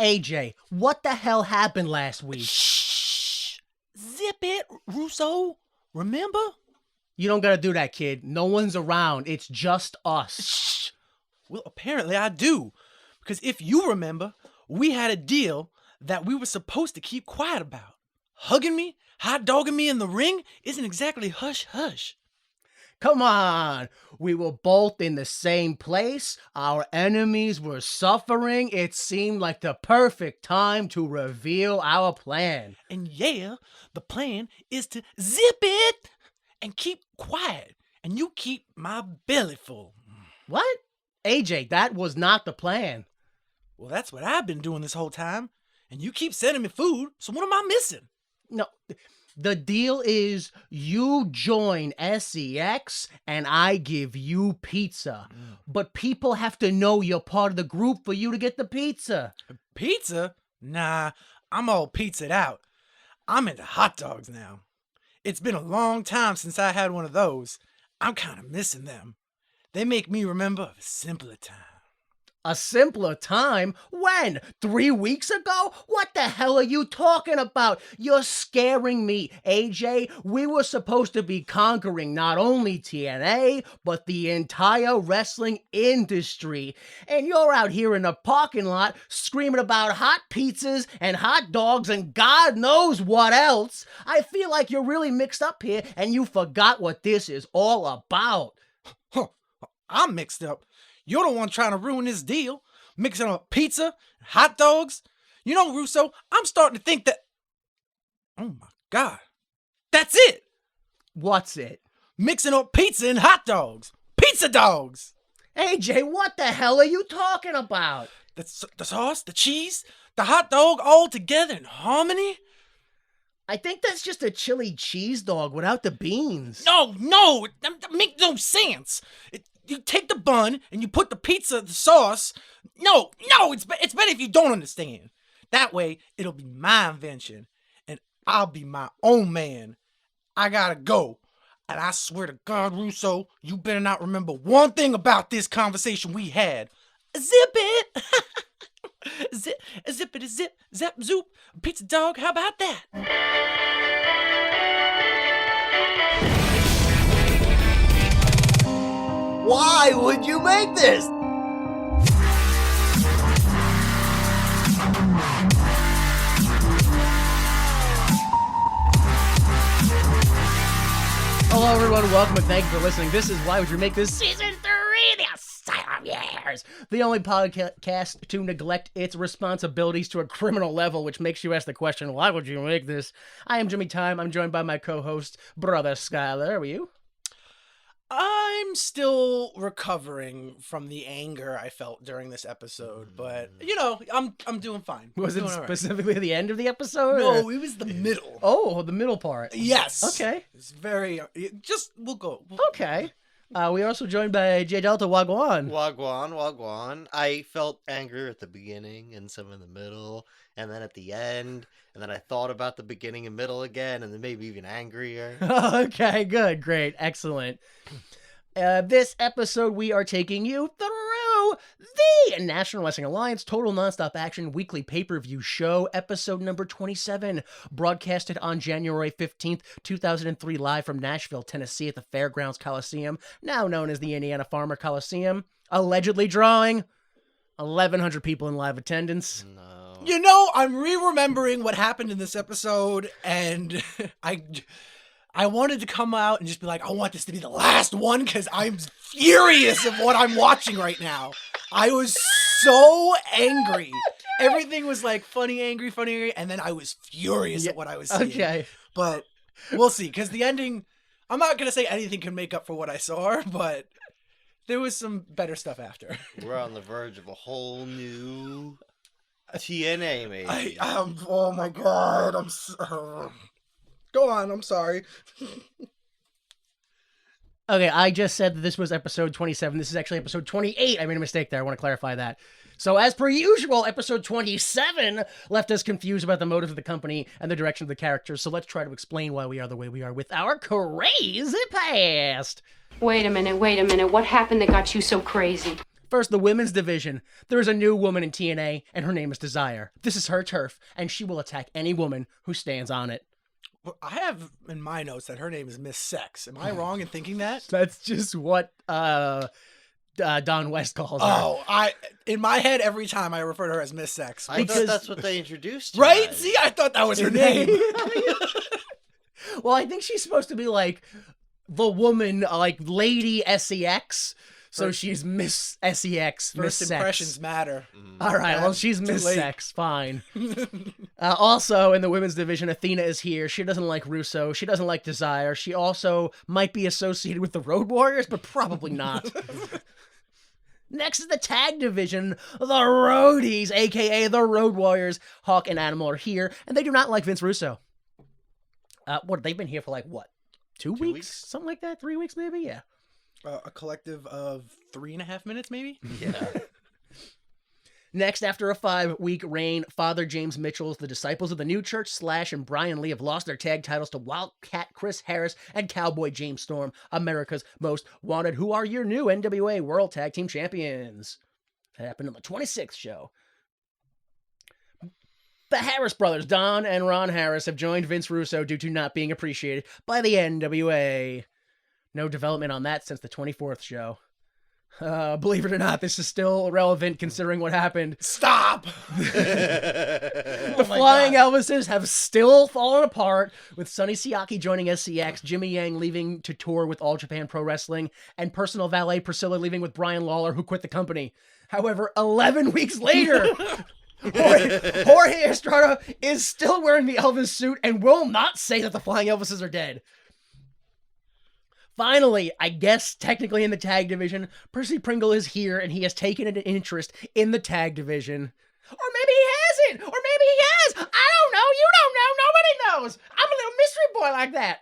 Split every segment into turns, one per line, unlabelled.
AJ, what the hell happened last week?
Shh! Zip it, Russo. Remember?
You don't gotta do that, kid. No one's around. It's just us.
Shh! Well, apparently I do. Because if you remember, we had a deal that we were supposed to keep quiet about. Hugging me, hot dogging me in the ring isn't exactly hush-hush.
Come on. We were both in the same place. Our enemies were suffering. It seemed like the perfect time to reveal our plan.
And yeah, the plan is to zip it and keep quiet. And you keep my belly full.
What? AJ, that was not the plan.
Well, that's what I've been doing this whole time. And you keep sending me food, so what am I missing?
No, the deal is you join SEX and I give you pizza. But people have to know you're part of the group for you to get the pizza.
Pizza? Nah, I'm all pizzaed out. I'm into hot dogs now. It's been a long time since I had one of those. I'm kind of missing them. They make me remember a simpler time.
A simpler time? When? 3 weeks ago? What the hell are you talking about? You're scaring me, AJ. We were supposed to be conquering not only TNA, but the entire wrestling industry. And you're out here in the parking lot screaming about hot pizzas and hot dogs and God knows what else. I feel like you're really mixed up here and you forgot what this is all about.
Huh, I'm mixed up. You're the one trying to ruin this deal, mixing up pizza, hot dogs. You know, Russo, I'm starting to think that... Oh my God. That's it.
What's it?
Mixing up pizza and hot dogs. Pizza dogs.
AJ, what the hell are you talking about?
The sauce, the cheese, the hot dog all together in harmony?
I think that's just a chili cheese dog without the beans.
No, that makes no sense. You take the bun and you put the pizza, the sauce. No, it's better if you don't understand. That way, it'll be my invention, and I'll be my own man. I gotta go. And I swear to God, Russo, you better not remember one thing about this conversation we had. Zip it! zip it, zap, zoop. Pizza dog, how about that?
Why would you make this?
Hello, everyone. Welcome and thank you for listening. This is Why Would You Make This Season 3, The Asylum Years, the only podcast to neglect its responsibilities to a criminal level, which makes you ask the question, why would you make this? I am Jimmy Time. I'm joined by my co-host, Brother Skyler. How are you?
I'm still recovering from the anger I felt during this episode, but you know, I'm doing fine.
Was it specifically the end of the episode?
No, it was the middle.
Oh, the middle part.
Yes.
Okay.
It's very we'll go.
Okay. We are also joined by J Delta Wagwan.
Wagwan. I felt anger at the beginning and some in the middle, and then at the end, and then I thought about the beginning and middle again, and then maybe even angrier.
Okay, good, great, excellent. This episode, we are taking you through the National Wrestling Alliance Total Nonstop Action Weekly Pay-Per-View Show, episode number 27, broadcasted on January 15th, 2003, live from Nashville, Tennessee at the Fairgrounds Coliseum, now known as the Indiana Farmer Coliseum, allegedly drawing 1,100 people in live attendance.
No.
You know, I'm re-remembering what happened in this episode, and I wanted to come out and just be like, I want this to be the last one because I'm furious of what I'm watching right now. I was so angry. Everything was like funny, angry, and then I was furious at what I was seeing.
Okay.
But we'll see, because the ending, I'm not going to say anything can make up for what I saw, but there was some better stuff after.
We're on the verge of a whole new TNA, maybe.
Oh my God, Go on, I'm sorry.
Okay, I just said that this was episode 27. This is actually episode 28. I made a mistake there. I want to clarify that. So, as per usual, episode 27 left us confused about the motives of the company and the direction of the characters. So let's try to explain why we are the way we are with our crazy past.
Wait a minute. What happened that got you so crazy?
First, the women's division. There is a new woman in TNA, and her name is Desire. This is her turf, and she will attack any woman who stands on it.
Well, I have in my notes that her name is Miss Sex. Am I wrong in thinking that?
That's just what Don West calls her.
Oh, in my head every time I refer to her as Miss Sex.
I thought that's what they introduced.
Right?
as.
See, I thought that was her name.
Well, I think she's supposed to be like the woman, like Lady SEX. So she's Miss SEX, Miss
First
Sex.
impressions matter.
All right, well, she's
Too
Miss
late.
Sex. Fine. Also, in the women's division, Athena is here. She doesn't like Russo. She doesn't like Desire. She also might be associated with the Road Warriors, but probably not. Next is the tag division. The Roadies, a.k.a. the Road Warriors. Hawk and Animal are here, and they do not like Vince Russo. They've been here for like, what, 2 weeks? Something like that? 3 weeks, maybe? Yeah.
A collective of 3.5 minutes, maybe?
Yeah.
Next, after a 5-week reign, Father James Mitchell's The Disciples of the New Church, Slash, and Brian Lee have lost their tag titles to Wildcat Chris Harris and Cowboy James Storm, America's Most Wanted, who are your new NWA World Tag Team Champions. That happened on the 26th show. The Harris brothers, Don and Ron Harris, have joined Vince Russo due to not being appreciated by the NWA. No development on that since the 24th show. Believe it or not, this is still relevant considering what happened.
Stop!
The Flying Elvises have still fallen apart, with Sonny Siaki joining SCX, Jimmy Yang leaving to tour with All Japan Pro Wrestling, and personal valet Priscilla leaving with Brian Lawler, who quit the company. However, 11 weeks later, Jorge Estrada is still wearing the Elvis suit and will not say that the Flying Elvises are dead. Finally, I guess technically in the tag division, Percy Pringle is here and he has taken an interest in the tag division. Or maybe he hasn't! Or maybe he has! I don't know! You don't know! Nobody knows! I'm a little mystery boy like that!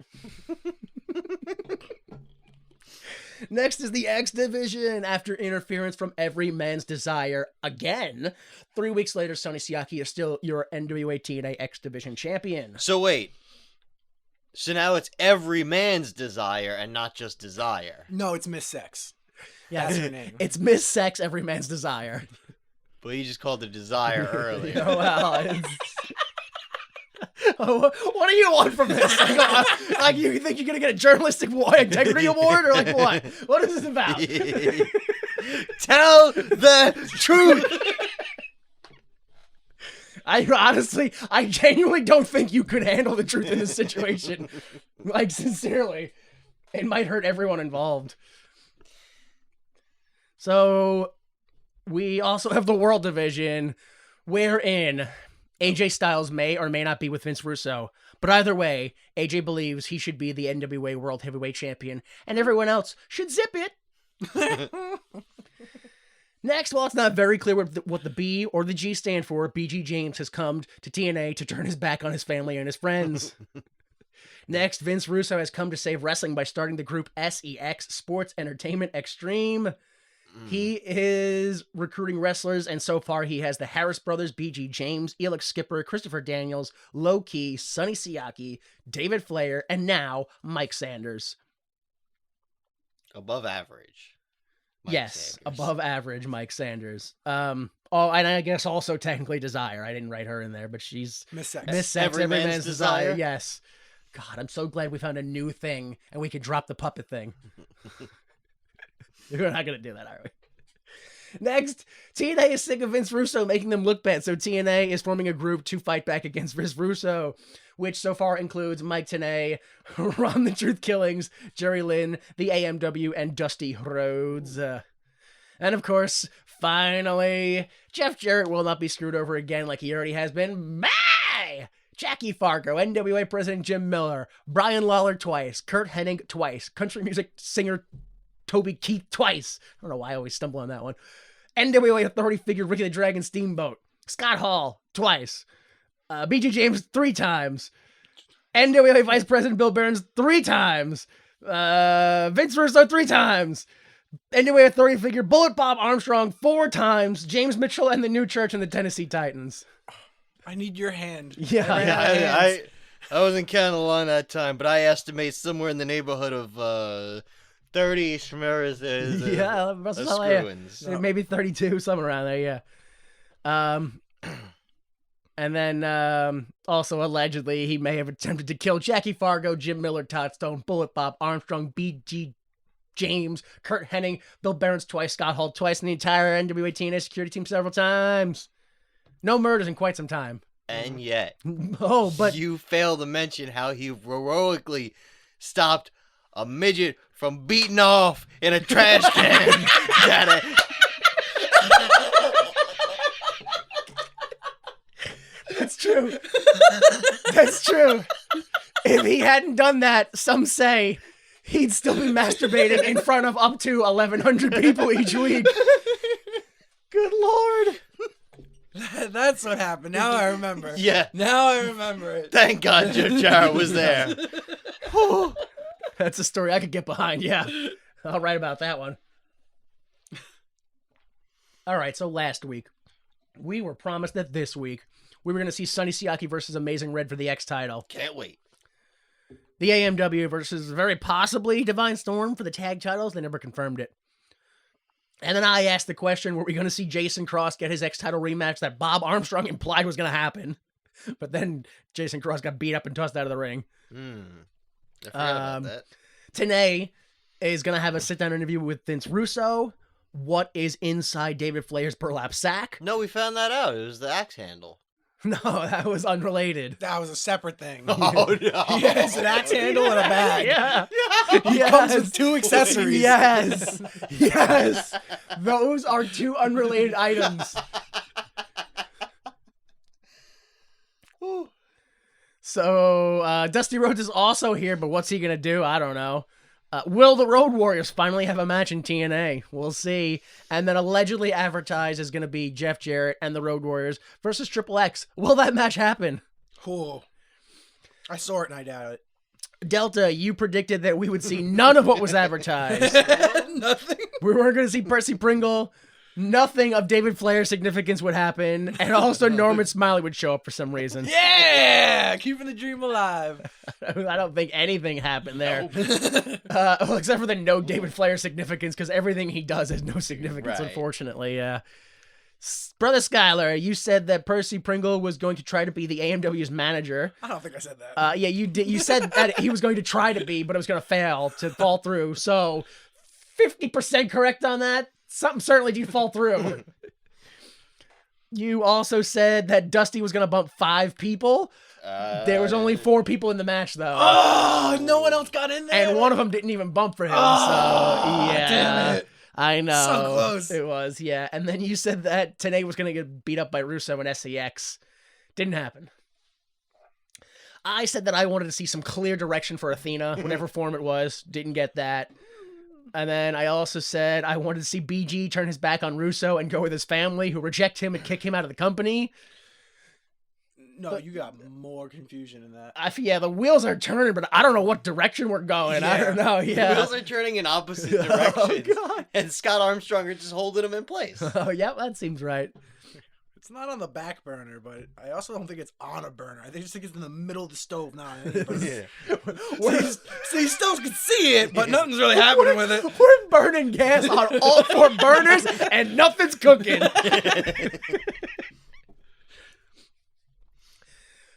Next is the X division. After interference from every man's desire again, 3 weeks later, Sonny Siaki is still your NWA TNA X division champion.
So wait. So now it's every man's desire and not just desire.
No, it's Miss Sex.
Yeah,
That's her name.
It's Miss Sex, every man's desire.
But you just called it desire earlier.
Oh, well, what do you want from this? Like, you think you're gonna get a journalistic integrity award, or like what? What is this about?
Tell the truth.
I genuinely don't think you could handle the truth in this situation. Like, sincerely, it might hurt everyone involved. So, we also have the World Division, wherein AJ Styles may or may not be with Vince Russo. But either way, AJ believes he should be the NWA World Heavyweight Champion, and everyone else should zip it. Next, while it's not very clear what the B or the G stand for, BG James has come to TNA to turn his back on his family and his friends. Next, Vince Russo has come to save wrestling by starting the group SEX, Sports Entertainment Extreme. He is recruiting wrestlers, and so far he has the Harris brothers, BG James, Elix Skipper, Christopher Daniels, Low Key, Sonny Siaki, David Flair, and now Mike Sanders.
Above average.
Yes,
Sanders.
above average Mike Sanders. And I guess also technically Desire. I didn't write her in there, but she's
Miss Sex.
Miss Sex,
Every
every
man's
man's desire.
desire.
Yes. God, I'm so glad we found a new thing and we could drop the puppet thing. We're not going to do that, are we? Next, TNA is sick of Vince Russo making them look bad, so TNA is forming a group to fight back against Vince Russo, which so far includes Mike Tenay, Ron the Truth Killings, Jerry Lynn, the AMW, and Dusty Rhodes. And of course, finally, Jeff Jarrett will not be screwed over again like he already has been. Bye! Jackie Fargo, NWA President Jim Miller, Brian Lawler twice, Kurt Hennig twice, country music singer Toby Keith twice. I don't know why I always stumble on that one. NWA Authority figure Ricky the Dragon Steamboat. Scott Hall twice. BG James 3 times. NWA Vice President Bill Burns 3 times. Vince Russo 3 times. NWA Authority figure Bullet Bob Armstrong 4 times. James Mitchell and the New Church and the Tennessee Titans.
I need your hand.
Yeah.
I wasn't counting along that time, but I estimate somewhere in the neighborhood of 30 Shmur's is
Yeah,
a
Russell Alea.
screw-ins.
Maybe 32, somewhere around there, yeah. And then also allegedly he may have attempted to kill Jackie Fargo, Jim Miller, Todd Stone, Bullet Bob Armstrong, B.G. James, Kurt Hennig, Bill Behrens twice, Scott Hall twice, and the entire NWA TNA security team several times. No murders in quite some time.
And yet,
Oh, but
you fail to mention how he heroically stopped a midget from beating off in a trash can. Got it.
that's true. That's true. If he hadn't done that, some say he'd still be masturbating in front of up to 1,100 people each week. Good Lord.
That's what happened. Now I remember.
Yeah.
Now I remember it.
Thank God Joe Jara was there. Whew.
That's a story I could get behind, yeah. I'll write about that one. All right, so last week, we were promised that this week, we were going to see Sonny Siaki versus Amazing Red for the X title.
Can't wait.
The AMW versus very possibly Divine Storm for the tag titles. They never confirmed it. And then I asked the question, were we going to see Jason Cross get his X title rematch that Bob Armstrong implied was going to happen? But then Jason Cross got beat up and tossed out of the ring.
I forgot about that.
Tenay is going to have a sit-down interview with Vince Russo. What is inside David Flair's burlap sack?
No, we found that out. It was the axe handle.
No, that was unrelated.
That was a separate thing.
Oh, no.
He has an axe handle and a bag.
Yeah.
He comes with 2 accessories.
Yes. Yes. Those are 2 unrelated items. So, Dusty Rhodes is also here, but what's he going to do? I don't know. Will the Road Warriors finally have a match in TNA? We'll see. And then allegedly advertised is going to be Jeff Jarrett and the Road Warriors versus Triple X. Will that match happen?
Oh, I saw it and I doubt it.
Delta, you predicted that we would see none of what was advertised.
Nothing.
We weren't going to see Percy Pringle. Nothing of David Flair's significance would happen. And also Norman Smiley would show up for some reason.
Yeah! Keeping the dream alive.
I don't think anything happened there. Well, except for the no David Flair significance, because everything he does has no significance,
Right.
unfortunately. Brother Skyler, you said that Percy Pringle was going to try to be the AMW's manager.
I don't think I said that.
Yeah, you did. You said that he was going to try to be, but it was going to fail, to fall through. So 50% correct on that. Something certainly did fall through. You also said that Dusty was going to bump 5 people. There was only 4 people in the match, though.
Oh, no one else got in there.
And one of them didn't even bump for him.
Oh,
so, yeah.
damn it.
I know.
So close.
It was, yeah. And then you said that Tenay was going to get beat up by Russo and SCX. Didn't happen. I said that I wanted to see some clear direction for Athena, whatever form it was. Didn't get that. And then I also said I wanted to see BG turn his back on Russo and go with his family, who reject him and kick him out of the company.
No, you got more confusion in that.
Yeah, the wheels are turning, but I don't know what direction we're going. I don't know.
The
Yeah.
wheels are turning in opposite directions.
Oh, God.
And Scott Armstrong are just holding them in place.
Oh, yeah, that seems right.
It's not on the back burner, but I also don't think it's on a burner. I just think it's in the middle of the stove, not on any burner. So you still can see it, but nothing's really happening with it.
We're burning gas on all 4 burners, and nothing's cooking.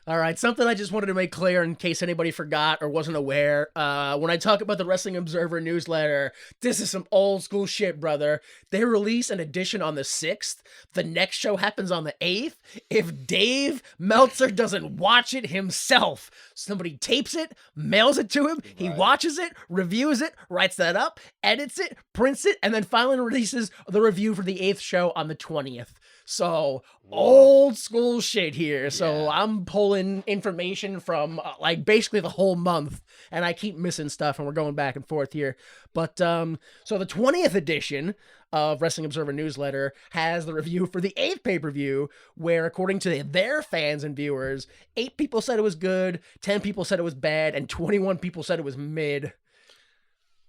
All right, something I just wanted to make clear in case anybody forgot or wasn't aware. When I talk about the Wrestling Observer newsletter, this is some old school shit, brother. They release an edition on the 6th. The next show happens on the 8th. If Dave Meltzer doesn't watch it himself, somebody tapes it, mails it to him, he watches it, reviews it, writes that up, edits it, prints it, and then finally releases the review for the 8th show on the 20th. So, old school shit here. So, I'm pulling information from, like, basically the whole month, and I keep missing stuff, and we're going back and forth here. But, so the 20th edition of Wrestling Observer Newsletter has the review for the 8th pay-per-view, where, according to their fans and viewers, 8 people said it was good, 10 people said it was bad, and 21 people said it was mid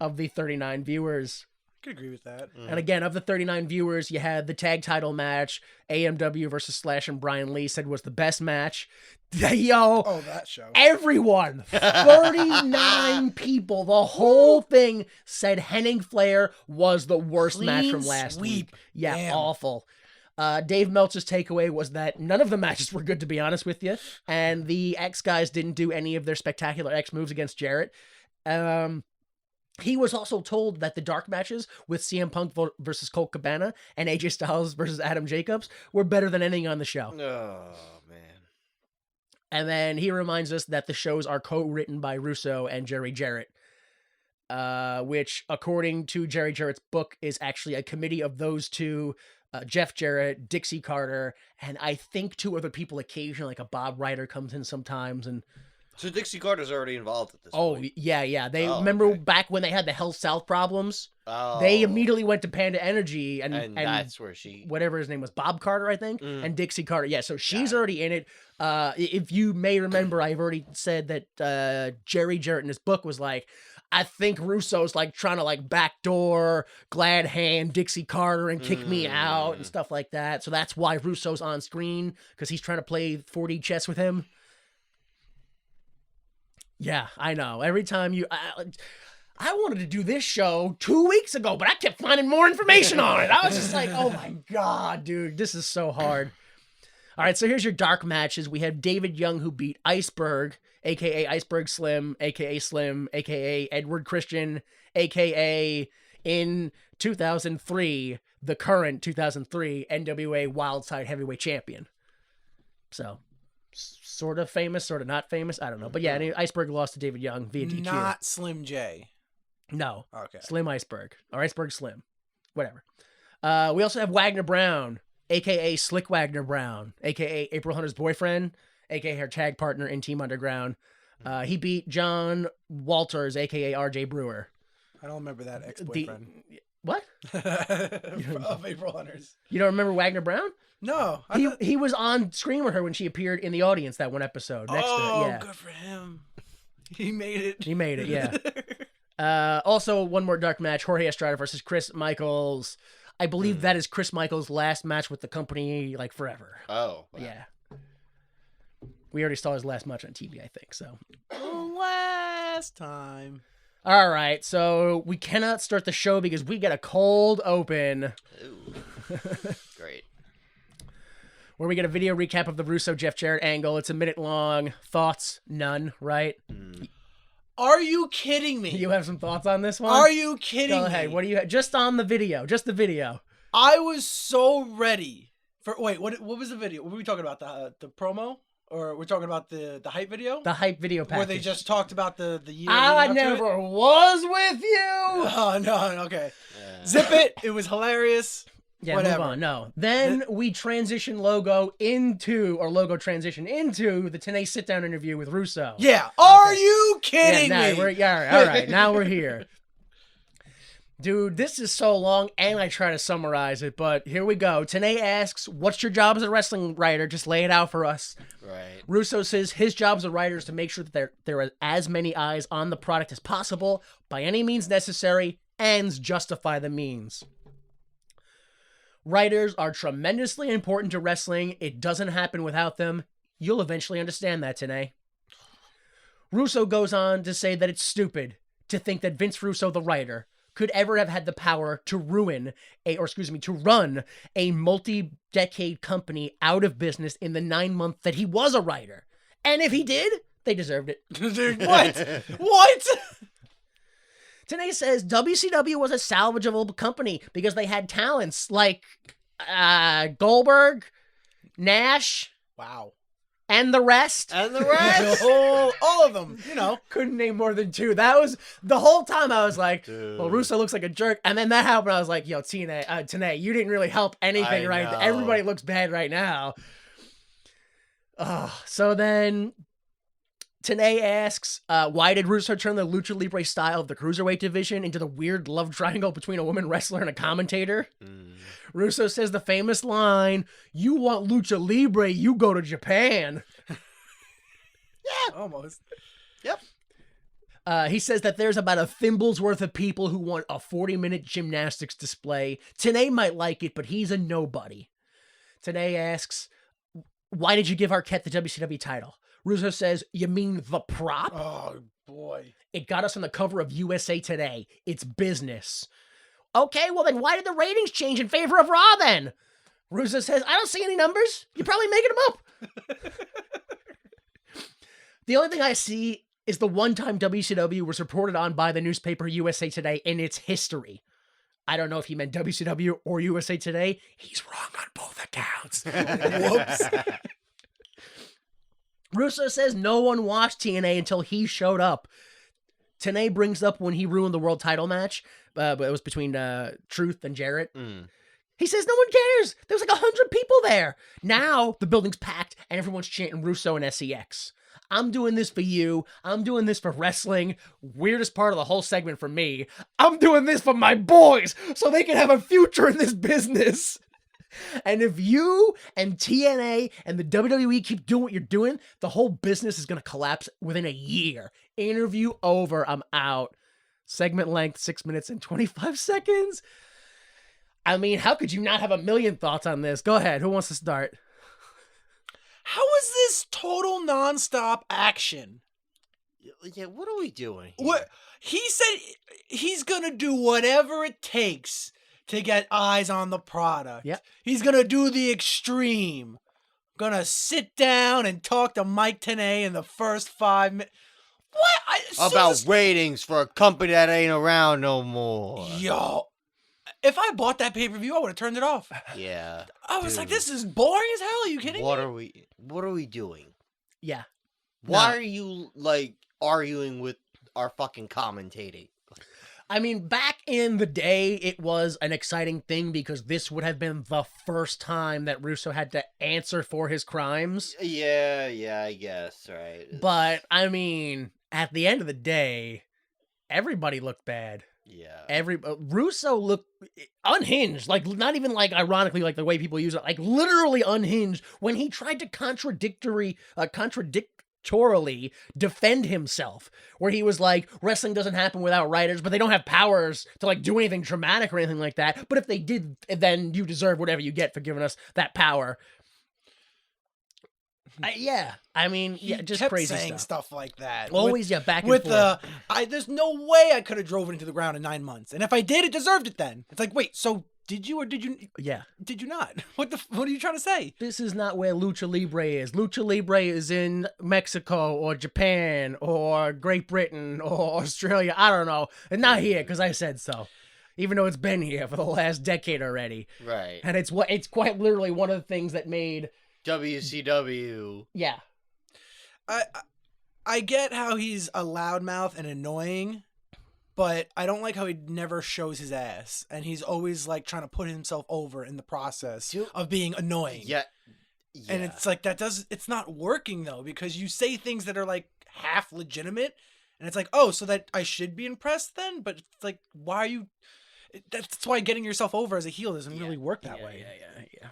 of the 39 viewers.
could agree with that.
And again, of the 39 viewers, you had the tag title match, AMW versus Slash and Brian Lee said was the best match. Yo,
Oh, that show.
everyone, 39 people, the whole thing said Henning Flair was the worst match from last week. Yeah,
Damn.
awful. Dave Meltzer's takeaway was that none of the matches were good, to be honest with you, and the X guys didn't do any of their spectacular X moves against Jarrett. He was also told that the dark matches with CM Punk versus Colt Cabana and AJ Styles versus Adam Jacobs were better than anything on the show.
Oh, man.
And then he reminds us that the shows are co-written by Russo and Jerry Jarrett, which, according to Jerry Jarrett's book, is actually a committee of those two, Jeff Jarrett, Dixie Carter, and I think two other people occasionally, like a Bob Ryder comes in sometimes, and
So Dixie Carter's already involved at this
oh,
point.
yeah. They
Oh,
remember
okay.
back when they had the Hell South problems.
Oh.
They immediately went to Panda Energy and
that's where she...
whatever his name was, Bob Carter, I think, and Dixie Carter. Yeah, so she's
Got it.
already in it. If you may remember, I've already said that Jerry Jarrett in his book was like, I think Russo's like trying to like backdoor Glad Hand Dixie Carter and kick me out and stuff like that. So that's why Russo's on screen, because he's trying to play 4D chess with him. Yeah, I know. Every time I wanted to do this show 2 weeks ago, but I kept finding more information on it. I was just like, oh my God, dude, this is so hard. All right, so here's your dark matches. We have David Young, who beat Iceberg, a.k.a. Iceberg Slim, a.k.a. Slim, a.k.a. Edward Christian, a.k.a. in 2003, the current 2003 NWA Wildside Heavyweight Champion. So, sort of famous, sort of not famous. I don't know. But yeah, anyway, Iceberg lost to David Young via DQ.
Not Slim J.
No.
Okay.
Slim Iceberg. Or Iceberg Slim. Whatever. We also have Wagner Brown, a.k.a. Slick Wagner Brown, a.k.a. April Hunter's boyfriend, a.k.a. her tag partner in Team Underground. He beat John Walters, a.k.a. RJ Brewer.
I don't remember that ex-boyfriend.
What?
Of April Hunters.
You don't remember Wagner Brown?
No.
He was on screen with her when she appeared in the audience that one episode. Next to yeah.
Good for him. He made it.
He made it, yeah. Also, one more dark match, Jorge Estrada versus Chris Michaels. I believe that is Chris Michaels' last match with the company, like, forever.
Oh. Wow.
Yeah. We already saw his last match on TV, I think, so.
Last time.
All right, so we cannot start the show because we get a cold open.
Ooh. Great.
Where we get a video recap of the Russo-Jeff Jarrett angle. It's a minute long. Thoughts? None, right?
Are you kidding me?
You have some thoughts on this one?
Are you kidding
Go ahead.
me?
What do you just on the video? Just the video.
I was so ready for. Wait, what was the video? What were we talking about? The promo, or we're talking about the hype video?
The hype video package.
Where they just talked about the year.
I
leading up to
never
it?
was with you.
Oh no. Okay. Zip it. It was hilarious.
Yeah,
Whatever.
move on. No. Then we transition logo transition into the TNA sit-down interview with Russo.
Yeah. Are you kidding
Yeah,
me?
all right. Now we're here. Dude, this is so long, and I try to summarize it, but here we go. TNA asks, what's your job as a wrestling writer? Just lay it out for us.
Right.
Russo says his job as a writer is to make sure that there are as many eyes on the product as possible, by any means necessary, ends justify the means. Writers are tremendously important to wrestling. It doesn't happen without them. You'll eventually understand that, TNA. Russo goes on to say that it's stupid to think that Vince Russo, the writer, could ever have had the power to run a multi-decade company out of business in the 9 months that he was a writer. And if he did, they deserved it.
What? What?
TNA says WCW was a salvageable company because they had talents like Goldberg, Nash,
Wow.
and the rest.
And the rest.
All of them. You know.
Couldn't name more than two. That was the whole time I was like,
Dude.
well, Russo looks like a jerk. And then that happened. I was like, yo, TNA, you didn't really help anything,
I
right?
know.
Everybody looks bad right now. So then TNA asks, why did Russo turn the Lucha Libre style of the Cruiserweight division into the weird love triangle between a woman wrestler and a commentator? Russo says the famous line, you want Lucha Libre, you go to Japan.
Almost.
Yep.
He says that there's about a thimble's worth of people who want a 40-minute gymnastics display. TNA might like it, but he's a nobody. TNA asks, why did you give Arquette the WCW title? Russo says, you mean the prop?
Oh, boy.
It got us on the cover of USA Today. It's business. Okay, well then why did the ratings change in favor of Raw then? Russo says, I don't see any numbers. You're probably making them up. The only thing I see is the one time WCW was reported on by the newspaper USA Today in its history. I don't know if he meant WCW or USA Today. He's wrong on both accounts. Whoops. Russo says no one watched TNA until he showed up. TNA brings up when he ruined the world title match, but it was between Truth and Jarrett. He says no one cares. There was like 100 people there. Now the building's packed and everyone's chanting Russo and SEX. I'm doing this for you. I'm doing this for wrestling. Weirdest part of the whole segment for me. I'm doing this for my boys so they can have a future in this business. And if you and TNA and the WWE keep doing what you're doing, the whole business is going to collapse within a year. Interview over. I'm out. Segment length, 6 minutes and 25 seconds. I mean, how could you not have a million thoughts on this? Go ahead. Who wants to start?
How is this total nonstop action?
Yeah, what are we doing here?
What he said he's gonna do whatever it takes to get eyes on the product.
Yep.
He's gonna do the extreme. Gonna sit down and talk to Mike Tenay in the first 5 minutes. What?
About ratings for a company that ain't around no more.
Yo. If I bought that pay-per-view, I would have turned it off.
Yeah.
I was like,
dude.
this is boring as hell. Are you kidding
What
me?
are we doing?
Yeah.
Why are you like arguing with our fucking commentating?
I mean, back in the day, it was an exciting thing because this would have been the first time that Russo had to answer for his crimes.
Yeah, I guess, right.
But, I mean, at the end of the day, everybody looked bad.
Yeah.
Russo looked unhinged, like not even like ironically like the way people use it, like literally unhinged when he tried to contradictorily defend himself, where he was like, wrestling doesn't happen without writers, but they don't have powers to like do anything dramatic or anything like that. But if they did, then you deserve whatever you get for giving us that power. Just
kept
crazy
saying
stuff.
like that.
Always, back and
with
forth.
There's no way I could have drove it into the ground in 9 months, and if I did, it deserved it. Then it's like, wait, so did you or did you?
Yeah.
Did you not? What are you trying to say?
This is not where Lucha Libre is. Lucha Libre is in Mexico or Japan or Great Britain or Australia. I don't know, and not here because I said so. Even though it's been here for the last decade already.
Right.
And it's quite literally one of the things that made
WCW.
Yeah.
I get how he's a loudmouth and annoying, but I don't like how he never shows his ass, and he's always like trying to put himself over in the process of being annoying.
Yeah.
And it's like it's not working though, because you say things that are like half legitimate, and it's like, oh, so that I should be impressed then? But it's like, why are you? That's why getting yourself over as a heel doesn't really work that way.
Yeah.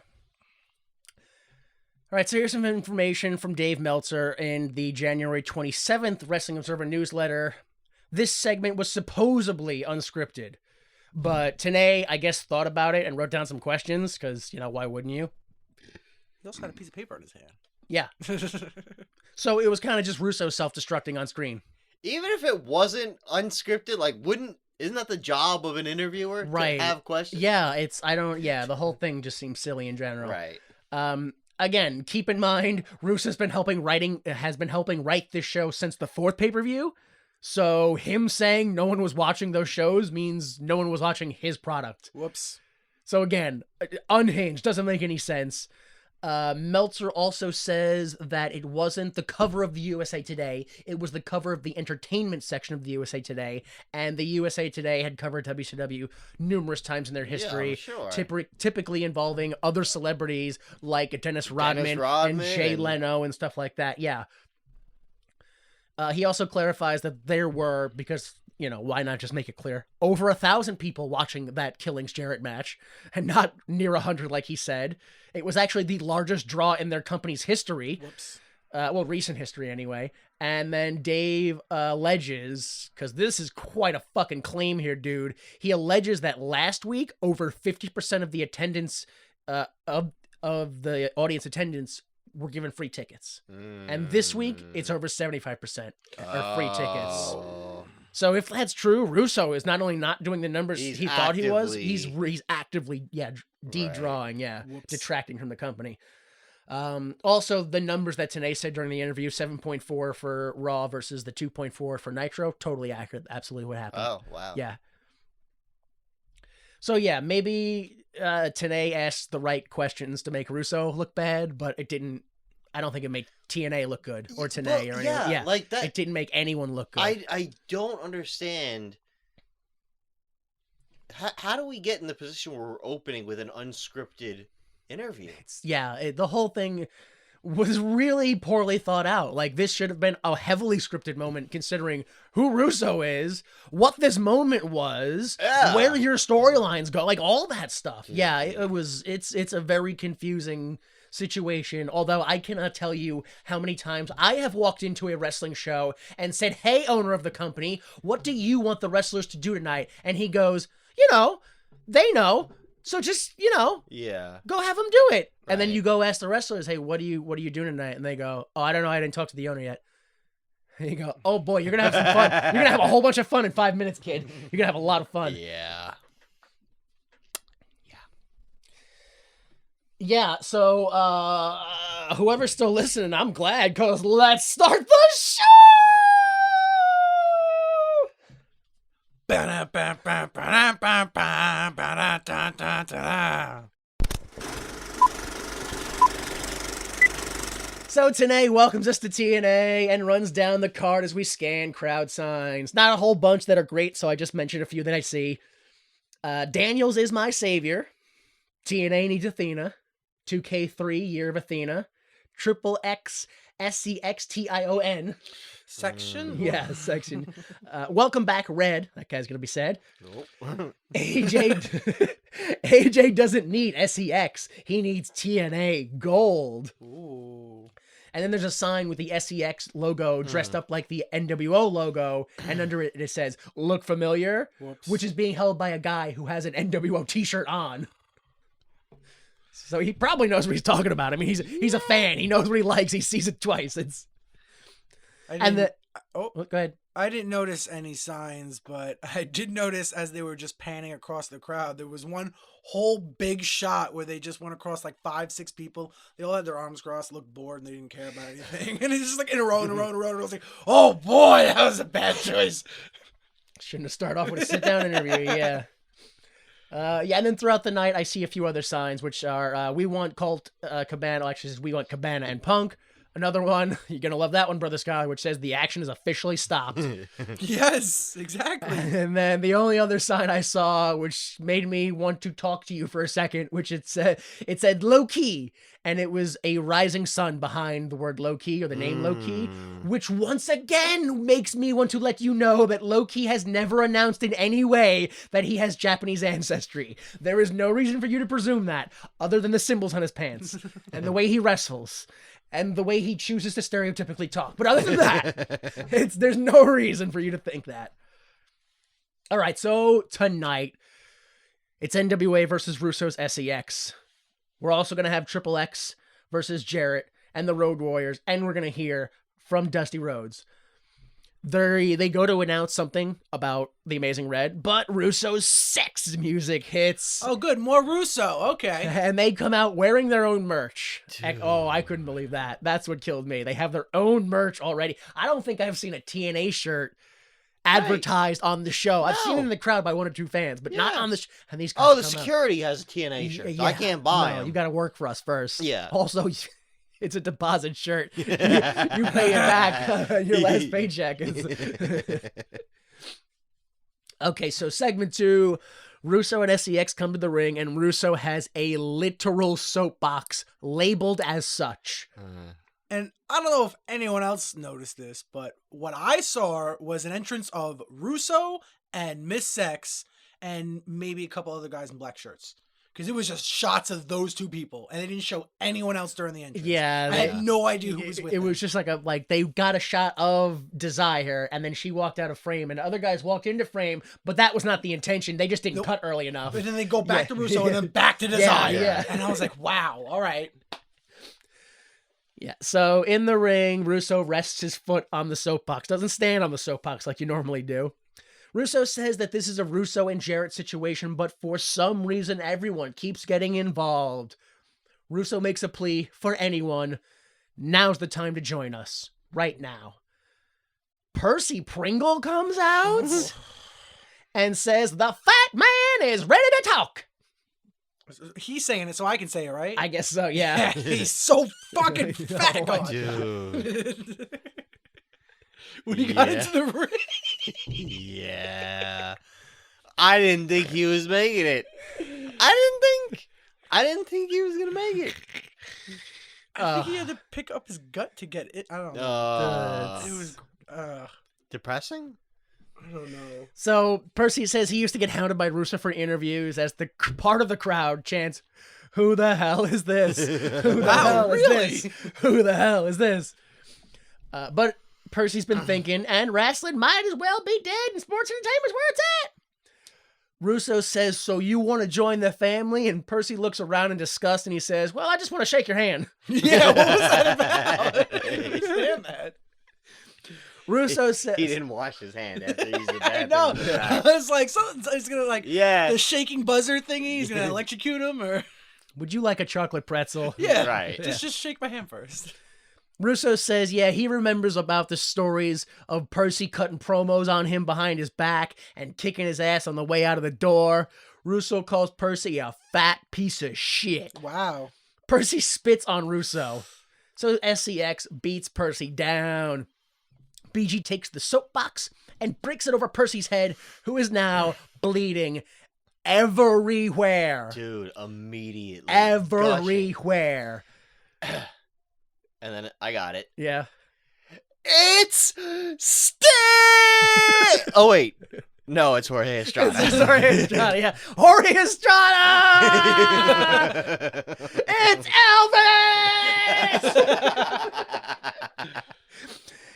All right, so here's some information from Dave Meltzer in the January 27th Wrestling Observer newsletter. This segment was supposedly unscripted, but Tenay, I guess, thought about it and wrote down some questions, because, why wouldn't you?
He also had a piece of paper in his hand.
Yeah. So it was kind of just Russo self-destructing on screen.
Even if it wasn't unscripted, like, isn't that the job of an interviewer?
Right.
To have questions?
Yeah, the whole thing just seems silly in general.
Right.
Again, keep in mind, Russo has been helping write this show since the 4th pay-per-view. So him saying no one was watching those shows means no one was watching his product.
Whoops.
So again, unhinged, doesn't make any sense. Meltzer also says that it wasn't the cover of the USA Today, it was the cover of the entertainment section of the USA Today, and the USA Today had covered WCW numerous times in their history,
Yeah, sure.
typically involving other celebrities like Dennis Rodman and Jay Leno and stuff like that. Yeah. He also clarifies that there were, because, why not just make it clear, over 1,000 people watching that Killings Jarrett match, and not near 100 like he said. It was actually the largest draw in their company's history.
Whoops.
well, recent history anyway. And then Dave alleges, because this is quite a fucking claim here, dude. He alleges that last week, over 50% of the attendance of the audience attendance were given free tickets. And this week, it's over 75% are free tickets. So if that's true, Russo is not only not doing the numbers he thought he was, he's actively, de-drawing, detracting from the company. Also, the numbers that Tenay said during the interview, 7.4 for Raw versus the 2.4 for Nitro, totally accurate. Absolutely what happened.
Oh, wow.
Yeah. So, yeah, maybe Tenay asked the right questions to make Russo look bad, but it didn't. I don't think it made TNA look good or Tenay or anyone. Yeah,
like that.
It didn't make anyone look good.
I don't understand. How do we get in the position where we're opening with an unscripted interview?
The whole thing was really poorly thought out. Like, this should have been a heavily scripted moment, considering who Russo is, what this moment was, where your storylines go, like all that stuff. It's a very confusing situation. Although I cannot tell you how many times I have walked into a wrestling show and said, "Hey, owner of the company, what do you want the wrestlers to do tonight?" And he goes, they know. So just, go have them do it. And then you go ask the wrestlers, "Hey, what are you doing tonight?" And they go, "Oh, I don't know. I didn't talk to the owner yet." And you go, "Oh boy, you're going to have some fun. You're going to have a whole bunch of fun in 5 minutes, kid. You're going to have a lot of fun." Yeah, so whoever's still listening, I'm glad, because let's start the show! So Tenay welcomes us to TNA and runs down the card as we scan crowd signs. Not a whole bunch that are great, so I just mentioned a few that I see. Daniels is my savior. TNA needs Athena. 2K3 Year of Athena. Triple X SCXTION.
Section?
Yeah, section. Welcome back, Red. That guy's gonna be sad.
Nope.
AJ doesn't need SEX. He needs TNA Gold.
Ooh.
And then there's a sign with the SEX logo dressed up like the NWO logo, and under it it says, "Look familiar?"
Whoops.
Which is being held by a guy who has an NWO t-shirt on. So he probably knows what he's talking about. I mean, he's a fan. He knows what he likes. He sees it twice. Go ahead.
I didn't notice any signs, but I did notice as they were just panning across the crowd, there was one whole big shot where they just went across like 5-6 people. They all had their arms crossed, looked bored, and they didn't care about anything. And it's just like in a row, and I was like, "Oh boy, that was a bad choice."
Shouldn't have started off with a sit-down interview, yeah. And then throughout the night, I see a few other signs, which are, "We want Colt Cabana," actually says, "We want Cabana and Punk." Another one, you're going to love that one, Brother Sky, which says, "The action is officially stopped."
Yes, exactly.
And then the only other sign I saw, which made me want to talk to you for a second, which it said "low key," and it was a rising sun behind the word low key, or the name low key, which once again makes me want to let you know that low key has never announced in any way that he has Japanese ancestry. There is no reason for you to presume that, other than the symbols on his pants and the way he wrestles. And the way he chooses to stereotypically talk. But other than that, there's no reason for you to think that. All right, so tonight, it's NWA versus Russo's SEX. We're also going to have Triple X versus Jarrett and the Road Warriors. And we're going to hear from Dusty Rhodes. They go to announce something about the Amazing Red, but Russo's sex music hits.
Oh, good. More Russo. Okay.
And they come out wearing their own merch. Oh, I couldn't believe that. That's what killed me. They have their own merch already. I don't think I've seen a TNA shirt advertised on the show. I've seen it in the crowd by 1 or 2 fans, but not on the and these guys
the security has a TNA shirt. So I can't buy them.
You got to work for us first.
Yeah.
Also, it's a deposit shirt. You pay it back. Your last paycheck is. Okay, so segment 2, Russo and SEX come to the ring, and Russo has a literal soapbox labeled as such.
And I don't know if anyone else noticed this, but what I saw was an entrance of Russo and Miss Sex and maybe a couple other guys in black shirts. because it was just shots of those two people, and they didn't show anyone else during the entrance.
Yeah,
I had no idea who was with
it
them.
was just like they got a shot of Desire, and then she walked out of frame, and other guys walked into frame, but that was not the intention. They just didn't
Nope.
cut early enough.
But then they go back
Yeah.
to Russo and then back to Desire.
yeah.
And I was like, wow, all right.
Yeah. So in the ring, Russo rests his foot on the soapbox. Doesn't stand on the soapbox like you normally do. Russo says that this is a Russo and Jarrett situation, but for some reason, everyone keeps getting involved. Russo makes a plea for anyone. Now's the time to join us. Right now. Percy Pringle comes out and says, the fat man is ready to talk.
He's saying it, so I can say it, right?
I guess so, yeah.
He's so fucking fat,
Oh,
God.
Dude.
When he got
Yeah.
into the ring.
Yeah. I didn't think he was making it. I didn't think he was gonna make it.
I think he had to pick up his gut to get it. I don't know. It was,
Depressing?
I don't know.
So Percy says he used to get hounded by Russo for interviews as the part of the crowd chants, "Who the hell is this? Who the
Wow,
hell
really?
is this? Who the hell is this?" But Percy's been thinking, and wrestling might as well be dead, and sports entertainment's where it's at. Russo says, "So you want to join the family?" And Percy looks around in disgust, and he says, "Well, I just want to shake your hand."
Yeah, what was that about? I don't understand that.
Russo says,
He didn't wash his hand after he used the
I
bathroom.
know.
in the
I
back.
was like, he's gonna like
Yeah.
the shaking buzzer thingy. He's gonna electrocute him, or
"Would you like a chocolate pretzel?"
yeah,
Right.
Just shake my hand first.
Russo says, yeah, he remembers about the stories of Percy cutting promos on him behind his back and kicking his ass on the way out of the door. Russo calls Percy a fat piece of shit.
Wow.
Percy spits on Russo. So SCX beats Percy down. BG takes the soapbox and breaks it over Percy's head, who is now bleeding everywhere.
Dude, immediately. gushing.
Everywhere.
And then I got it.
Yeah.
It's still. Oh wait, no, it's Jorge Estrada.
It's Jorge Estrada, yeah. Jorge Estrada! It's Elvis!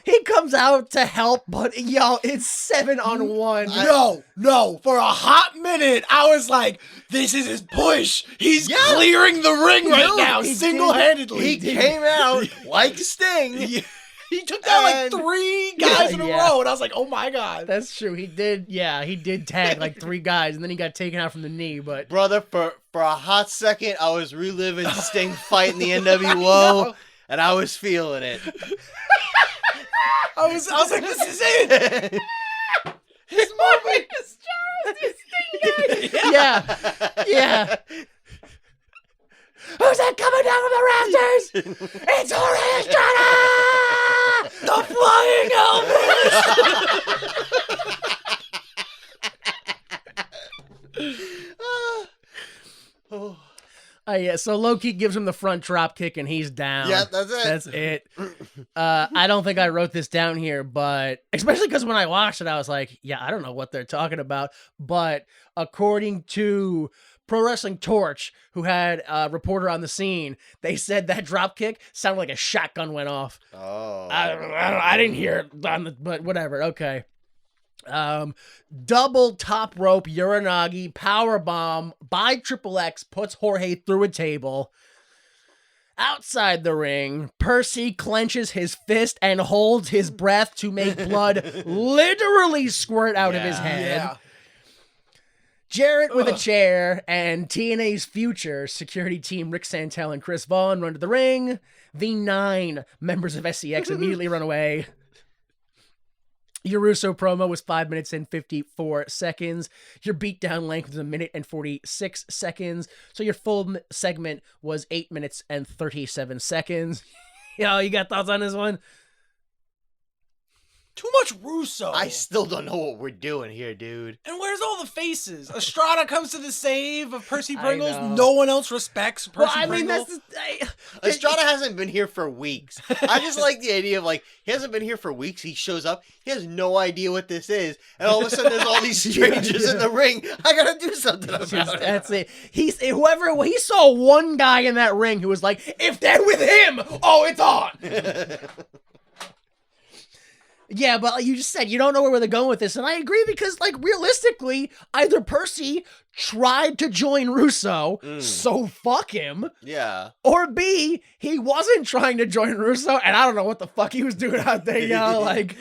He comes out to help, but yo, it's 7-on-1.
No. For a hot minute, I was like, "This is his push. He's
Yeah.
clearing the ring right
Dude,
now,
he did.
single-handedly."
He came out like Sting.
He took down like
And-
3 guys in a
Yeah.
row, and I was like, "Oh my God."
That's true. He did tag like 3 guys, and then he got taken out from the knee, but
Brother, for a hot second, I was reliving Sting fighting the
know.
NWO, and I was feeling it.
I was like, "This is it." His moment.
yeah. Who's that coming down from the rafters? It's Jorge Estrada! The flying Elvis!
Oh.
Yeah, so Loki gives him the front drop kick and he's down.
Yeah, that's it.
That's it. I don't think I wrote this down here, but especially because when I watched it, I was like, yeah, I don't know what they're talking about. But according to Pro Wrestling Torch, who had a reporter on the scene, they said that drop kick sounded like a shotgun went off.
Oh.
I didn't hear it but whatever. Okay. Double top rope Uranagi power bomb by Triple X puts Jorge through a table. Outside the ring, Percy clenches his fist and holds his breath to make blood literally squirt out of his head.
Yeah.
Jarrett with a chair and TNA's future security team Rick Santel and Chris Vaughn run to the ring. The 9 members of SCX immediately run away. Your Russo promo was 5 minutes and 54 seconds. Your beatdown length was 1 minute and 46 seconds. So your full segment was 8 minutes and 37 seconds. Yo, you got thoughts on this one?
Too much Russo.
I still don't know what we're doing here, dude.
And where's all the faces? Estrada comes to the save of Percy
I
Pringles.
know.
No one else respects Percy
Well, I mean,
Pringle.
Estrada hasn't been here for weeks. I just like the idea of, like, he hasn't been here for weeks. He shows up. He has no idea what this is. And all of a sudden, there's all these strangers in the ring. I gotta do something about it.
That's it. He saw one guy in that ring who was like, if they're with him, oh, it's on. Yeah, but like you just said, you don't know where they're going with this. And I agree because, like, realistically, either Percy tried to join Russo, so fuck him.
Yeah.
Or B, he wasn't trying to join Russo, and I don't know what the fuck he was doing out there, yo. Like,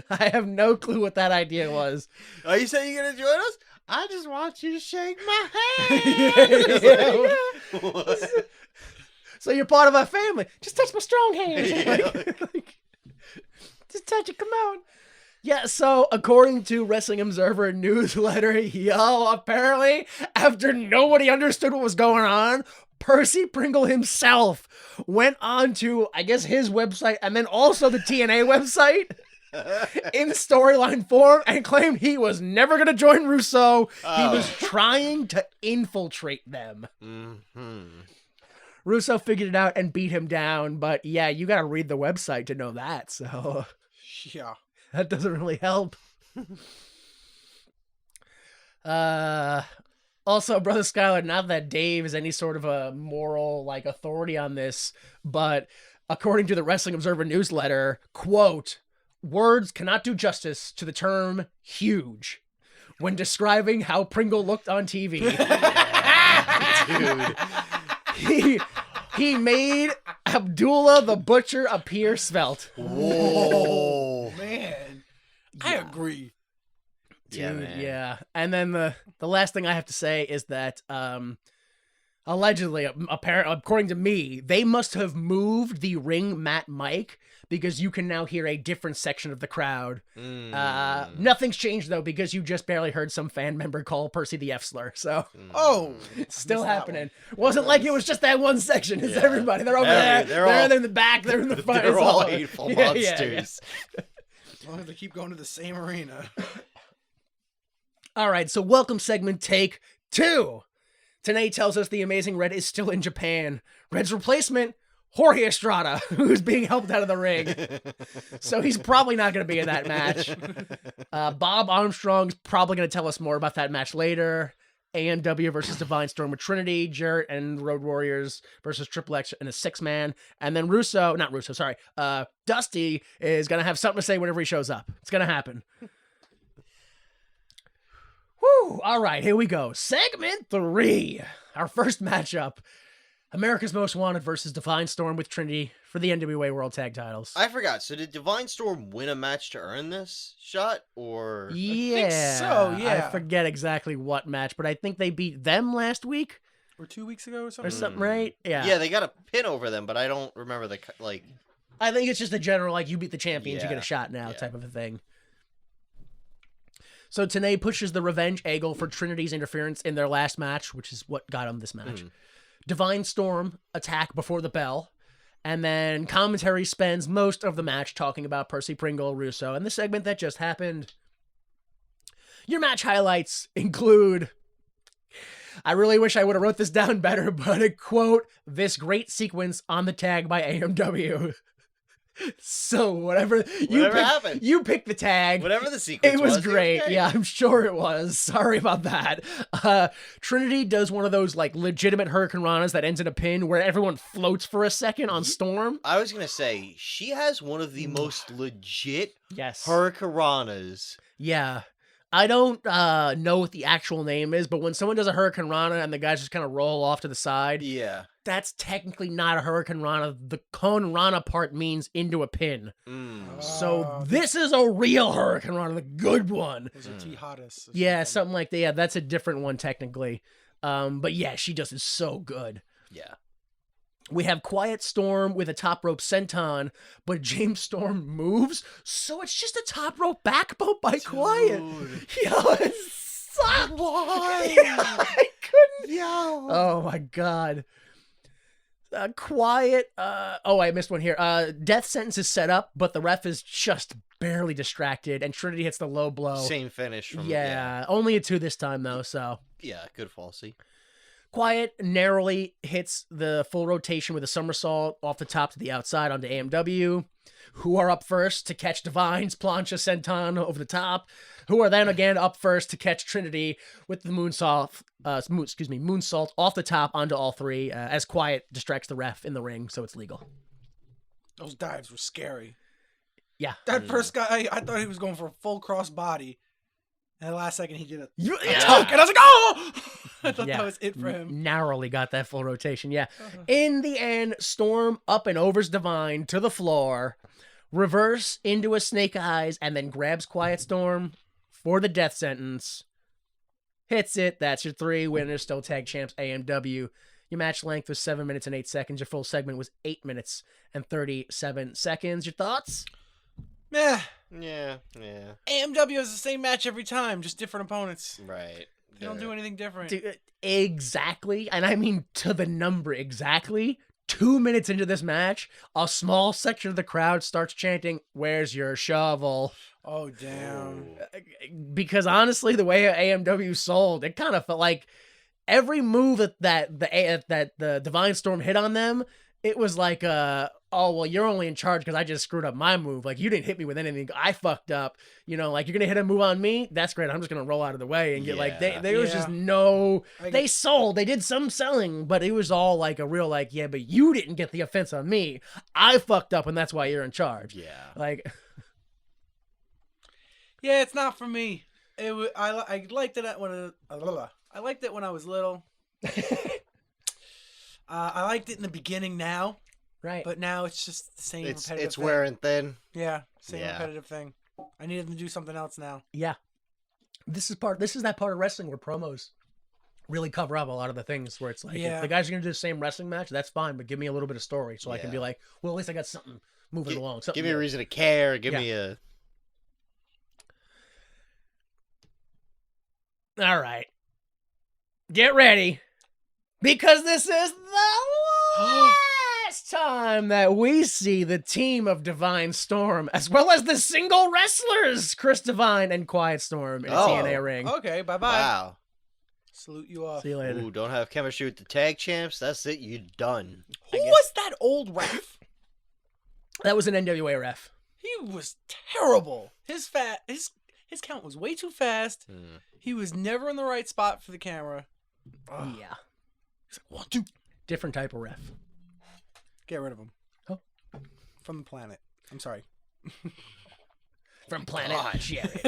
I have no clue what that idea was.
Are you saying you're gonna join us? I just want you to shake my hand.
So you're part of our family. Just touch my strong hand.
Yeah.
Just touch it. Come on. Yeah, so according to Wrestling Observer newsletter, apparently, after nobody understood what was going on, Percy Pringle himself went on to, I guess, his website and then also the TNA website in storyline form and claimed he was never going to join Russo. He was trying to infiltrate them.
Mm-hmm.
Russo figured it out and beat him down, but yeah, you gotta read the website to know that, so
Yeah.
that doesn't really help. Also, Brother Skylar, not that Dave is any sort of a moral, like, authority on this, but according to the Wrestling Observer newsletter, quote, words cannot do justice to the term huge when describing how Pringle looked on TV.
Dude.
He made Abdullah the Butcher appear svelte.
Whoa.
Man. I agree.
Dude,
Yeah, man.
yeah. And then the last thing I have to say is that allegedly, according to me, they must have moved the ring mat mic because you can now hear a different section of the crowd. Nothing's changed, though, because you just barely heard some fan member call Percy the F-slur. So
Oh.
it's still
missed that
happening. Wasn't like it was just that one section. It's
Yeah.
everybody. They're over there. They're in the back. They're in the front.
They're
It's
all
all-
hateful
Yeah,
monsters.
yeah.
As long as they keep going to the same arena.
All right, so welcome segment take 2. Tanae tells us the Amazing Red is still in Japan. Red's replacement, Jorge Estrada, who's being helped out of the ring. So he's probably not going to be in that match. Bob Armstrong's probably going to tell us more about that match later. AMW versus Divine Storm with Trinity, Jarrett and Road Warriors versus Triple X in a 6-man. And then Dusty is going to have something to say whenever he shows up. It's going to happen. Whew, all right, here we go. Segment 3. Our first matchup. America's Most Wanted versus Divine Storm with Trinity for the NWA World Tag Titles.
I forgot. So did Divine Storm win a match to earn this shot? Or
Yeah.
so, yeah.
I forget exactly what match, but I think they beat them last week
Or 2 weeks ago or
or
something?
something, right? Yeah.
yeah, they got a pin over them, but I don't remember the like.
I think it's just a general, like, you beat the champions, you get
Yeah.
a shot now
Yeah.
type of a thing. So Tanae pushes the revenge angle for Trinity's interference in their last match, which is what got them this match. Divine Storm attack before the bell, and then commentary spends most of the match talking about Percy Pringle, Russo, and the segment that just happened. Your match highlights include, I really wish I would have wrote this down better, but a quote, this great sequence on the tag by AMW. So whatever
happened.
you picked the tag.
Whatever the sequence
It was
was
great.
okay.
Yeah, I'm sure it was. Sorry about that. Trinity does one of those, like, legitimate Hurricane Ranas that ends in a pin where everyone floats for a second on Storm.
I was gonna say she has one of the most legit
Yes.
Hurricanranas.
Yeah. I don't know what the actual name is, but when someone does a Hurricane Rana and the guys just kind of roll off to the side,
Yeah.
that's technically not a Hurricane Rana. The Kon Rana part means into a pin. So this is a real Hurricane Rana, the good one.
Those are Tijadas.
Yeah, something like that. Yeah, that's a different one technically. But yeah, she does it so good.
Yeah.
We have Quiet Storm with a top rope senton, but James Storm moves, so it's just a top rope back bump by Quiet. Yo, it sucked.
Why?
Yeah, I couldn't.
Yo.
Oh my god. Quiet. Oh, I missed one here. Death sentence is set up, but the ref is just barely distracted, and Trinity hits the low blow.
Same finish. From,
Yeah, only a 2 this time though. So
Yeah, good falsy.
Quiet narrowly hits the full rotation with a somersault off the top to the outside onto AMW, who are up first to catch Divine's plancha senton over the top, who are then again up first to catch Trinity with the moonsault off the top onto all three, as Quiet distracts the ref in the ring, so it's legal.
Those dives were scary.
Yeah.
That first guy, I thought he was going for a full cross body. And the last second he did a
Yeah.
tuck, and I was like, oh! I thought
Yeah.
that was it for him.
Narrowly got that full rotation, yeah. In the end, Storm up and overs Divine to the floor, reverse into a snake eyes, and then grabs Quiet Storm for the death sentence. Hits it. That's your 3 winners, still tag champs AMW. Your match length was 7 minutes and 8 seconds. Your full segment was 8 minutes and 37 seconds. Your thoughts?
Meh.
Yeah.
AMW is the same match every time, just different opponents.
Right.
They don't do anything different.
Exactly, and I mean to the number exactly. 2 minutes into this match, a small section of the crowd starts chanting, "Where's your shovel?"
Oh, damn.
Because honestly, the way AMW sold, it kind of felt like every move that the Divine Storm hit on them, it was like, oh, well, you're only in charge because I just screwed up my move. Like, you didn't hit me with anything. I fucked up. You know, like, you're going to hit a move on me? That's great. I'm just going to roll out of the way and get, like, there was just no... They sold. They did some selling, but it was all, like, a real, like, yeah, but you didn't get the offense on me. I fucked up, and that's why you're in charge.
Yeah.
Like...
Yeah, it's not for me. I liked it when I liked it when I was little. I liked it in the beginning now,
Right.
but now it's just the same repetitive
It's
thing.
wearing thin.
Yeah, same repetitive thing. I need them to do something else now.
Yeah. This is that part of wrestling where promos really cover up a lot of the things where it's like, if the guys are going to do the same wrestling match, that's fine, but give me a little bit of story so I can be like, well, at least I got something moving along.
Give me a reason to care. Give me a...
All right. Get ready. Because this is the last time that we see the team of Divine Storm, as well as the single wrestlers, Chris Divine and Quiet Storm, in a TNA ring.
Okay, bye-bye.
Wow.
Salute you off.
See you later.
Ooh, don't have chemistry with the tag champs? That's it. You done.
Who was that old ref?
That was an NWA ref.
He was terrible. His count was way too fast. He was never in the right spot for the camera.
Ugh. Yeah.
He's like, 1, 2.
Different type of ref.
Get rid of him.
Oh.
From the planet. I'm sorry.
From Planet Jared.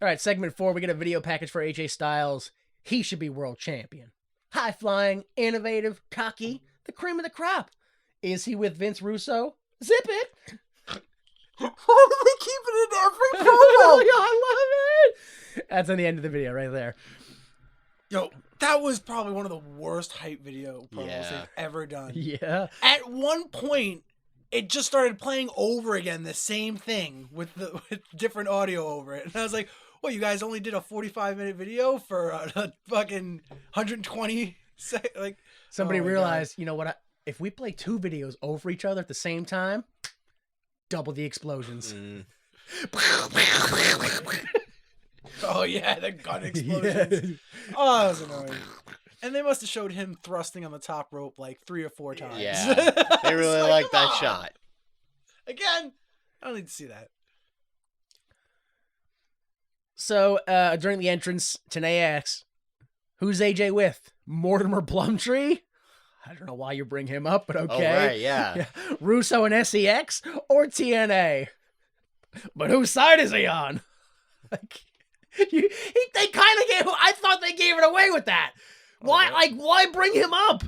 All right, segment 4, we get a video package for AJ Styles. He should be world champion. High-flying, innovative, cocky, the cream of the crop. Is he with Vince Russo? Zip it!
Why do they keep it in every promo?
I love it! That's on the end of the video right there.
Yo, that was probably one of the worst hype video promos they've ever done.
Yeah.
At one point, it just started playing over again, the same thing with different audio over it. And I was like, what, you guys only did a 45-minute video for a fucking 120 like
Somebody realized, you know what, if we play 2 videos over each other at the same time, double the explosions.
Oh yeah, the gun explosions. Oh, that was annoying. And they must have showed him thrusting on the top rope like 3 or 4 times.
Yeah. They really like that shot.
Again, I don't need to see that.
So, during the entrance, Tenay asks, who's AJ with? Mortimer Plumtree? I don't know why you bring him up, but okay.
Oh, right, yeah.
Russo and SEX or TNA? But whose side is he on? Like, they kind of gave. I thought they gave it away with that. Why? Like, why bring him up?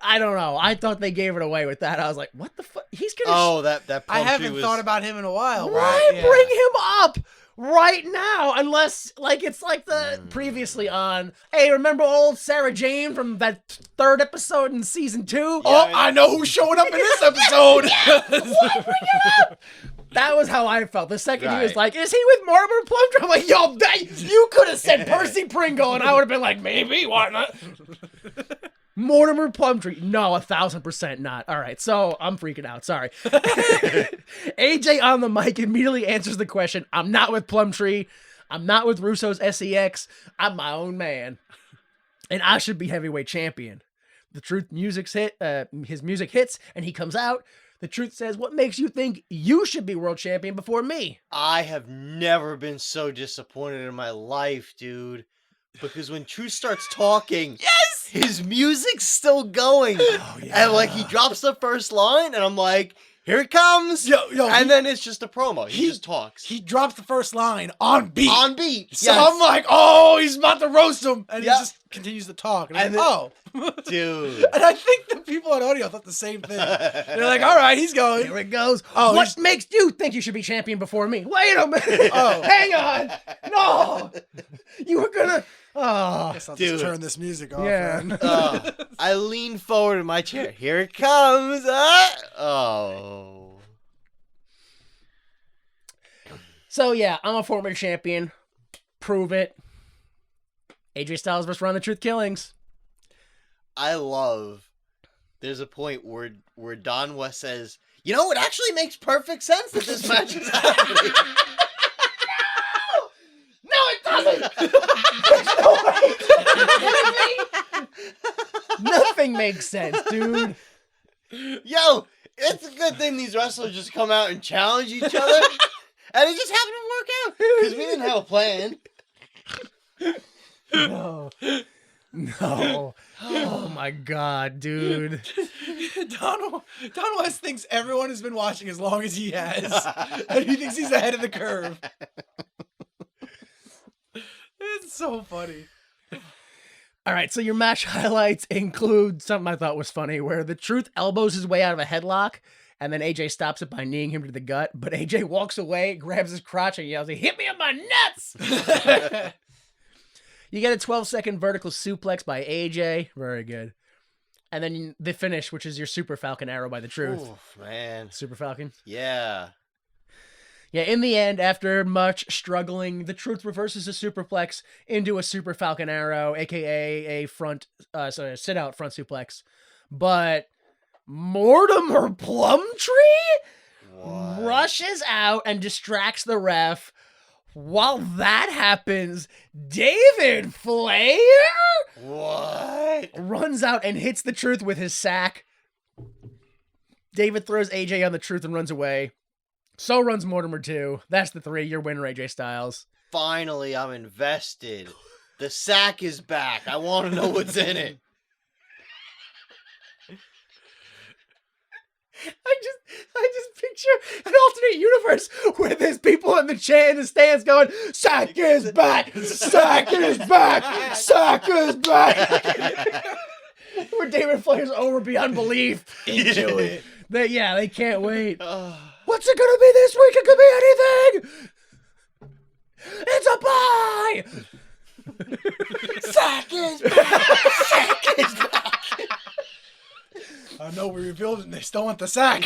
I don't know. I thought they gave it away with that. I was like, what the fuck? He's gonna.
Oh, that
I haven't thought about him in a while.
Why bring him up right now? Unless, like, it's like the previously on. Hey, remember old Sarah Jane from that 3rd episode in season 2?
Yeah, oh, I know who's showing up in this episode.
Why bring him up? That was how I felt. The second he was like, is he with Mortimer Plumtree? I'm like, yo, you could have said Percy Pringle, and I would have been like, maybe, why not? Mortimer Plumtree. No, 1,000% not. All right, so I'm freaking out. Sorry. AJ on the mic immediately answers the question. I'm not with Plumtree. I'm not with Russo's SEX. I'm my own man. And I should be heavyweight champion. The Truth music's hit. His music hits, and he comes out. The Truth says, what makes you think you should be world champion before me?
I have never been so disappointed in my life, dude. Because when Truth starts talking,
Yes!
his music's still going.
Oh, yeah.
And like he drops the first line, and I'm like, here it comes. And then it's just a promo. He just talks.
He drops the first line on beat.
On beat.
So
Yes.
I'm like, oh, he's about to roast him. And
Yep.
he just continues to talk. And I'm
And
like, oh.
Dude.
And I think the people on audio thought the same thing. They're like, all right, he's going.
Here it goes.
Oh,
what
he's-
makes you think you should be champion before me? Wait a minute. Oh, hang on. No. You were gonna. Oh,
Guess I'll
Dude.
just turn this music off.
Yeah.
man.
I lean forward in my chair. Here it comes. Oh.
so yeah, I'm a former champion. Prove it. AJ Styles versus Run the Truth Killings.
I love. There's a point where Don West says, "You know, it actually makes perfect sense that this match is happening."
No, it doesn't. There's no way. Nothing makes sense, dude.
Yo, it's a good thing these wrestlers just come out and challenge each other, and it just happened to work out because we didn't have a plan.
No. No. Oh my god, dude.
Don West thinks everyone has been watching as long as he has. And he thinks he's ahead of the curve. It's so funny.
All right, so your match highlights include something I thought was funny, where the Truth elbows his way out of a headlock, and then AJ stops it by kneeing him to the gut. But AJ walks away, grabs his crotch, and yells, "He hit me in my nuts!" You get a 12-second vertical suplex by AJ. Very good. And then the finish, which is your Super Falcon arrow by the Truth.
Oof, man.
Super Falcon.
Yeah.
Yeah, in the end, after much struggling, the Truth reverses a superplex into a Super Falcon arrow, aka a sit-out front suplex. But Mortimer Plumtree
What?
rushes out and distracts the ref. While that happens, David Flair
What?
runs out and hits the Truth with his sack. David throws AJ on the Truth and runs away. So runs Mortimer too. That's the 3. Your winner, AJ Styles.
Finally, I'm invested. The sack is back. I want to know what's in it.
I just picture an alternate universe where there's people in the stands going, "Sack is back! Sack is back! Sack is back!" Where David Flair's over beyond belief.
Into it.
They can't wait. What's it gonna be this week? It could be anything. It's a pie.
Sack is back. Sack is back.
I know we revealed it and they still want the sack.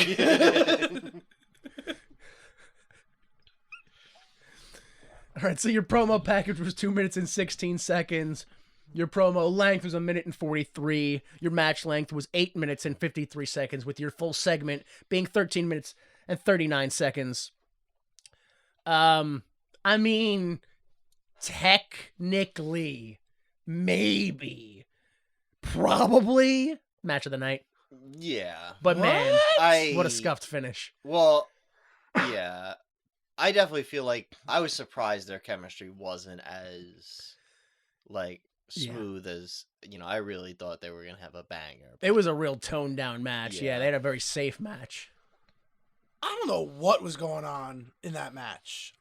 All right, so your promo package was 2 minutes and 16 seconds. Your promo length was 1 minute and 43. Your match length was 8 minutes and 53 seconds, with your full segment being 13 minutes and 39 seconds. I mean, technically, maybe, probably match of the night.
Yeah.
But man,
I
what a scuffed finish.
Well, yeah. I definitely feel like I was surprised their chemistry wasn't as like smooth as, I really thought they were going to have a banger.
It was a real toned down match. Yeah,
Yeah.
they had a very safe match.
I don't know what was going on in that match.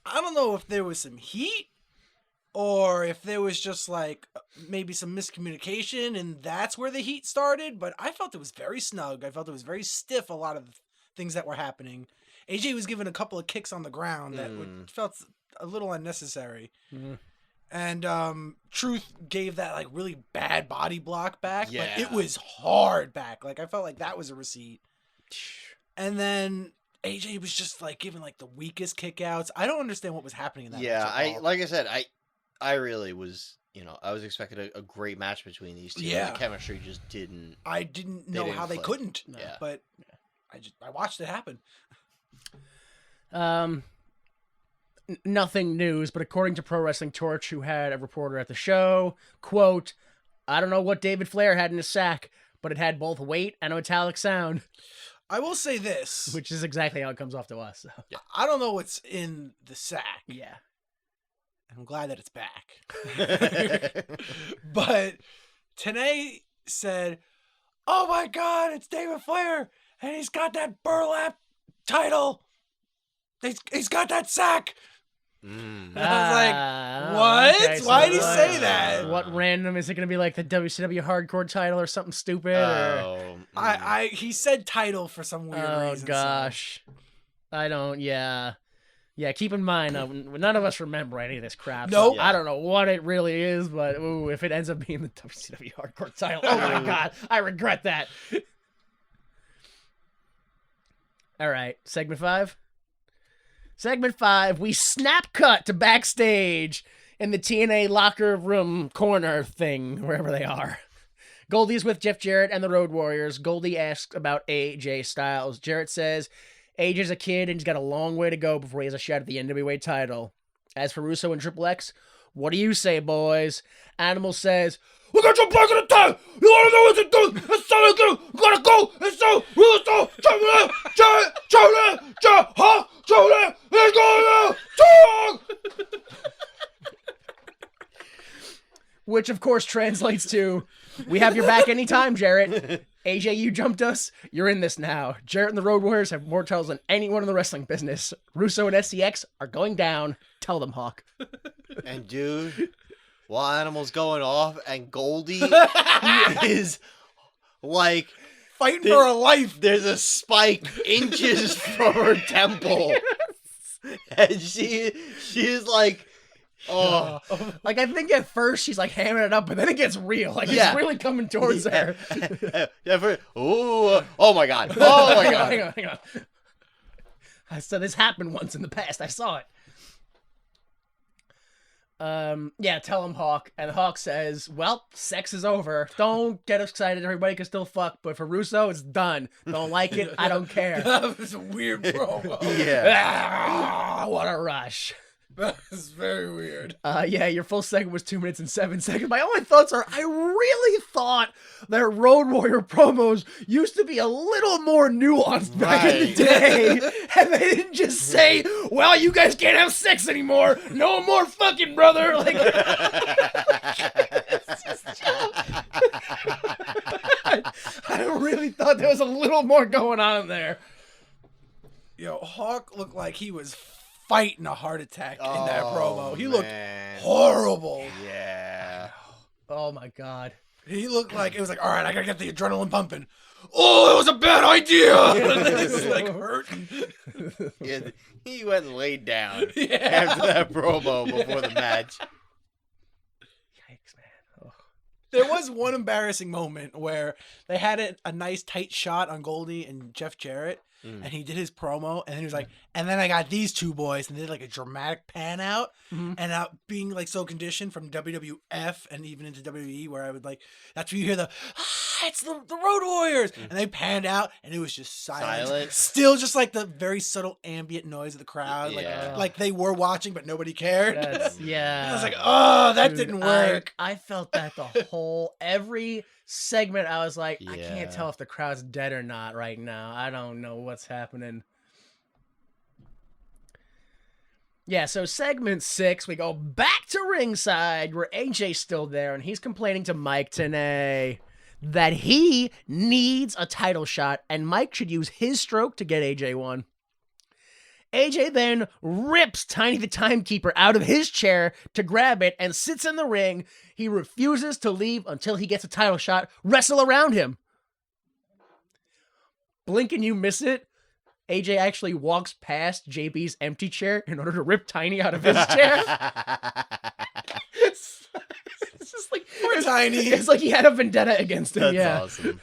I don't know if there was some heat or if there was just like maybe some miscommunication and that's where the heat started, but I felt it was very snug. I felt it was very stiff, a lot of things that were happening. AJ was given a couple of kicks on the ground that felt a little unnecessary. And Truth gave that like really bad body block back, but it
Yeah.
was hard back. Like I felt like that was a receipt. And then AJ was just like giving like the weakest kickouts. I don't understand what was happening in that
Yeah,
match at all.
like I said, I really was I was expecting a great match between these two.
Yeah.
The chemistry just didn't.
I didn't know
didn't
how they
click.
couldn't.
Yeah.
But I watched it happen.
Nothing news, but according to Pro Wrestling Torch, who had a reporter at the show, quote, I don't know what David Flair had in his sack, but it had both weight and a metallic sound,
I will say this.
which is exactly how it comes off to us. So.
I don't know what's in the sack.
Yeah.
I'm glad that it's back. But Tenay said, oh my God, it's David Flair. And he's got that burlap title. He's got that sack.
Mm.
And I was like, what?
so
Why did he
what-
say that?
What random is it going to be like the WCW hardcore title or something stupid? Or...
He said title for some weird
Oh
reason.
gosh, I don't. Yeah. Keep in mind, none of us remember any of this crap.
Nope.
So I don't know what it really is, but ooh, if it ends up being the WCW hardcore title, oh my god, I regret that. All right, segment 5. Segment 5, we snap cut to backstage in the TNA locker room corner thing, wherever they are. Goldie's with Jeff Jarrett and the Road Warriors. Goldie asks about AJ Styles. Jarrett says AJ's a kid and he's got a long way to go before he has a shot at the NWA title. As for Russo and Triple X, what do you say, boys? Animal says, we got your back in the time! You wanna know what to do? It's so good! You gotta go! It's so Russo! Charlie! Let's go now! Which, of course, translates to, we have your back anytime, Jarrett. AJ, you jumped us. You're in this now. Jarrett and the Road Warriors have more titles than anyone in the wrestling business. Russo and SCX are going down. Tell them, Hawk.
And dude, while Animal's going off and Goldie is like
Fighting for her life.
there's a spike inches from her temple. And she is like, oh.
Like, I think at first she's like hamming it up, but then it gets real. Like,
Yeah.
it's really coming towards her.
Oh my god. Oh my god.
Hang on. So this happened once in the past. I saw it. Yeah, tell him, Hawk. And Hawk says, well, sex is over. Don't get excited. Everybody can still fuck. But for Russo, it's done. Don't like it. I don't care.
That was a weird promo.
Yeah.
What a rush.
That was very weird.
Yeah, your full segment was 2 minutes and 7 seconds. My only thoughts are, I really thought that Road Warrior promos used to be a little more nuanced back in the
Right.
day. And they didn't just say, well, you guys can't have sex anymore. No more fucking, brother. Like, I really thought there was a little more going on there.
Yo, Hawk looked like he was fighting a heart attack in that promo. He looked
man.
horrible.
Yeah.
Oh, my God.
He looked like it was like, all right, I gotta get the adrenaline pumping. Oh, that was a bad idea. It was like hurting.
Yeah, he went and laid down
Yeah.
after that promo before the match.
Yikes, man. Oh.
There was one embarrassing moment where they had a nice tight shot on Goldie and Jeff Jarrett, and he did his promo, and then he was like, and then I got these two boys, and they did like a dramatic pan out, and being like so conditioned from WWF and even into WWE, where I would like, that's where you hear the, it's the Road Warriors, and they panned out, and it was just silent. Still just like the very subtle ambient noise of the crowd,
Yeah.
like they were watching, but nobody cared.
Yeah.
I was like, oh, that
Dude,
didn't work.
I felt that the whole every segment. I was like, I
Yeah.
can't tell if the crowd's dead or not right now. I don't know what's happening. Yeah, so segment 6, we go back to ringside where AJ's still there and he's complaining to Mike Tenay that he needs a title shot and Mike should use his stroke to get AJ one. AJ then rips Tiny the Timekeeper out of his chair to grab it and sits in the ring. He refuses to leave until he gets a title shot. Wrestle around him. Blink and you miss it. AJ actually walks past JB's empty chair in order to rip Tiny out of his chair. It's just like
Poor Tiny.
It's like he had a vendetta against him.
That's
yeah.
awesome.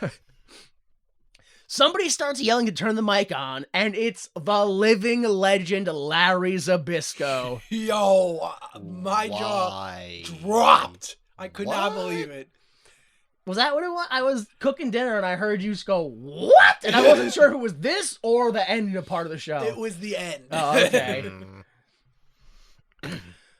Somebody starts yelling to turn the mic on, and it's the living legend Larry Zbyszko.
Yo, my jaw
Why?
dropped. I could not
What?
believe it.
Was that what it was? I was cooking dinner and I heard you just go, "What?" And I wasn't sure if it was this or the end part of the show.
It was the end.
Oh, okay.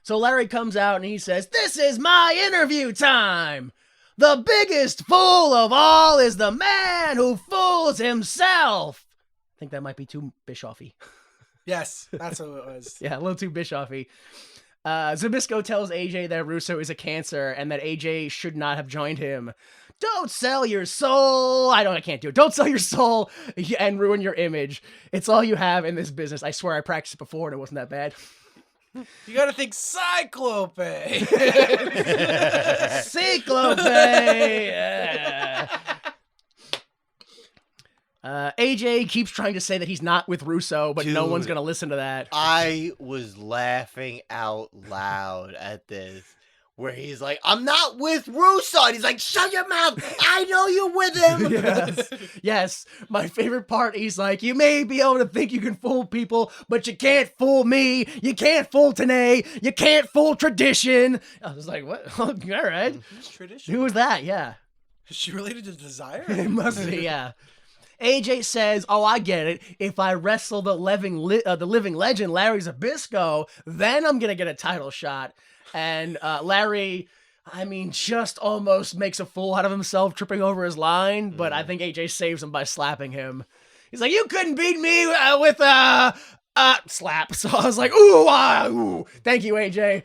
So Larry comes out and he says, "This is my interview time. The biggest fool of all is the man who fools himself." I think that might be too Bischoffy.
Yes, that's what it was.
Yeah, a little too Bischoffy. Zbyszko tells AJ that Russo is a cancer and that AJ should not have joined him. Don't sell your soul. I can't do it. Don't sell your soul and ruin your image. It's all you have in this business. I swear I practiced it before and it wasn't that bad.
You gotta think Cyclope.
Cyclope. AJ keeps trying to say that he's not with Russo, but no
Dude.
one's gonna listen to that.
I was laughing out loud at this, where he's like, "I'm not with Russo." And he's like, "Shut your mouth! I know you're with him."
Yes. Yes. My favorite part, he's like, "You may be able to think you can fool people, but you can't fool me. You can't fool Tanae. You can't fool tradition." I was like, what? All right.
Tradition.
Who was that? Yeah.
Is she related to Desire?
It must be, yeah. AJ says, "Oh, I get it. If I wrestle the living legend, Larry Zbyszko, then I'm going to get a title shot." And Larry, just almost makes a fool out of himself, tripping over his line. But I think AJ saves him by slapping him. He's like, "You couldn't beat me with a slap." So I was like, ooh. Thank you, AJ.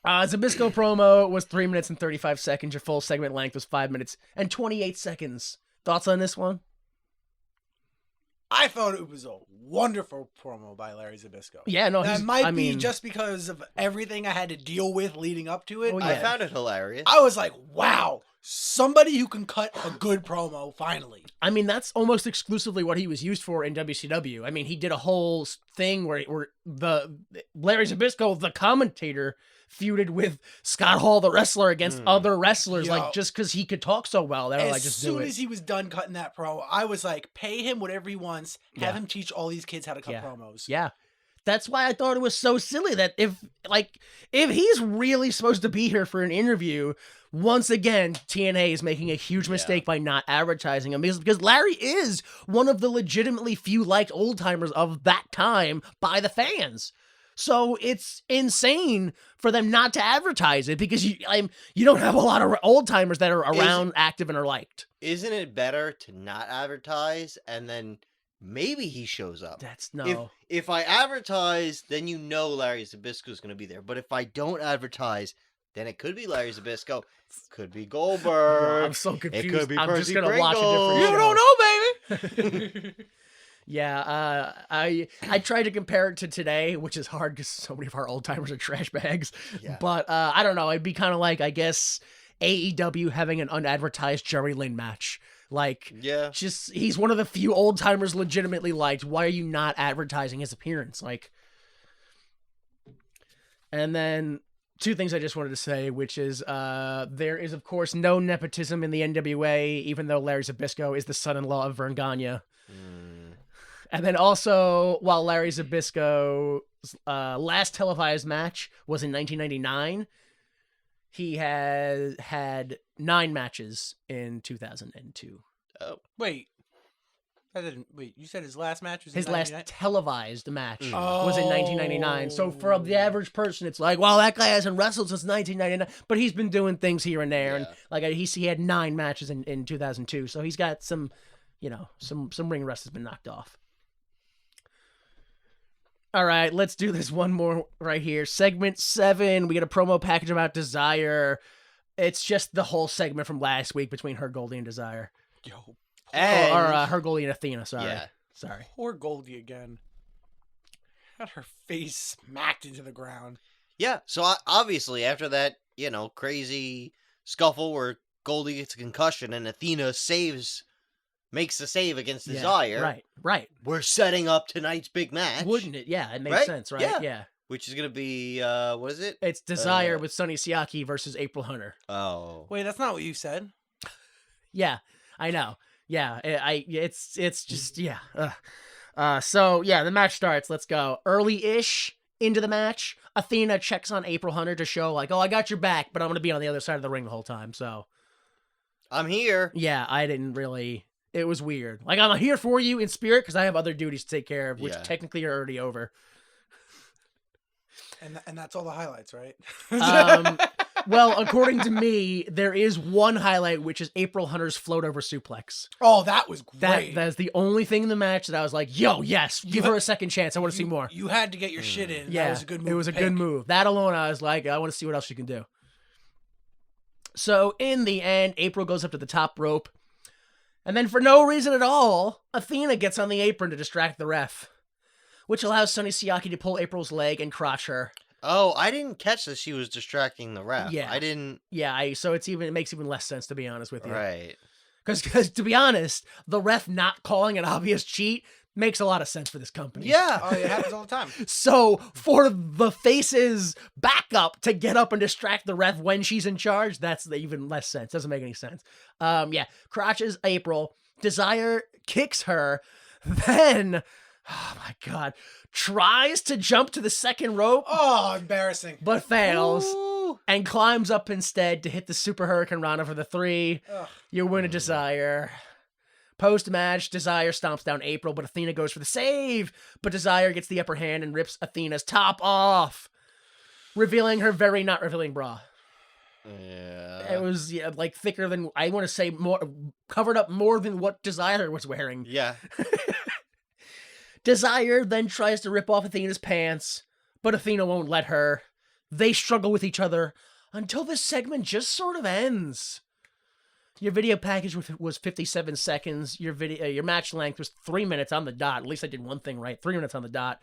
Zbyszko promo was 3 minutes and 35 seconds. Your full segment length was 5 minutes and 28 seconds. Thoughts on this one?
I thought it was a wonderful promo by Larry Zbyszko.
Yeah, no,
That might be just because of everything I had to deal with leading up to it.
Oh, yeah.
I found it hilarious.
I was like, wow, somebody who can cut a good promo, finally.
That's almost exclusively what he was used for in WCW. He did a whole thing where the Larry Zbyszko, the commentator, feuded with Scott Hall, the wrestler, against other wrestlers,
Yo.
just because he could talk so well. They were like,
As
just do
soon
it.
as he was done cutting that promo, I was like, pay him whatever he wants. Have
Yeah.
him teach all these kids how to cut
Yeah.
promos.
Yeah. That's why I thought it was so silly that if he's really supposed to be here for an interview, once again, TNA is making a huge mistake by not advertising him because Larry is one of the legitimately few liked old timers of that time by the fans. So it's insane for them not to advertise it because you don't have a lot of old timers that are around, active, and are liked.
Isn't it better to not advertise and then maybe he shows up?
That's no.
If I advertise, then Larry Zbyszko is going to be there. But if I don't advertise, then it could be Larry Zbyszko, could be Goldberg.
I'm so confused.
It could be
I'm just
Percy
gonna watch a
Pringle.
different
You
show.
don't know, baby.
Yeah, I tried to compare it to today, which is hard because so many of our old timers are trash bags.
Yeah.
But I don't know. It'd be kind of like, I guess, AEW having an unadvertised Jerry Lynn match.
Yeah.
Just he's one of the few old timers legitimately liked. Why are you not advertising his appearance? And then two things I just wanted to say, which is there is of course no nepotism in the NWA, even though Larry Zbyszko is the son-in-law of Vern Gagne. And then also, while Larry Zbyszko's last televised match was in 1999, he has had 9 matches in 2002.
Oh.
Wait. You said his last match was in
His last
99?
televised match was in 1999. So for the
Oh.
average person, it's like, well, that guy hasn't wrestled since 1999. But he's been doing things here and there.
Yeah.
And he had 9 matches in 2002. So he's got some, some ring rust has been knocked off. All right, let's do this one more right here. Segment 7, we get a promo package about Desire. It's just the whole segment from last week between her, Goldie, and Desire.
Yo,
And
Or her, Goldie, and Athena, sorry.
Yeah.
Sorry.
poor Goldie again. Had her face smacked into the ground.
yeah, so obviously after that, crazy scuffle where Goldie gets a concussion and Athena makes the save against
Yeah,
Desire.
Right.
We're setting up tonight's big match.
Wouldn't it? Yeah, it makes
Right?
sense, right?
Yeah.
Yeah.
Which is going to be, what is it?
It's Desire with Sonny Siaki versus April Hunter.
Oh.
Wait, that's not what you said.
Yeah. I know. Yeah, it's just yeah. So yeah, the match starts. Let's go. Early-ish into the match, Athena checks on April Hunter to show like, oh, I got your back, but I'm gonna be on the other side of the ring the whole time. So
I'm here.
yeah, I didn't really. It was weird. Like, I'm here for you in spirit because I have other duties to take care of, which technically are already over.
And that's all the highlights, right?
Well, according to me, there is one highlight, which is April Hunter's float over suplex.
Oh, that was great.
That is the only thing in the match that I was like, yo, yes, give her a second chance. I want to see more.
You had to get your shit in.
Yeah,
that was a good move.
It was a good move. That alone, I was like, I want to see what else she can do. So in the end, April goes up to the top rope. And then for no reason at all, Athena gets on the apron to distract the ref, which allows Sonny Siaki to pull April's leg and crotch her.
Oh, I didn't catch that she was distracting the ref.
Yeah.
I didn't.
Yeah, so it makes even less sense, to be honest with you.
Right.
Because to be honest, the ref not calling an obvious cheat makes a lot of sense for this company.
Yeah.
Oh, it happens all the time.
So for the face's backup to get up and distract the ref when she's in charge, that's even less sense. Doesn't make any sense. Yeah, crotches April. Desire kicks her. Then, oh my God, tries to jump to the second rope.
Oh, embarrassing.
But fails.
Ooh.
And climbs up instead to hit the Super Hurricane Rana for the 3.
Ugh.
You win a Desire. Post-match, Desire stomps down April, but Athena goes for the save. But Desire gets the upper hand and rips Athena's top off, revealing her very not revealing bra.
Yeah.
It was like thicker than, I want to say, more covered up more than what Desire was wearing.
Yeah.
Desire then tries to rip off Athena's pants, but Athena won't let her. They struggle with each other until this segment just sort of ends. Your video package was 57 seconds. Your match length was 3 minutes on the dot. At least I did one thing right. 3 minutes on the dot.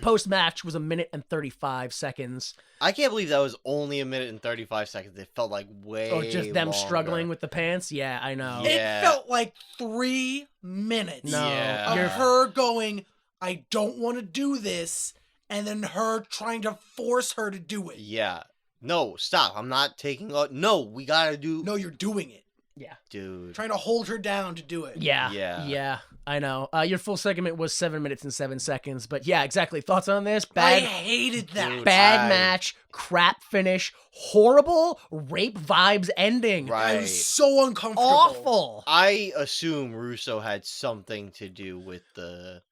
Post-match was 1 minute and 35 seconds.
I can't believe that was only 1 minute and 35 seconds. It felt like way
Oh, just them
longer.
struggling with the pants? Yeah, I know.
Yeah.
It felt like 3 minutes
No,
Yeah.
of her going, I don't want to do this, and then her trying to force her to do it.
Yeah. No, stop. I'm not taking out. No, we gotta do.
No, you're doing it.
Yeah.
Dude.
Trying to hold her down to do it.
Yeah.
Yeah.
Yeah, I know. Your full segment was 7 minutes and 7 seconds. But yeah, exactly. Thoughts on this?
I
Bad,
hated that.
Dude.
bad
I-
match, crap finish, horrible rape vibes ending.
I
Right.
was so uncomfortable.
Awful.
I assume Russo had something to do with the.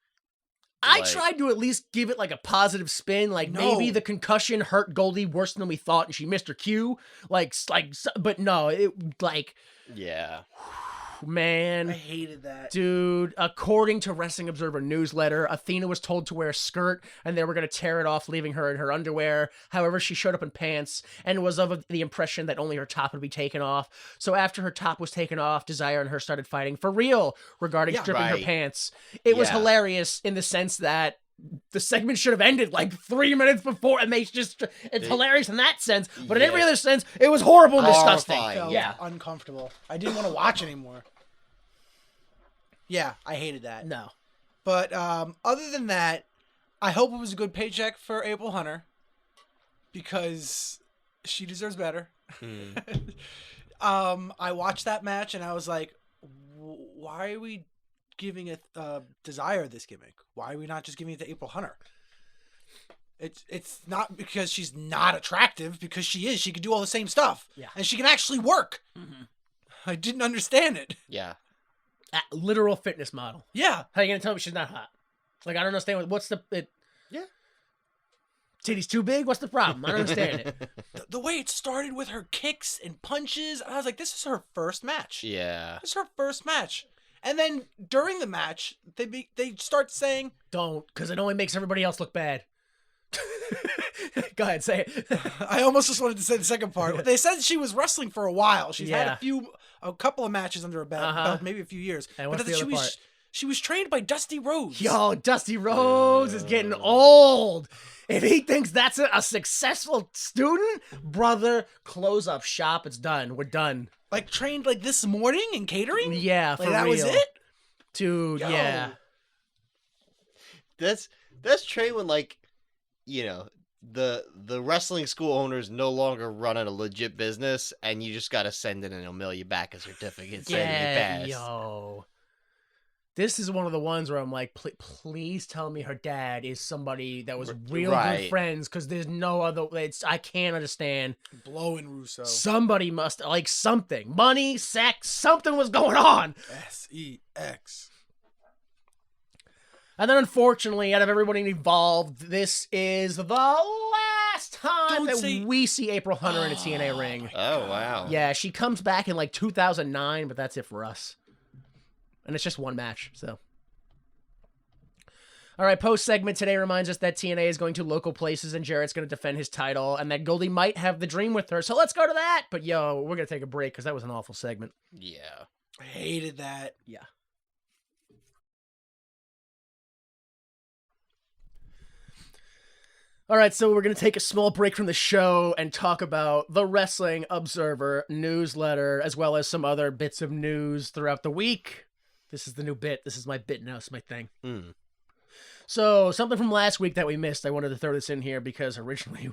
I
like-
tried to at least give it like a positive spin, like maybe
No.
the concussion hurt Goldie worse than we thought, and she missed her cue. But no, it like,
Yeah.
I
man,
hated that.
dude. According to Wrestling Observer newsletter, Athena was told to wear a skirt, and they were gonna tear it off, leaving her in her underwear. However, she showed up in pants, and was of the impression that only her top would be taken off. So after her top was taken off, Desire and her started fighting for real regarding
Yeah.
stripping her
Right.
pants. It was
Yeah.
hilarious in the sense that the segment should have ended like 3 minutes before, and it's hilarious in that sense, but in every
Yeah.
other sense, it was horrible and disgusting.
Horrifying.
Felt
Yeah.
uncomfortable. I didn't want to watch anymore. Yeah, I hated that.
No.
But other than that, I hope it was a good paycheck for April Hunter because she deserves better.
Hmm.
I watched that match and I was like, why are we giving it Desire this gimmick? Why are we not just giving it to April Hunter? It's not because she's not attractive, because she is. She can do all the same stuff.
Yeah.
And she can actually work.
Mhm.
I didn't understand it.
Yeah.
Literal fitness model.
Yeah.
How are you gonna tell me she's not hot? Like, I don't understand what's the
Yeah.
titties too big? What's the problem? I don't understand it.
The way it started with her kicks and punches, I was like, this is her first match.
Yeah.
This is her first match. And then during the match, they start saying,
Don't, because it only makes everybody else look bad. Go ahead, say it.
I almost just wanted to say the second part, but they said she was wrestling for a while. She's had
Yeah.
a couple of matches under her belt, maybe a few years.
And
But
what's
that
the other part?
she was trained by Dusty Rhodes.
Yo, Dusty Rhodes is getting old. If he thinks that's a successful student, brother, close up shop. It's done. We're done.
Like trained like this morning in catering?
Yeah, for
Like that
real.
was it?
Dude,
Yo.
yeah.
That's Trey when, like, you know, the wrestling school owners no longer running a legit business, and you just got to send in and they'll mail you back a certificate saying you passed.
Yo. This is one of the ones where I'm like, please tell me her dad is somebody that was real good friends, because there's no other. I can't understand.
Blowing Russo.
Somebody must like something, money, sex, something was going on.
SEX.
And then, unfortunately, out of everybody involved, this is the last time we see April Hunter in a TNA ring.
Oh wow!
Yeah, she comes back in like 2009, but that's it for us. And it's just one match, so. All right, post-segment today reminds us that TNA is going to local places and Jarrett's going to defend his title and that Goldie might have the dream with her. So let's go to that. But, yo, we're going to take a break because that was an awful segment.
Yeah.
I hated that.
Yeah. All right, so we're going to take a small break from the show and talk about the Wrestling Observer newsletter, as well as some other bits of news throughout the week. This is the new bit. This is my bit now. It's my thing. So, something from last week that we missed, I wanted to throw this in here because originally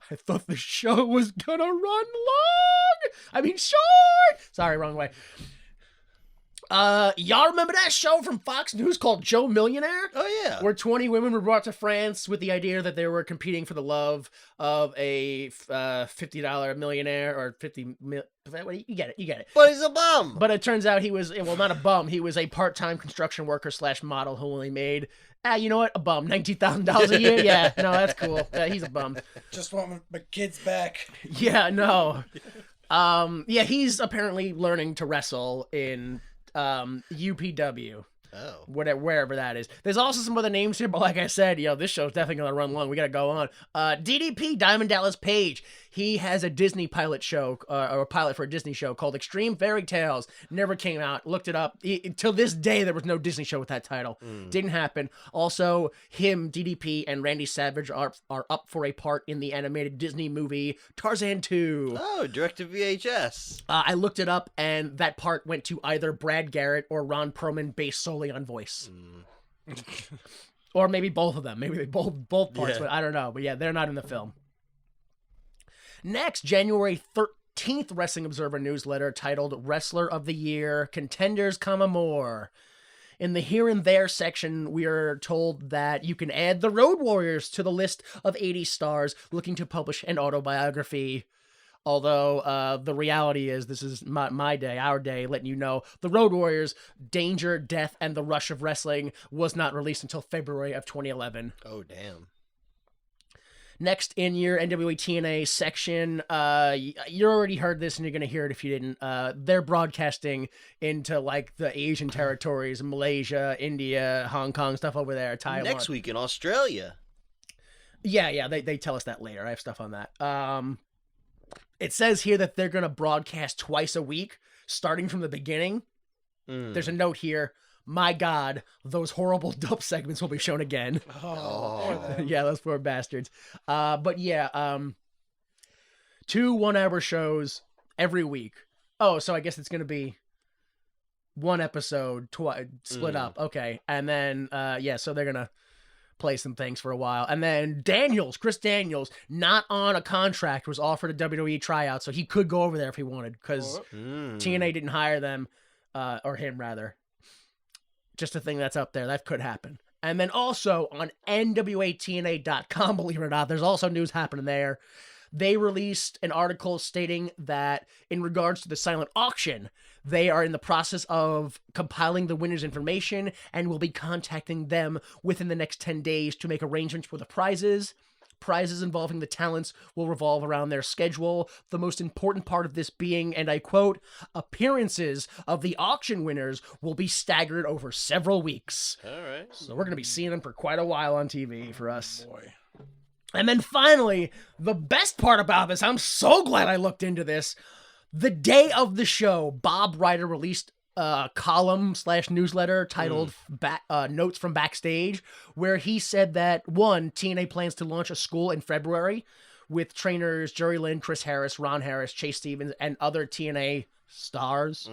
I thought the show was going to run long. I mean, short. Sorry, wrong way. Y'all remember that show from Fox News called Joe Millionaire?
Oh, yeah.
Where 20 women were brought to France with the idea that they were competing for the love of a $50 millionaire or you get it.
But he's a bum.
But it turns out he was, well, not a bum. He was a part-time construction worker / model who only made, you know what? A bum. $19,000 a year? Yeah, no, that's cool. He's a bum.
Just want my kids back.
Yeah, no. Yeah, he's apparently learning to wrestle in UPW.
Oh.
Wherever that is. There's also some other names here, but like I said, this show's definitely gonna run long. We gotta go on. DDP, Diamond Dallas Page. He has a Disney pilot show, or a pilot for a Disney show called Extreme Fairy Tales. Never came out. Looked it up. Till this day, there was no Disney show with that title. Didn't happen. Also, him, DDP, and Randy Savage are up for a part in the animated Disney movie Tarzan 2.
Oh, direct to VHS.
I looked it up, and that part went to either Brad Garrett or Ron Perlman, based solely on voice. Or maybe both of them. Maybe they both parts, but I don't know. But yeah, they're not in the film. Next, January 13th Wrestling Observer newsletter titled Wrestler of the Year, Contenders, More. In the Here and There section, we are told that you can add the Road Warriors to the list of 80 stars looking to publish an autobiography. Although the reality is, this is my day, our day, letting you know, the Road Warriors, Danger, Death, and the Rush of Wrestling was not released until February of 2011.
Oh, damn.
Next in your NWA TNA section, you already heard this and you're going to hear it if you didn't. They're broadcasting into like the Asian territories, Malaysia, India, Hong Kong, stuff over there, Taiwan.
Next week in Australia.
Yeah, they tell us that later. I have stuff on that. It says here that they're going to broadcast twice a week, starting from the beginning. There's a note here. My God, those horrible dub segments will be shown again.
Oh.
Yeah, those poor bastards. But yeah, 2 1-hour shows every week. Oh, so I guess it's going to be one episode split up. Okay. And then, so they're going to play some things for a while. And then Chris Daniels, not on a contract, was offered a WWE tryout, so he could go over there if he wanted, because TNA didn't hire them, or him rather. Just a thing that's up there. That could happen. And then also on NWATNA.com, believe it or not, there's also news happening there. They released an article stating that in regards to the silent auction, they are in the process of compiling the winners' information and will be contacting them within the next 10 days to make arrangements for the prizes. Prizes involving the talents will revolve around their schedule, the most important part of this being, and I quote, appearances of the auction winners will be staggered over several weeks.
All right.
So we're going to be seeing them for quite a while on TV for us.
Boy.
And then finally, the best part about this, I'm so glad I looked into this. The day of the show, Bob Ryder released a column / newsletter titled Notes from Backstage, where he said that, 1, TNA plans to launch a school in February with trainers Jerry Lynn, Chris Harris, Ron Harris, Chase Stevens, and other TNA stars.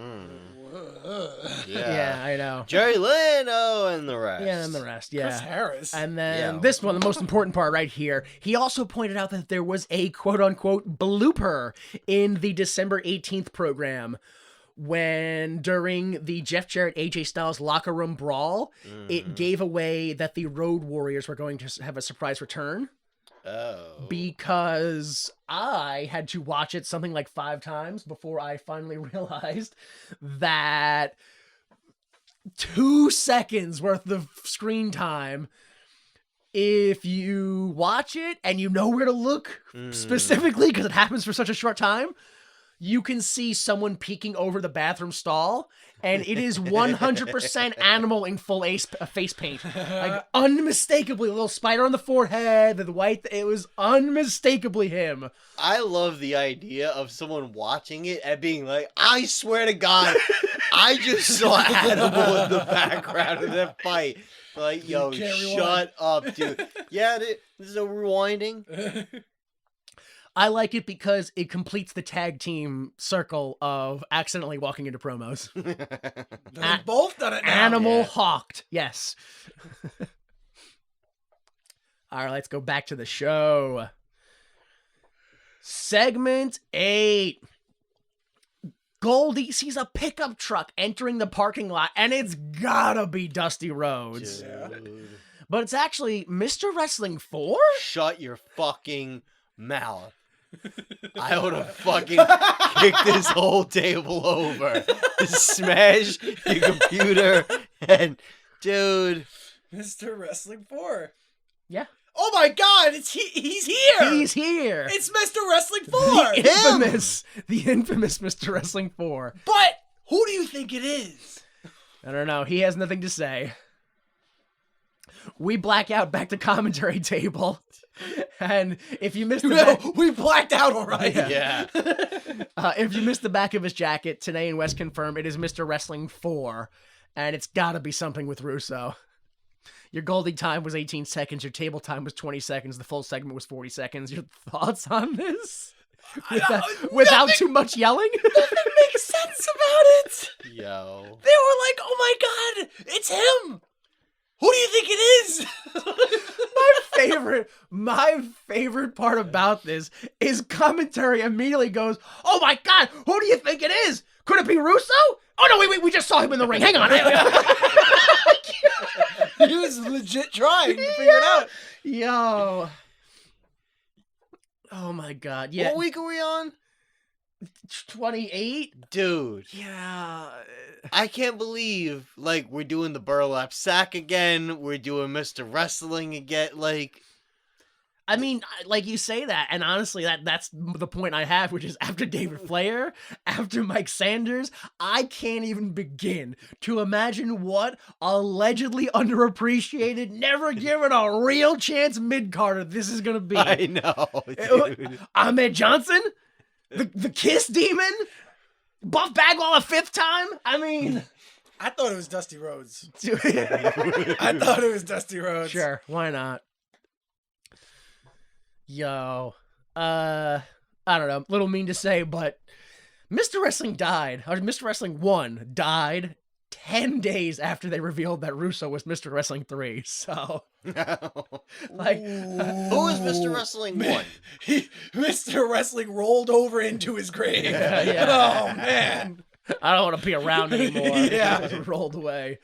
Yeah.
Yeah, I know.
Jerry Leno and the rest.
Yeah, and the rest. Yeah.
Chris Harris.
And then
Yeah.
this one, the most important part right here. He also pointed out that there was a quote-unquote blooper in the December 18th program when during the Jeff Jarrett AJ Styles locker room brawl, it gave away that the Road Warriors were going to have a surprise return.
Oh.
Because I had to watch it something like 5 times before I finally realized that 2 seconds worth of screen time, if you watch it and you know where to look specifically, because it happens for such a short time, you can see someone peeking over the bathroom stall, and it is 100% animal in full face paint. Like, unmistakably, a little spider on the forehead, the white, it was unmistakably him.
I love the idea of someone watching it and being like, I swear to God, I just saw animal in the background of that fight. Like, yo, shut up, dude. Yeah, this is a rewinding.
I like it because it completes the tag team circle of accidentally walking into promos.
They've both done it now.
Animal
Yeah.
hawked. Yes. All right, let's go back to the show. Segment 8. Goldie sees a pickup truck entering the parking lot, and it's gotta be Dusty Rhodes.
Dude.
But it's actually Mr. Wrestling 4?
Shut your fucking mouth. I would have fucking kicked this whole table over. Smash your computer and dude.
Mr. Wrestling 4.
Yeah.
Oh my God! He's here.
He's here.
It's Mr. Wrestling 4.
The infamous Mr. Wrestling 4.
But who do you think it is?
I don't know. He has nothing to say. We black out back to commentary table. And if you missed the back,
We blacked out already.
Yeah.
if you missed the back of his jacket, Tanay and West confirm it is Mr. Wrestling 4. And it's gotta be something with Russo. Your Goldie time was 18 seconds. Your table time was 20 seconds. The full segment was 40 seconds. Your thoughts on this? Without too much yelling?
Nothing makes sense about it.
Yo.
They were like, "Oh my God, it's him." Who do you think it is?
My favorite part about this is commentary immediately goes, "Oh my God, who do you think it is? Could it be Russo? Oh no, wait, we just saw him in the ring. Hang on."
He was legit trying to figure it out.
Yo. Oh my God. Yeah.
What week are we on?
28?
Dude.
Yeah.
I can't believe, like, we're doing the burlap sack again. We're doing Mr. Wrestling again. Like,
I mean, like you say that, and honestly, that's the point I have, which is after David Flair, after Mike Sanders, I can't even begin to imagine what allegedly underappreciated, never given a real chance mid-carder this is gonna be.
I know, dude.
Ahmed Johnson? The Kiss Demon? Buff Bagwell a 5th time? I mean...
I thought it was Dusty Rhodes.
Dude.
I thought it was Dusty Rhodes.
Sure, why not? Yo, I don't know, little mean to say, but Mr. Wrestling died, or Mr. Wrestling 1 died 10 days after they revealed that Russo was Mr. Wrestling 3, so, like,
Who is Mr. Wrestling 1?
Mr. Wrestling rolled over into his grave.
Yeah.
Oh, man.
I don't want to be around anymore.
Yeah.
Rolled away.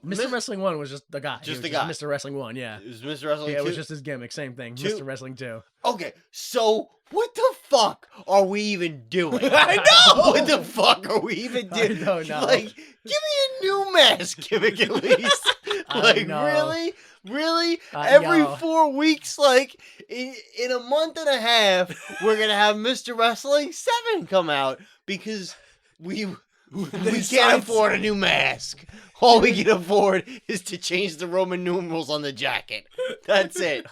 Mr. Wrestling 1 was just the guy.
Just
He
the
was
guy.
Mr. Wrestling 1, yeah.
It was Mr. Wrestling 2?
Yeah, it was just his gimmick, same thing.
2?
Mr. Wrestling 2.
Okay, so what the fuck are we even doing?
I know!
What the fuck are we even doing?
I don't know.
Like, give me a new mask gimmick at least.
I
Like,
know.
really? Really?
I
Every
know.
4 weeks, like, in a month and a half, we're going to have Mr. Wrestling 7 come out because we can't afford a new mask. All we can afford is to change the Roman numerals on the jacket. That's it.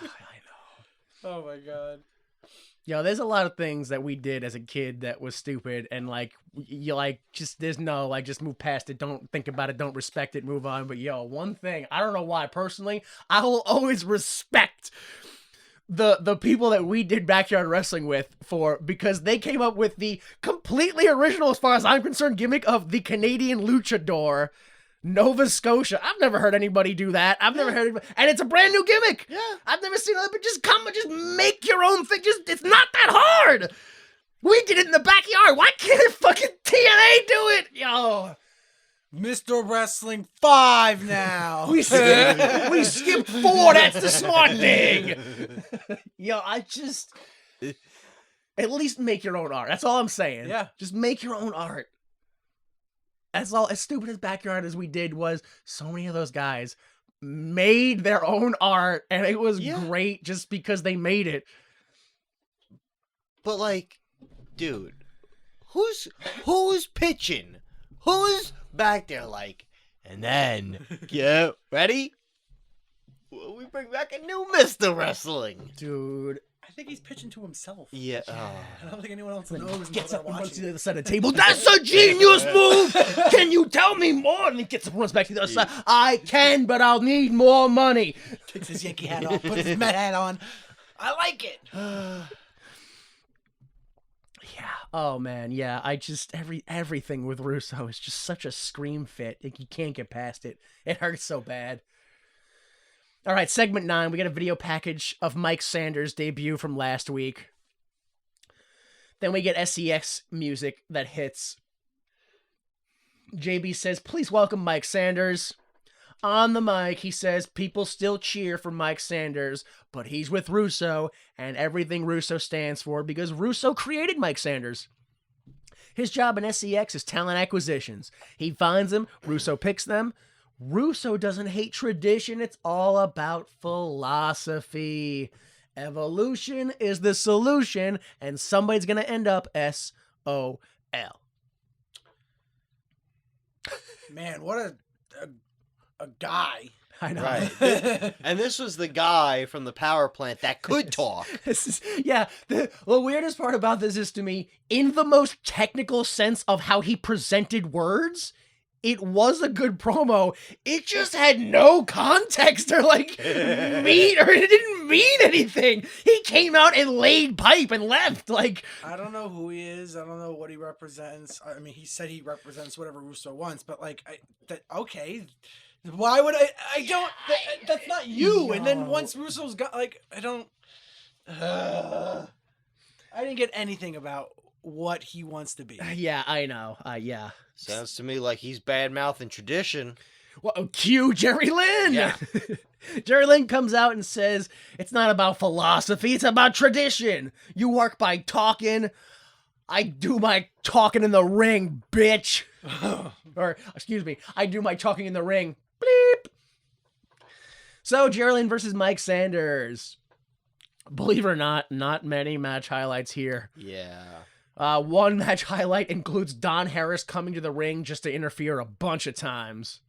Oh, my God.
Yo, there's a lot of things that we did as a kid that was stupid, and like you like just there's no like just move past it, don't think about it, don't respect it, move on. But yo, one thing I don't know why personally, I will always respect the people that we did backyard wrestling with because they came up with the completely original, as far as I'm concerned, gimmick of the Canadian luchador, Nova Scotia. I've never heard anybody do that. I've never heard anybody, and it's a brand new gimmick.
Yeah.
I've never seen it, but just make your own thing. It's not that hard. We did it in the backyard. Why can't fucking TNA do it? Yo.
Mr. Wrestling 5 now.
We skipped 4. That's the smart thing. Yo, at least make your own art. That's all I'm saying.
Yeah.
Just make your own art. That's all. As stupid as backyard as we did was, so many of those guys made their own art, and it was great just because they made it.
But like, dude, who's pitching? Who's back there like, and then, yeah, ready? Well, we bring back a new Mr. Wrestling.
Dude.
I think he's pitching to himself.
Yeah.
I don't think anyone else knows.
Gets up and runs to the other side of the table. That's a genius move! Can you tell me more? And he gets up and runs back to the other side. I can, but I'll need more money.
Takes his Yankee hat off, puts his Met hat on. I like it.
Yeah. Oh man. Yeah. Everything with Russo is just such a scream fit. Like, you can't get past it. It hurts so bad. All right. Segment 9. We got a video package of Mike Sanders' debut from last week. Then we get SEX music that hits. JB says, "Please welcome Mike Sanders." On the mic, he says people still cheer for Mike Sanders, but he's with Russo and everything Russo stands for because Russo created Mike Sanders. His job in SEX is talent acquisitions. He finds them, Russo picks them. Russo doesn't hate tradition, it's all about philosophy. Evolution is the solution, and somebody's going to end up SOL.
Man, what a guy.
I know.
Right. And this was the guy from the power plant that could talk.
The weirdest part about this is, to me, in the most technical sense of how he presented words, it was a good promo. It just had no context or it didn't mean anything. He came out and laid pipe and left.
I don't know who he is. I don't know what he represents. I mean, he said he represents whatever Russo wants, but okay. Why would I don't, that's not you. No. And then once Russo's got, I didn't get anything about what he wants to be.
Yeah, I know. Yeah.
Sounds to me like he's bad-mouthing tradition.
Well, cue Jerry Lynn.
Yeah.
Jerry Lynn comes out and says, it's not about philosophy, it's about tradition. You work by talking. I do my talking in the ring, bitch. Or, excuse me, I do my talking in the ring. Bleep. So, Jerry Lynn versus Mike Sanders. Believe it or not many match highlights here.
Yeah.
One match highlight includes Don Harris coming to the ring just to interfere a bunch of times.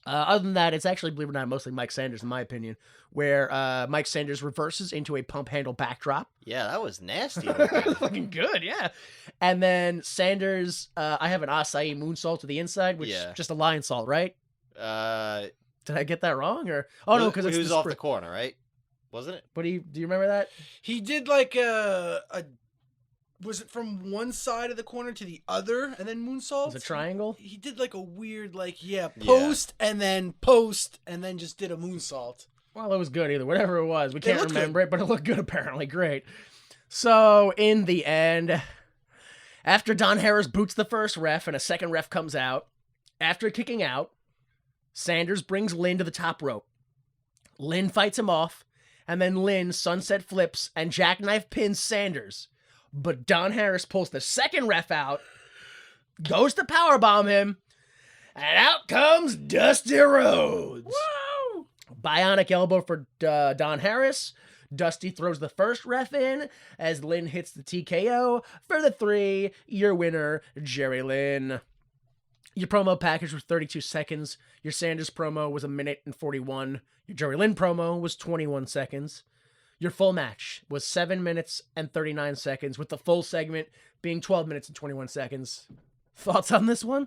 Other than that, it's actually, believe it or not, mostly Mike Sanders, in my opinion, where Mike Sanders reverses into a pump handle backdrop.
Yeah, that was nasty.
Fucking good, yeah. And then Sanders, I have an acai moonsault to the inside, which is just a lion salt, right? Did I get that wrong? Or no, because
it was off the corner, right? Wasn't it?
But do you remember that?
He did was it from one side of the corner to the other, and then moonsault?
Was it a triangle?
He did a weird, post, and then just did a moonsault.
Well, it was good either. Whatever it was. We can't remember it, but it looked good apparently. Great. So, in the end, after Don Harris boots the first ref and a second ref comes out, after kicking out, Sanders brings Lynn to the top rope. Lynn fights him off, and then Lynn sunset flips and jackknife pins Sanders. But Don Harris pulls the second ref out, goes to powerbomb him, and out comes Dusty Rhodes.
Woo!
Bionic elbow for Don Harris. Dusty throws the first ref in as Lynn hits the TKO for the 3. Your winner, Jerry Lynn. Your promo package was 32 seconds. Your Sanders promo was 1 minute and 41. Your Jerry Lynn promo was 21 seconds. Your full match was 7 minutes and 39 seconds, with the full segment being 12 minutes and 21 seconds. Thoughts on this one?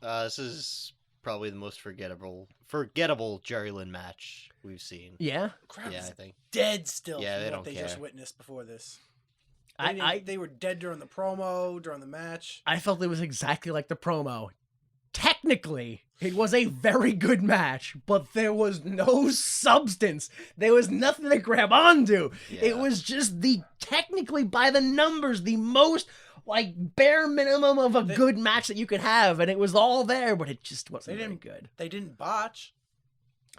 This is probably the most forgettable Jerry Lynn match we've seen.
Yeah.
Crowd
Yeah,
is
I think.
dead still
Yeah,
from
they
what
don't
they just
care.
witnessed before this. They were dead during the promo, during the match.
I felt it was exactly like the promo. Technically, it was a very good match, but there was no substance. There was nothing to grab onto.
Yeah.
It was just technically by the numbers, the most bare minimum of a good match that you could have, and it was all there, but it just wasn't very good.
They didn't botch.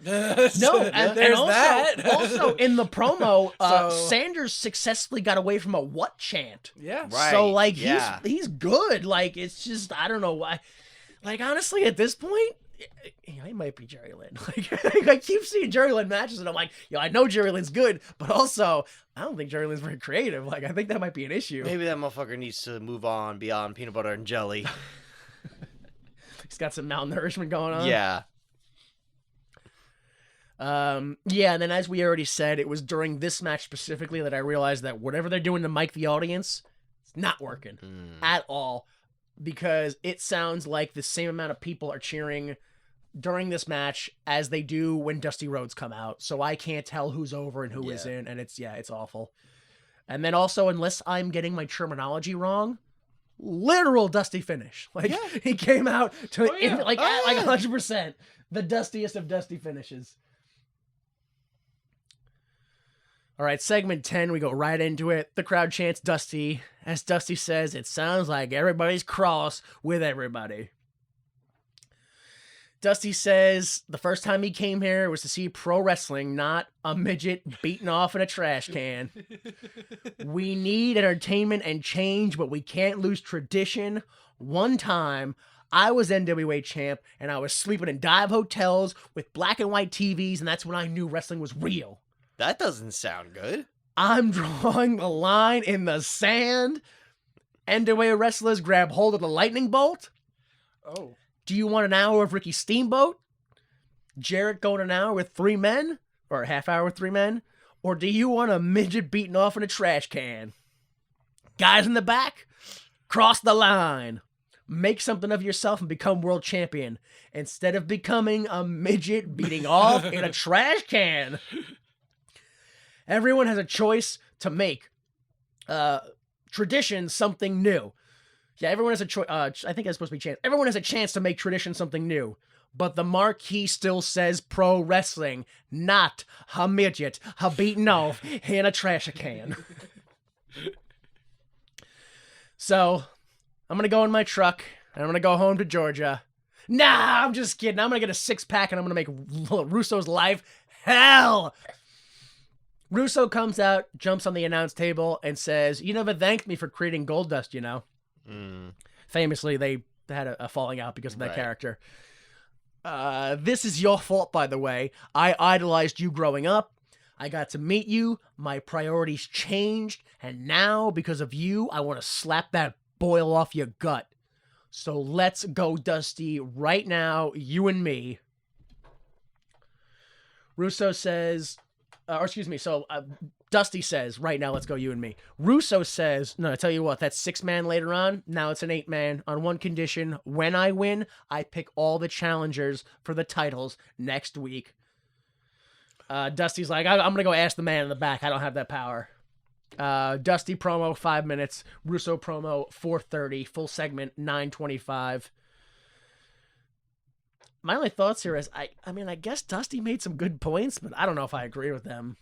No, and also,
that.
also in the promo,
So-
Sanders successfully got away from a what chant.
Yeah.
Right.
So
yeah.
he's good. It's just I don't know why. Honestly, at this point, he might be Jerry Lynn. I keep seeing Jerry Lynn matches, and I'm like, I know Jerry Lynn's good, but also I don't think Jerry Lynn's very creative. I think that might be an issue.
Maybe that motherfucker needs to move on beyond peanut butter and jelly.
He's got some malnourishment going on.
Yeah.
Yeah, and then as we already said, it was during this match specifically that I realized that whatever they're doing to mic the audience, it's not working at all, because it sounds like the same amount of people are cheering during this match as they do when Dusty Rhodes come out. So I can't tell who's over and who isn't, and it's awful. And then also, unless I'm getting my terminology wrong, literal Dusty finish. He came out to 100%, the dustiest of Dusty finishes. All right, segment 10, we go right into it. The crowd chants Dusty. As Dusty says, it sounds like everybody's cross with everybody. Dusty says the first time he came here was to see pro wrestling, not a midget beaten off in a trash can. We need entertainment and change, but we can't lose tradition. One time, I was NWA champ, and I was sleeping in dive hotels with black and white TVs, and that's when I knew wrestling was real.
That doesn't sound good.
I'm drawing the line in the sand. NWA wrestlers grab hold of the lightning bolt.
Oh.
Do you want an hour of Ricky Steamboat? Jarrett going an hour with 3 men? Or a half hour with 3 men? Or do you want a midget beaten off in a trash can? Guys in the back, cross the line. Make something of yourself and become world champion, instead of becoming a midget beating off in a trash can. Everyone has a choice to make tradition something new. Yeah, everyone has a choice. I think that's supposed to be chance. Everyone has a chance to make tradition something new. But the marquee still says pro wrestling, not a midget, a beaten off in a trash can. So, I'm going to go in my truck, and I'm going to go home to Georgia. Nah, I'm just kidding. I'm going to get a 6-pack, and I'm going to make Russo's life hell. Russo comes out, jumps on the announce table, and says, "You never thanked me for creating Goldust, you know." Famously, they had a falling out because of that character. This is your fault, by the way. I idolized you growing up. I got to meet you. My priorities changed. And now, because of you, I want to slap that boil off your gut. So let's go, Dusty, right now, you and me. Russo says... Dusty says, right now, let's go, you and me. Russo says, no, I tell you what, that's 6-man later on. Now it's an 8-man on one condition. When I win, I pick all the challengers for the titles next week. Dusty's like, I'm going to go ask the man in the back. I don't have that power. Dusty promo, 5 minutes. Russo promo, 4:30. Full segment, 9:25. My only thoughts here is, I mean, I guess Dusty made some good points, but I don't know if I agree with them.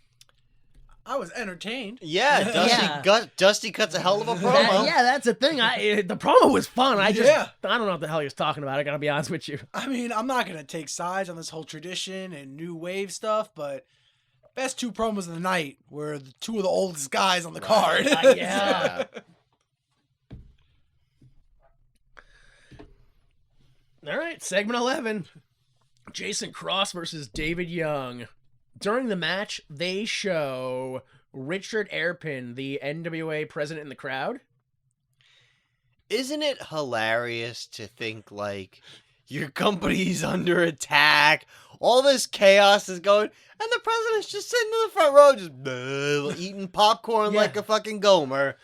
I was entertained.
Yeah, Dusty cuts a hell of a promo.
That's the thing. The promo was fun. I don't know what the hell he was talking about. I gotta be honest with you.
I mean, I'm not gonna take sides on this whole tradition and new wave stuff, but best 2 promos of the night were the 2 of the oldest guys on the card.
Yeah. All right, segment 11. Jason Cross versus David Young. During the match, they show Richard Airpin, the NWA president, in the crowd.
Isn't it hilarious to think, your company's under attack, all this chaos is going, and the president's just sitting in the front row, just eating popcorn like a fucking Gomer.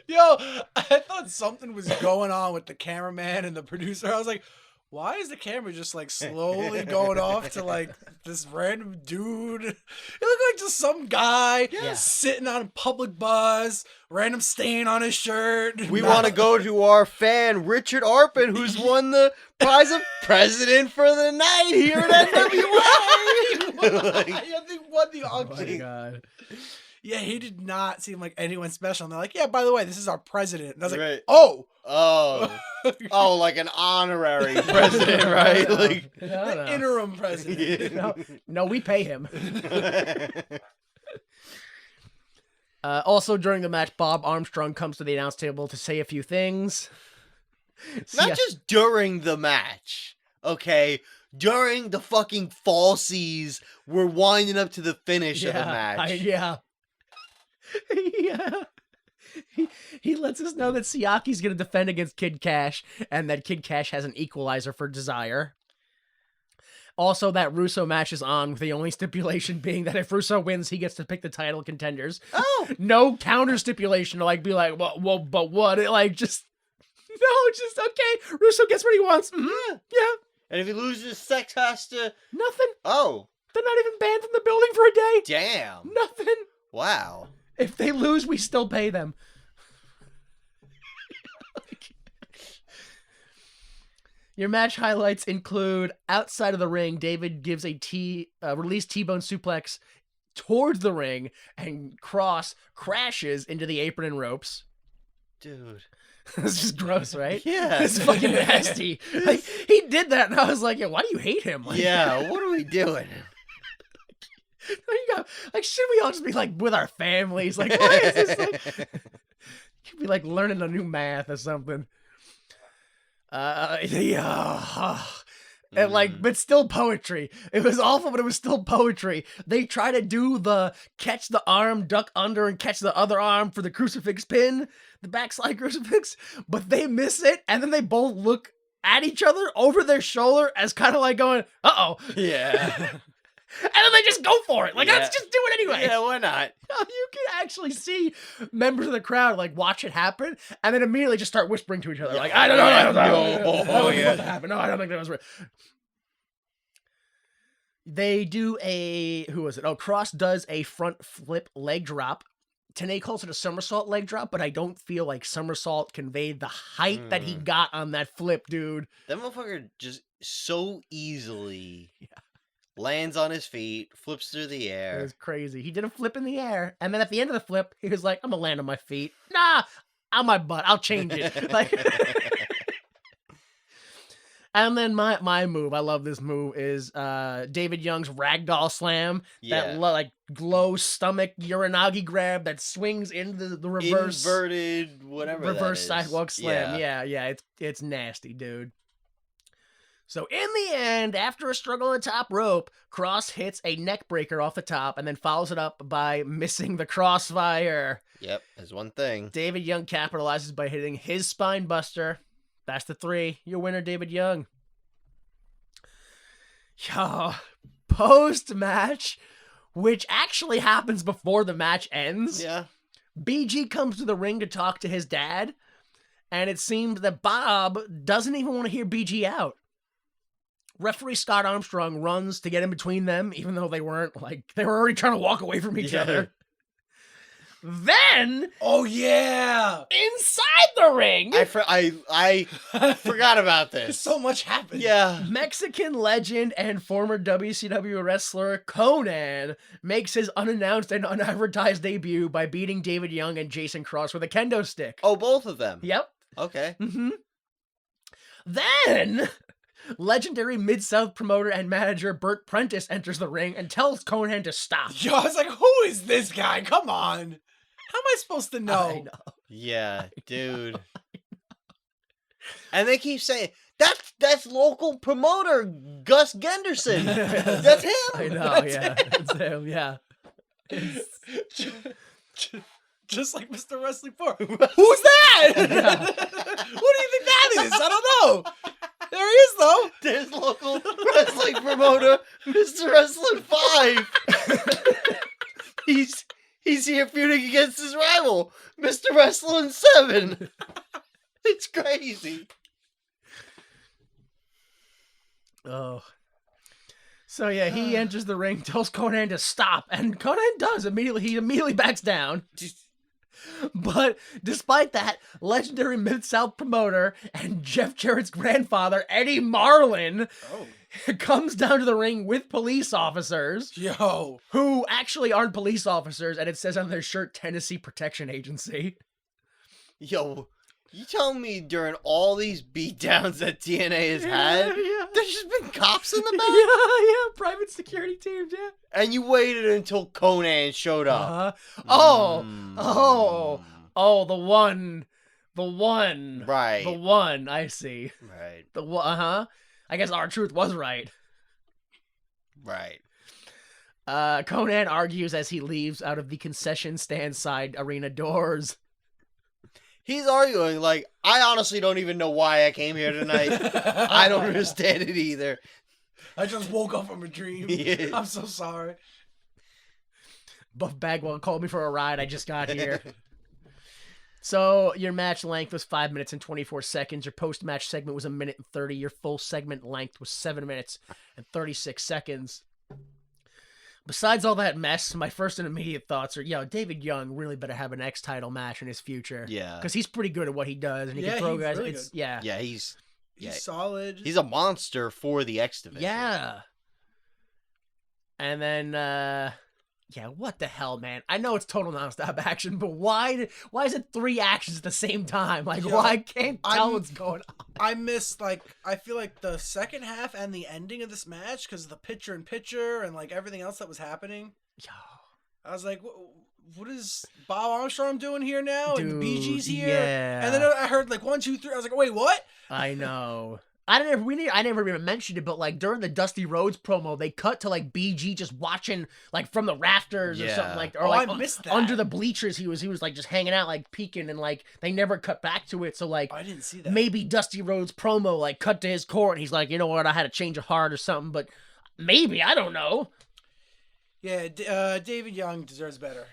Yo, I thought something was going on with the cameraman and the producer. I was like, Why is the camera just like slowly going off to like this random dude? It looked like just some guy sitting on a public bus, random stain on his shirt.
We want to go to our fan, Richard Arpin, who's won the prize of president for the night here at NWA. Like,
Yeah, they won the
Oh
auction.
my god.
Yeah, he did not seem like anyone special. And they're like, yeah, by the way, this is our president. And I was like,
Right.
oh.
Oh, like an honorary president, right? Like,
No.
Interim president.
No, we pay him. Also, during the match, Bob Armstrong comes to the announce table to say a few things.
not just during the match, okay? During the fucking falsies, we're winding up to the finish of the match.
Yeah. He lets us know that Siaki's going to defend against Kid Cash, and that Kid Cash has an equalizer for Desire. Also, that Russo match is on, with the only stipulation being that if Russo wins, he gets to pick the title contenders.
Oh,
No counter stipulation to like be like, well, but what? It like just okay. Russo gets what he wants. Mm-hmm. Yeah,
and if he loses, Sex has to.
nothing.
Oh,
They're not even banned from the building for a day.
damn!
Nothing.
Wow.
If they lose, we still pay them. Your match highlights include outside of the ring, David gives a released T-bone suplex towards the ring, and Cross crashes into the apron and ropes.
Dude.
This is gross, right?
Yeah.
It's fucking nasty. Like, he did that, and I was like, yeah, why do you hate him? Like,
Yeah, what are we doing?
you got, like, should we all just be like with our families? Like, why is this like? You'd be like learning a new math or something. And like, but still poetry. It was awful, but it was still poetry. They try to do the catch the arm, duck under, and catch the other arm for the crucifix pin, the backslide crucifix, but they miss it, and then they both look at each other over their shoulder as kind of like going, uh-oh.
Yeah.
And then they just go for it. Like,
Yeah.
let's just do it anyway.
Yeah, why not?
You can actually see members of the crowd like watch it happen, and then immediately just start whispering to each other, like, "I don't know, I don't know, I don't know what happened. No, I don't think that was real." They do a Cross does a front flip leg drop. Tenay calls it a somersault leg drop, but I don't feel like somersault conveyed the height that he got on that flip, dude.
That motherfucker just so easily lands on his feet, flips through the
It
air.
was crazy. He did a flip in the air, and then at the end of the flip, he was like, "I'm gonna land on my feet. Nah, on my butt. I'll change it." Like, and then my move, I love this move, is David Young's ragdoll slam.
Yeah.
That like glow stomach uranagi grab that swings into the reverse
Inverted, whatever that
reverse
is.
sidewalk slam. Yeah, it's nasty, dude. So in the end, after a struggle on the top rope, Cross hits a neck breaker off the top and then follows it up by missing the crossfire.
Yep, that's one thing.
David Young capitalizes by hitting his spine buster. That's the 3. Your winner, David Young. Yo, post-match, which actually happens before the match ends,
Yeah.
BG comes to the ring to talk to his dad, and it seems that Bob doesn't even want to hear BG out. Referee Scott Armstrong runs to get in between them, even though they were already trying to walk away from each other. Then,
Oh yeah,
inside the ring,
I forgot about this.
so much happened.
Yeah.
Mexican legend and former WCW wrestler Conan makes his unannounced and unadvertised debut by beating David Young and Jason Cross with a kendo stick.
Oh, both of them.
Yep.
Okay.
Mm-hmm. Then, legendary Mid-South promoter and manager Bert Prentice enters the ring and tells Conan to stop.
Yo, I was like, who is this guy? Come on. How am I supposed to know?
I know.
Yeah, dude. And they keep saying that's local promoter Gus Genderson. That's him.
I know,
That's
yeah.
him.
It's him, yeah.
Just like Mr. Wrestling 4. Who's that? Who do you think that is? I don't know. There he is, though.
There's local wrestling promoter Mr. Wrestling 5. He's here feuding against his rival, Mr. Wrestling 7. It's crazy.
Oh. So yeah, he enters the ring, tells Conan to stop, and Conan does immediately. He immediately backs down. But despite that, legendary Mid-South promoter and Jeff Jarrett's grandfather, Eddie Marlin, comes down to the ring with police officers.
Yo.
Who actually aren't police officers, and it says on their shirt, Tennessee Protection Agency.
Yo, you telling me during all these beatdowns that TNA has had, there's just been cops in the back?
Yeah, private security teams, yeah.
And you waited until Conan showed up.
Oh, the one.
Right.
The one, I see.
Right.
I guess R-Truth was right.
Right.
Conan argues as he leaves out of the concession stand side arena doors.
He's arguing like, I honestly don't even know why I came here tonight. I don't understand it either.
I just woke up from a dream.
Yeah.
I'm so sorry.
Buff Bagwell called me for a ride. I just got here. So your match length was 5 minutes and 24 seconds. Your post-match segment was 1 minute and 30. Your full segment length was 7 minutes and 36 seconds. Besides all that mess, my first and immediate thoughts are, David Young really better have an X-title match in his future.
Yeah.
Because he's pretty good at what he does, and he can throw guys.
Really
good.
Yeah, he's
solid.
He's a monster for the X division.
Yeah. And then, what the hell, man? I know it's total nonstop action, but why is it 3 actions at the same time? Like, why can't tell what's going on?
I feel like the second half and the ending of this match, because of the picture and like everything else that was happening.
Yo.
I was like, what is Bob Armstrong doing here now?
Dude,
and the Bee Gees here?
yeah.
And then I heard like 1, 2, 3. I was like, wait, what?
I know. I never even mentioned it, but like during the Dusty Rhodes promo, they cut to like BG just watching like from the rafters or something like, or like
I missed that.
under the bleachers. He was like just hanging out, like peeking, and like they never cut back to it. So like
I didn't see that.
Maybe Dusty Rhodes promo like cut to his core, and he's like, you know what, I had a change of heart or something. But maybe, I don't know.
Yeah, David Young deserves better.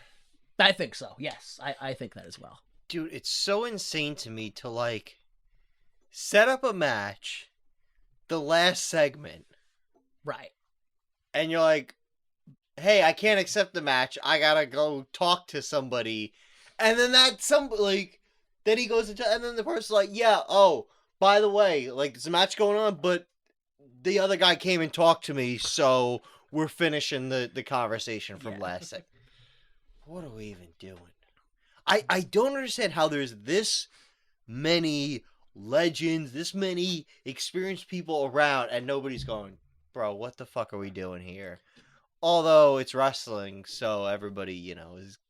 I think so. Yes, I think that as well.
Dude, it's so insane to me to like set up a match, the last segment,
right?
And you're like, hey, I can't accept the match. I gotta go talk to somebody. And then then he goes into, and then the person's like, yeah, oh, by the way, like, there's a match going on, but the other guy came and talked to me, so we're finishing the conversation from last segment. What are we even doing? I don't understand how there's this many legends, this many experienced people around, and nobody's going, bro, what the fuck are we doing here? Although it's wrestling, so everybody,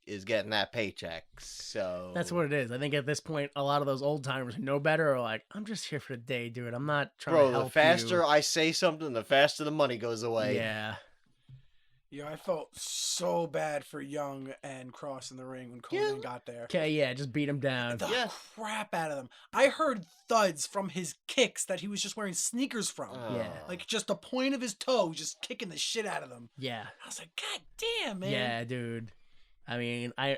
is getting that paycheck. So
that's what it is. I think at this point, a lot of those old timers who know better are like, I'm just here for the day, dude. I'm not trying to help you.
The faster I say something, the faster the money goes away.
Yeah.
Yeah, I felt so bad for Young and Cross in the ring when Conan got there.
Okay, yeah, just beat him down.
The crap out of them. I heard thuds from his kicks that he was just wearing sneakers from.
Yeah.
Like, just the point of his toe, just kicking the shit out of them.
Yeah.
I was like, God damn, man.
Yeah, dude. I mean, I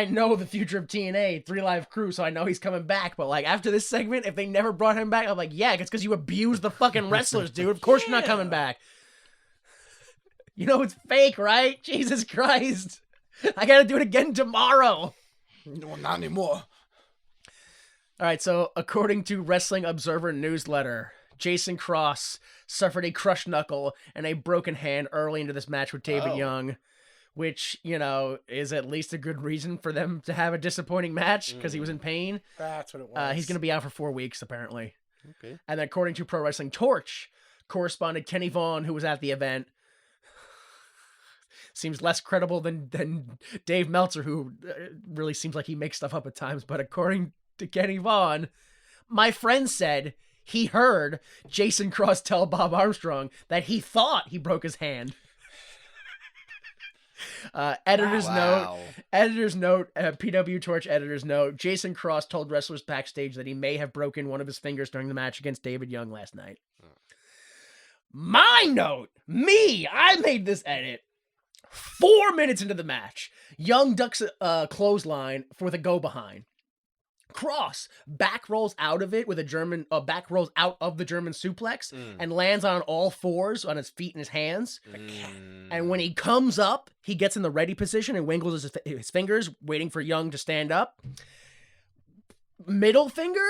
know the future of TNA, 3 Live Crew, so I know he's coming back. But, like, after this segment, if they never brought him back, I'm like, yeah, it's because you abused the fucking wrestlers, dude. Of course you're not coming back. You know it's fake, right? Jesus Christ. I gotta do it again tomorrow.
No, not anymore.
All right, so according to Wrestling Observer Newsletter, Jason Cross suffered a crushed knuckle and a broken hand early into this match with David Young, which, is at least a good reason for them to have a disappointing match because he was in pain.
That's what it was.
He's going to be out for 4 weeks, apparently.
Okay.
And according to Pro Wrestling Torch, correspondent Kenny Vaughn, who was at the event, seems less credible than Dave Meltzer, who really seems like he makes stuff up at times. But according to Kenny Vaughn, my friend said he heard Jason Cross tell Bob Armstrong that he thought he broke his hand. Editor's note, PW Torch editor's note, Jason Cross told wrestlers backstage that he may have broken one of his fingers during the match against David Young last night. My note, I made this edit. 4 minutes into the match, Young ducks a clothesline for the go behind. Cross back rolls out of it with a German back rolls out of the German suplex and lands on all fours on his feet and his hands. And when he comes up, he gets in the ready position and wiggles his fingers, waiting for Young to stand up. Middle finger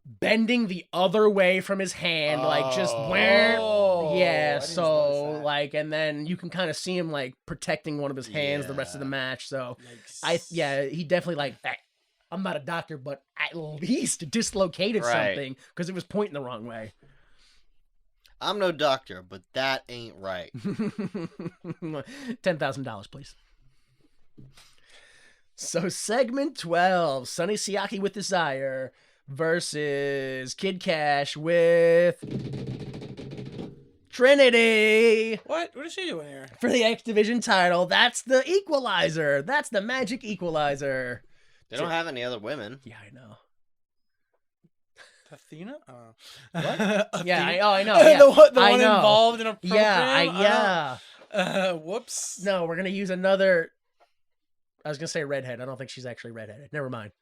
bending the other way from his hand, like just yeah. So like, and then you can kind of see him like protecting one of his hands the rest of the match. So he definitely like. I'm not a doctor, but at least dislocated something because it was pointing the wrong way.
I'm no doctor, but that ain't right.
$10,000, please. So segment 12, Sonny Siaki with Desire versus Kid Cash with Trinity.
What is she doing here?
For the X Division title. That's the equalizer. That's the magic equalizer.
They don't have any other women.
Yeah, I know.
Athena? Oh.
What? Yeah, I know.
Yeah. the one
I know.
involved in a program?
Yeah.
Whoops.
No, we're going to use another... I was going to say redhead. I don't think she's actually redheaded. Never mind.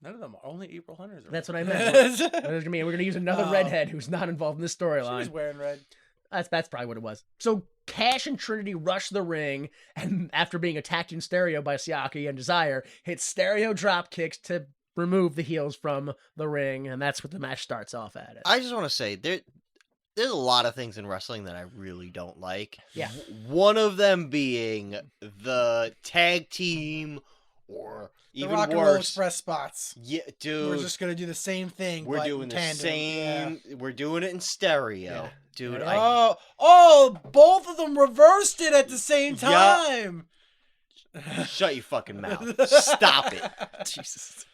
None of them are. Only April Hunters.
That's what I meant. We're going to use another redhead who's not involved in this storyline.
She was wearing red.
That's probably what it was. So Cash and Trinity rush the ring, and after being attacked in stereo by Siaki and Desire, hit stereo drop kicks to remove the heels from the ring, and that's what the match starts off at.
I just want to say there's a lot of things in wrestling that I really don't like.
Yeah.
One of them being the tag team or
The
even
Rock and Roll
worse.
Express spots.
Yeah, dude.
We're just gonna do the same thing.
We're
but
doing
in
the
tandem.
same.
Yeah.
We're doing it in stereo.
Yeah.
Dude,
Both of them reversed it at the same time.
shut your fucking mouth. Stop it.
Jesus.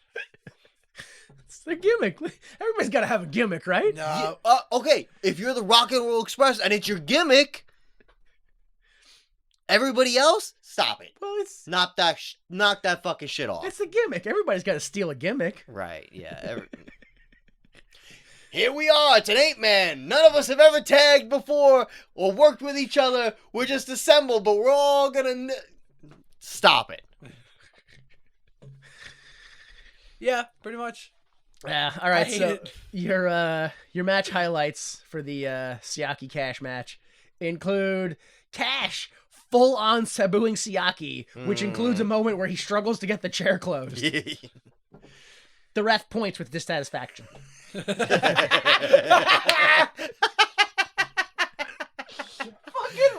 It's the gimmick. Everybody's got to have a gimmick, right?
No.
Okay, if you're the Rock and Roll Express and it's your gimmick, everybody else, stop it.
Well, it's
Knock that fucking shit off.
the gimmick. Everybody's got to steal a gimmick.
Right, yeah. Here we are, it's an 8-man. None of us have ever tagged before or worked with each other. We're just assembled, but we're all gonna... Stop it.
Yeah, pretty much.
Yeah. All right.
I hate
So
it.
your match highlights for the Siaki Cash match include Cash full on Sabuing Siaki, which includes a moment where he struggles to get the chair closed. The ref points with dissatisfaction.
Fucking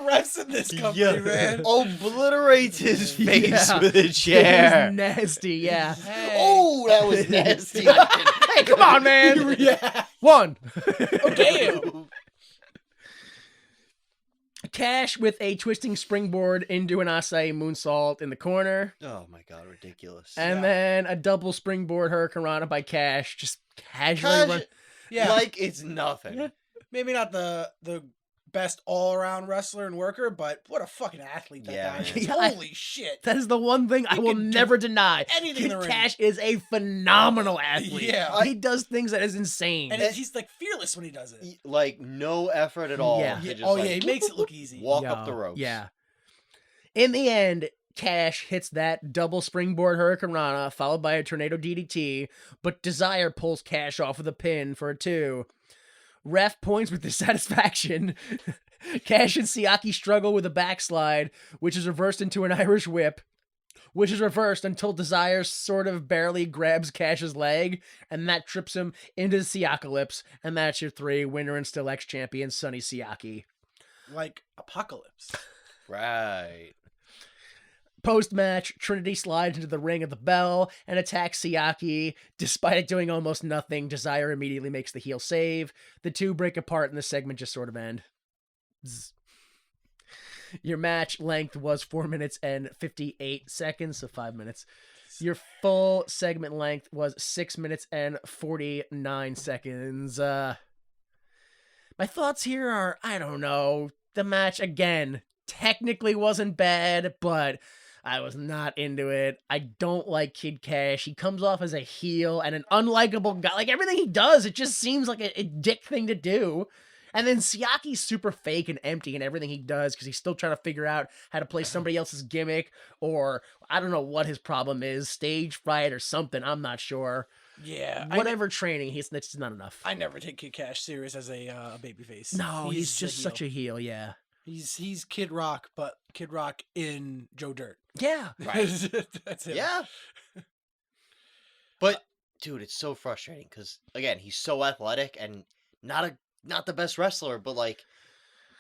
refs in this company, man.
Obliterates his face
Yeah.
with a chair.
It was nasty. Yeah.
Hey.
Oh, that was nasty.
Hey, come on, man.
Yeah.
One.
Okay.
Cash with a twisting springboard into an Asai moonsault in the corner.
Oh my god, ridiculous.
And then a double springboard Hurricanrana by Cash, just casually run.
Yeah.
Like it's nothing.
Yeah.
Maybe not the best all-around wrestler and worker, but what a fucking athlete that
Yeah,
guy is.
man.
Holy shit.
That is the one thing I
He
will
can do
never deny.
anything in the
Kid
ring.
Cash is a phenomenal athlete.
Yeah.
He does things that is insane.
And he's like fearless when he does it.
Like no effort at all.
Yeah.
to
Yeah.
just,
Oh
like,
yeah, he makes it look easy.
walk
Yo,
up the ropes.
Yeah. In the end, Cash hits that double springboard Hurricanrana, followed by a tornado DDT, but Desire pulls Cash off with a pin for a 2. Ref points with dissatisfaction. Cash and Siaki struggle with a backslide, which is reversed into an Irish whip, which is reversed until Desire sort of barely grabs Cash's leg, and that trips him into the Siakalypse, and that's your 3, winner and still ex-champion, Sonny Siaki.
Like Apocalypse.
Right.
Post-match, Trinity slides into the ring of the bell and attacks Siaki. Despite it doing almost nothing, Desire immediately makes the heel save. The two break apart and the segment just sort of end. Zzz. Your match length was 4 minutes and 58 seconds, so 5 minutes. Your full segment length was 6 minutes and 49 seconds. My thoughts here are, I don't know. The match, again, technically wasn't bad, but I was not into it. I don't like Kid Cash. He comes off as a heel and an unlikable guy. Like, everything he does, it just seems like a dick thing to do. And then Siaki's super fake and empty in everything he does because he's still trying to figure out how to play somebody else's gimmick, or I don't know what his problem is, stage fright or something. I'm not sure.
Yeah.
whatever training, that's just not enough.
I never take Kid Cash serious as a babyface.
No, he's just such a heel. Yeah.
He's Kid Rock, but Kid Rock in Joe Dirt.
Yeah.
Right.
That's it.
Yeah. But dude, it's so frustrating because again, he's so athletic and not the best wrestler, but like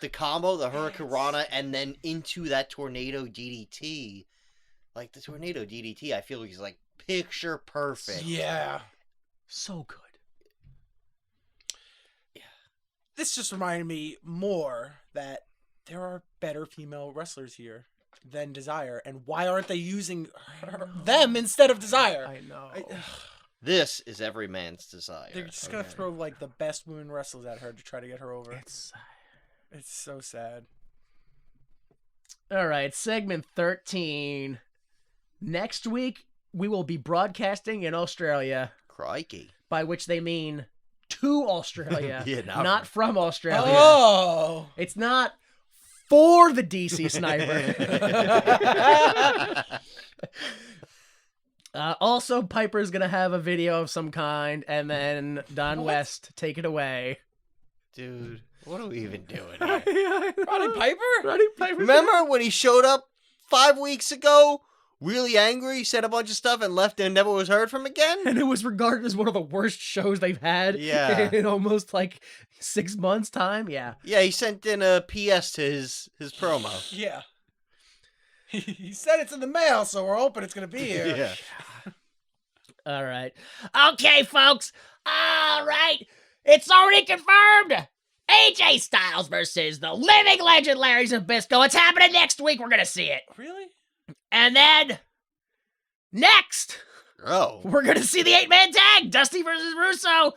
the combo, the Hurricane Rana, and then into that tornado DDT. Like the tornado DDT, I feel like he's like picture perfect.
Yeah.
So good.
This just reminded me more that there are better female wrestlers here than Desire, and why aren't they using them instead of Desire?
I know.
This is every man's desire.
They're just gonna throw like the best women wrestlers at her to try to get her over.
It's
so sad.
all right. Segment 13. Next week we will be broadcasting in Australia,
Crikey.
by which they mean to Australia,
Yeah,
not from Australia.
Oh,
It's not for the DC Sniper. Also, Piper's gonna have a video of some kind, and then Don West take it away.
Dude, what are we even doing here?
Roddy Piper?
Roddy Piper.
Remember when he showed up 5 weeks ago, really angry, said a bunch of stuff, and left and never was heard from again?
And it was regarded as one of the worst shows they've had
Yeah.
in almost like 6 months' time. Yeah.
Yeah, he sent in a PS to his promo.
Yeah. He said it's in the mail, so we're hoping it's gonna be here.
Yeah.
All right. Okay, folks. All right. It's already confirmed. AJ Styles versus the living legend Larry Zbyszko. It's happening next week. We're going to see it.
Really?
And then next,
Oh.
we're going to see the 8-man tag, Dusty versus Russo.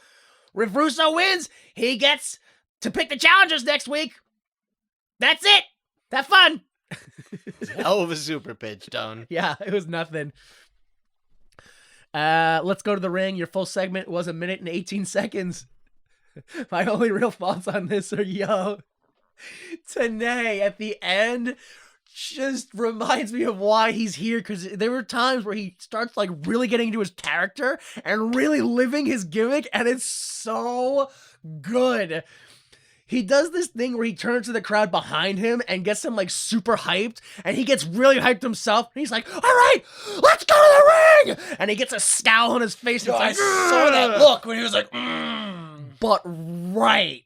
If Russo wins, he gets to pick the challengers next week. That's it. Have fun.
Hell of a super pitch, Don.
Yeah, it was nothing. Let's go to the ring. Your full segment was 1 minute and 18 seconds. My only real thoughts on this are, Tenay at the end just reminds me of why he's here, because there were times where he starts like really getting into his character and really living his gimmick, and it's so good. He does this thing where he turns to the crowd behind him and gets them like super hyped, and he gets really hyped himself, and he's like, all right, let's go to the ring! And he gets a scowl on his face.
Yo,
It's
I
like,
saw that look when he was like,
But right,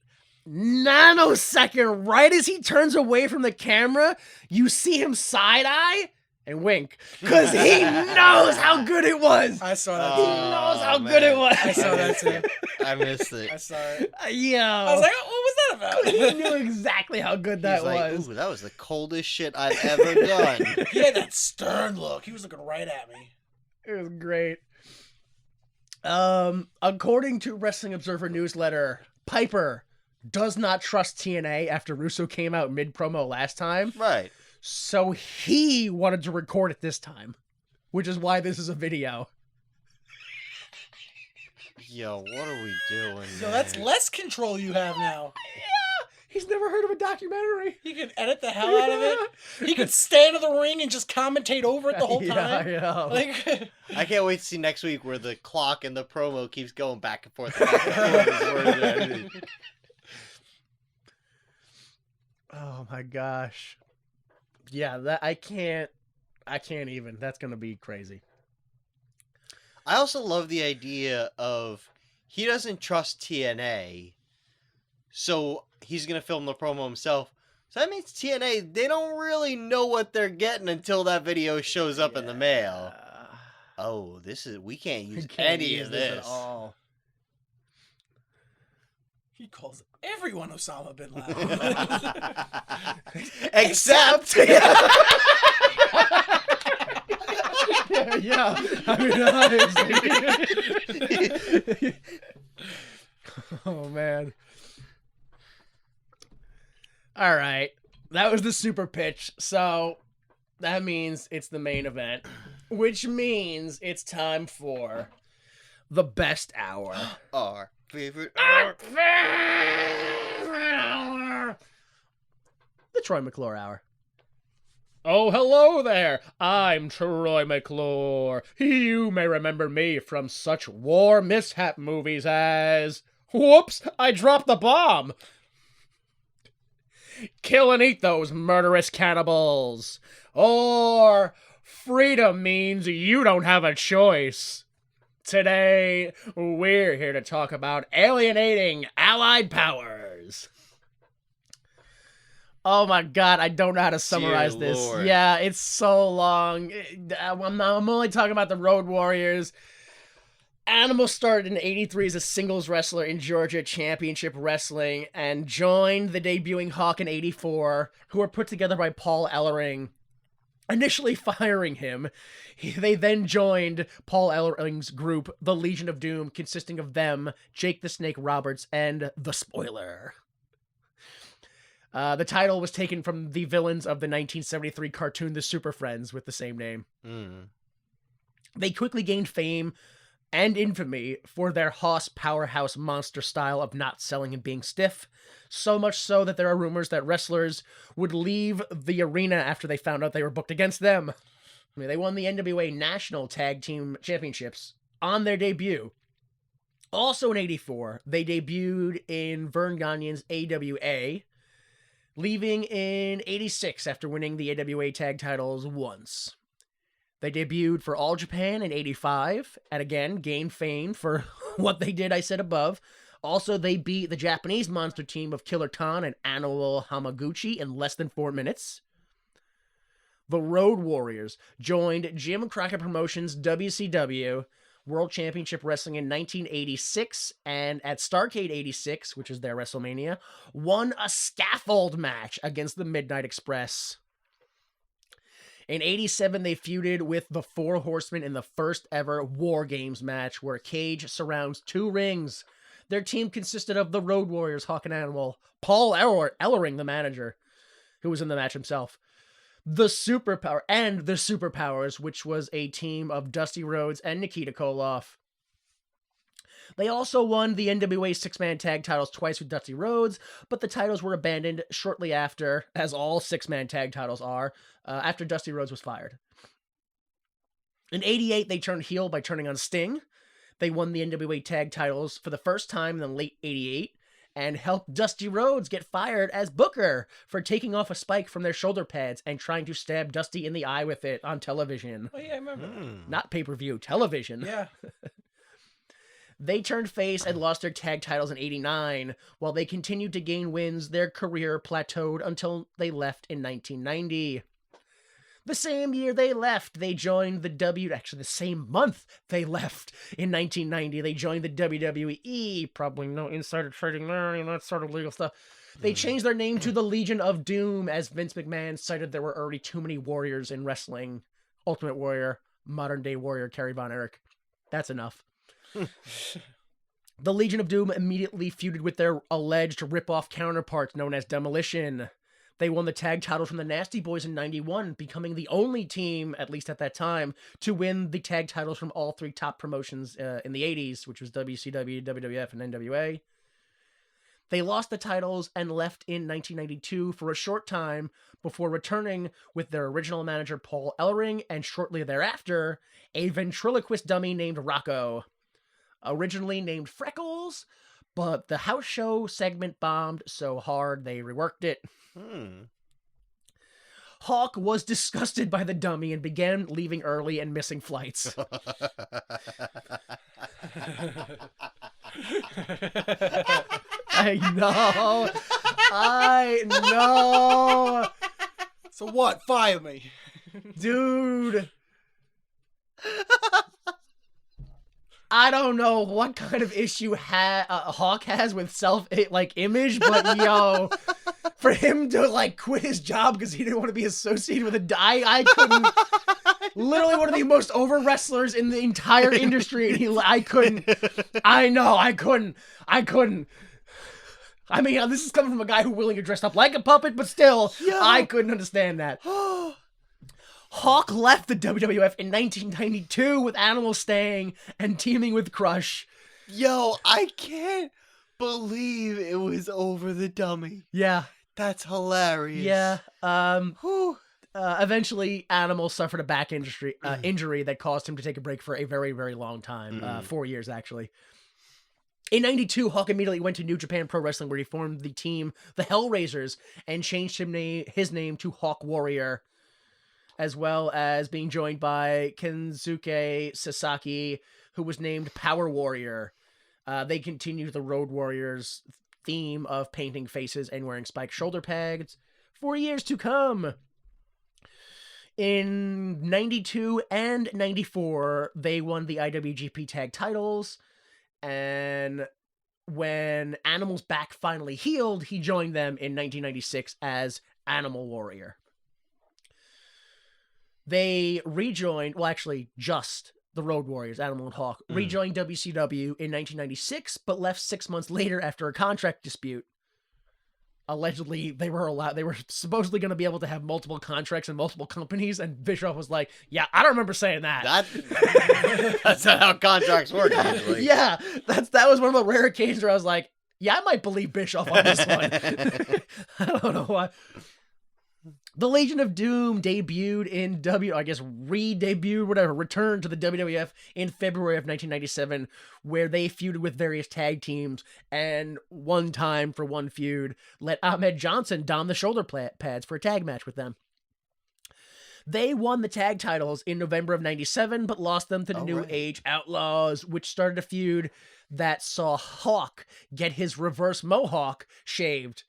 nanosecond, right as he turns away from the camera, you see him side-eye and wink, because he knows how good it was.
I saw that.
He
too.
knows how
man.
good it was.
I saw that too.
I missed it.
I saw it.
Yeah.
I was like, oh, what was that about?
he knew exactly how good that
He's like,
was.
ooh, that was the coldest shit I've ever done.
He had that stern look. He was looking right at me.
It was great. According to Wrestling Observer newsletter, Piper does not trust TNA after Russo came out mid-promo last time.
Right.
So he wanted to record it this time, which is why this is a video.
Yo, what are we doing?
So
man?
that's less control you have now.
Yeah, he's never heard of a documentary.
He could edit the hell out of it. He could stand in the ring and just commentate over it the whole time.
Yeah.
Like,
I can't wait to see next week where the clock and the promo keeps going back and forth. Back and forth.
Oh my gosh. Yeah, that I can't even. That's gonna be crazy.
I also love the idea of he doesn't trust TNA, so he's gonna film the promo himself. So that means TNA, they don't really know what they're getting until that video shows up in the mail. Oh, we can't use any of this
at all.
he calls everyone Osama bin Laden.
Except
Yeah, I mean, honestly. Oh man. All right, that was the super pitch. So that means it's the main event, which means it's time for the best hour.
our favorite.
The Troy McClure hour. Oh, hello there. I'm Troy McClure. You may remember me from such war mishap movies as... Whoops, I dropped the bomb. Kill and eat those murderous cannibals. Or freedom means you don't have a choice. Today, we're here to talk about alienating Allied powers. Oh my god, I don't know how to summarize
Dear
this.
Lord.
Yeah, it's so long. I'm only talking about the Road Warriors. Animal started in '83 as a singles wrestler in Georgia Championship Wrestling and joined the debuting Hawk in '84, who were put together by Paul Ellering. Initially firing him, they then joined Paul Ellering's group, the Legion of Doom, consisting of them, Jake the Snake Roberts, and The Spoiler. The title was taken from the villains of the 1973 cartoon The Super Friends with the same name. They quickly gained fame and infamy for their Hoss powerhouse monster style of not selling and being stiff, so much so that there are rumors that wrestlers would leave the arena after they found out they were booked against them. I mean, they won the NWA National Tag Team Championships on their debut. Also in '84, they debuted in Vern Gagne's AWA, leaving in '86 after winning the AWA tag titles once. They debuted for All Japan in '85, and again, gained fame for what they did, I said above. Also, they beat the Japanese monster team of Killer Khan and Annual Hamaguchi in less than 4 minutes. The Road Warriors joined Jim Crockett Promotions' WCW World Championship Wrestling in 1986, and at Starrcade '86, which is their WrestleMania, won a scaffold match against the Midnight Express. In '87, they feuded with the Four Horsemen in the first ever War Games match, where a cage surrounds 2 rings. Their team consisted of the Road Warriors, Hawk and Animal, Paul Ellering, the manager, who was in the match himself, the Superpowers, which was a team of Dusty Rhodes and Nikita Koloff. They also won the NWA 6-man tag titles twice with Dusty Rhodes, but the titles were abandoned shortly after, as all 6-man tag titles are, after Dusty Rhodes was fired. In '88, they turned heel by turning on Sting. They won the NWA tag titles for the first time in late '88, and helped Dusty Rhodes get fired as Booker for taking off a spike from their shoulder pads and trying to stab Dusty in the eye with it on television.
Oh yeah, I remember.
Not pay-per-view, television.
Yeah.
They turned face and lost their tag titles in '89. While they continued to gain wins, their career plateaued until they left in 1990. The same year they left, they joined the same month they left in 1990, they joined the WWE. Probably no insider trading there, that sort of legal stuff. They changed their name to the Legion of Doom, as Vince McMahon cited there were already too many warriors in wrestling. Ultimate Warrior, modern day warrior, Kerry Von Erich. That's enough. The Legion of Doom immediately feuded with their alleged rip-off counterparts known as Demolition. They won the tag title from the Nasty Boys in '91, becoming the only team, at least at that time, to win the tag titles from all 3 top promotions in the '80s, which was WCW, WWF, and NWA. They lost the titles and left in 1992 for a short time before returning with their original manager Paul Ellering, and shortly thereafter, a ventriloquist dummy named Rocco. Originally named Freckles, but the house show segment bombed so hard they reworked it. Hawk was disgusted by the dummy and began leaving early and missing flights. I know.
So what? Fire me.
Dude. I don't know what kind of issue Hawk has with image, but yo, for him to quit his job because he didn't want to be associated with I couldn't. Literally one of the most over wrestlers in the entire industry, and I couldn't. I couldn't. I mean, this is coming from a guy who willingly dressed up like a puppet, but still, I couldn't understand that. Hawk left the WWF in 1992 with Animal staying and teaming with Crush.
Yo, I can't believe it was over the dummy.
Yeah.
That's hilarious.
Yeah.
Whew.
Eventually, Animal suffered a back injury that caused him to take a break for a very, very long time. 4 years, actually. In 92, Hawk immediately went to New Japan Pro Wrestling, where he formed the team, the Hellraisers, and changed his name to Hawk Warrior, as well as being joined by Kensuke Sasaki, who was named Power Warrior. They continued the Road Warriors theme of painting faces and wearing spiked shoulder pads for years to come. In 92 and 94, they won the IWGP Tag titles, and when Animal's back finally healed, he joined them in 1996 as Animal Warrior. They rejoined, well, actually, just the Road Warriors, Animal and Hawk, rejoined WCW in 1996, but left 6 months later after a contract dispute. Allegedly, they were supposedly going to be able to have multiple contracts in multiple companies, and Bischoff was like, yeah, I don't remember saying that.
That's not how contracts work, usually.
Yeah, that was one of the rare occasions where I was like, yeah, I might believe Bischoff on this one. I don't know why. The Legion of Doom debuted in returned to the WWF in February of 1997, where they feuded with various tag teams, and one time for one feud, let Ahmed Johnson don the shoulder pads for a tag match with them. They won the tag titles in November of 97, but lost them to the New Age Outlaws, which started a feud that saw Hawk get his reverse mohawk shaved.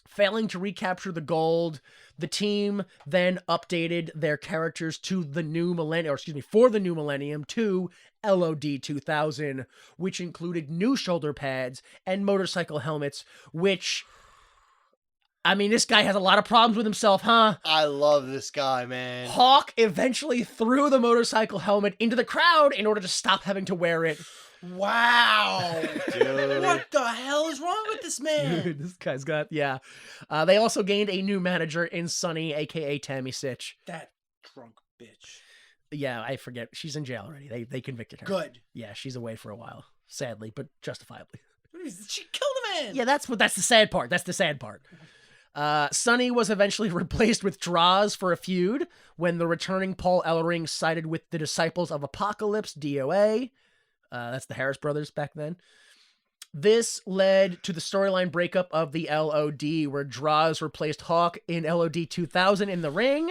Failing to recapture the gold, the team then updated their characters to the new millennium, for the new millennium, to LOD 2000, which included new shoulder pads and motorcycle helmets, which, I mean, this guy has a lot of problems with himself, huh?
I love this guy, man.
Hawk eventually threw the motorcycle helmet into the crowd in order to stop having to wear it.
Wow.
Dude.
What the hell is wrong with this man?
Dude, this guy's got, yeah. They also gained a new manager in Sunny, a.k.a. Tammy Sitch.
That drunk bitch.
Yeah, I forget. She's in jail already. They convicted her.
Good.
Yeah, she's away for a while. Sadly, but justifiably.
She killed a man.
Yeah, that's the sad part. That's the sad part. Sunny was eventually replaced with Droz for a feud when the returning Paul Ellering sided with the Disciples of Apocalypse, DOA. That's the Harris brothers back then. This led to the storyline breakup of the LOD, where Droz replaced Hawk in LOD 2000 in the ring,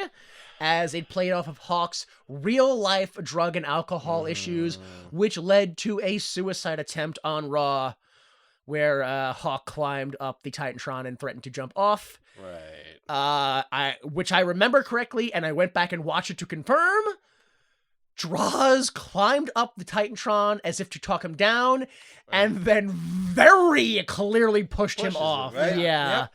as it played off of Hawk's real-life drug and alcohol issues, which led to a suicide attempt on Raw, where Hawk climbed up the Titantron and threatened to jump off.
Right.
Which I remember correctly, and I went back and watched it to confirm. Droz climbed up the Titantron as if to talk him down, and then very clearly pushed him off.
Right?
Yeah.
Yep.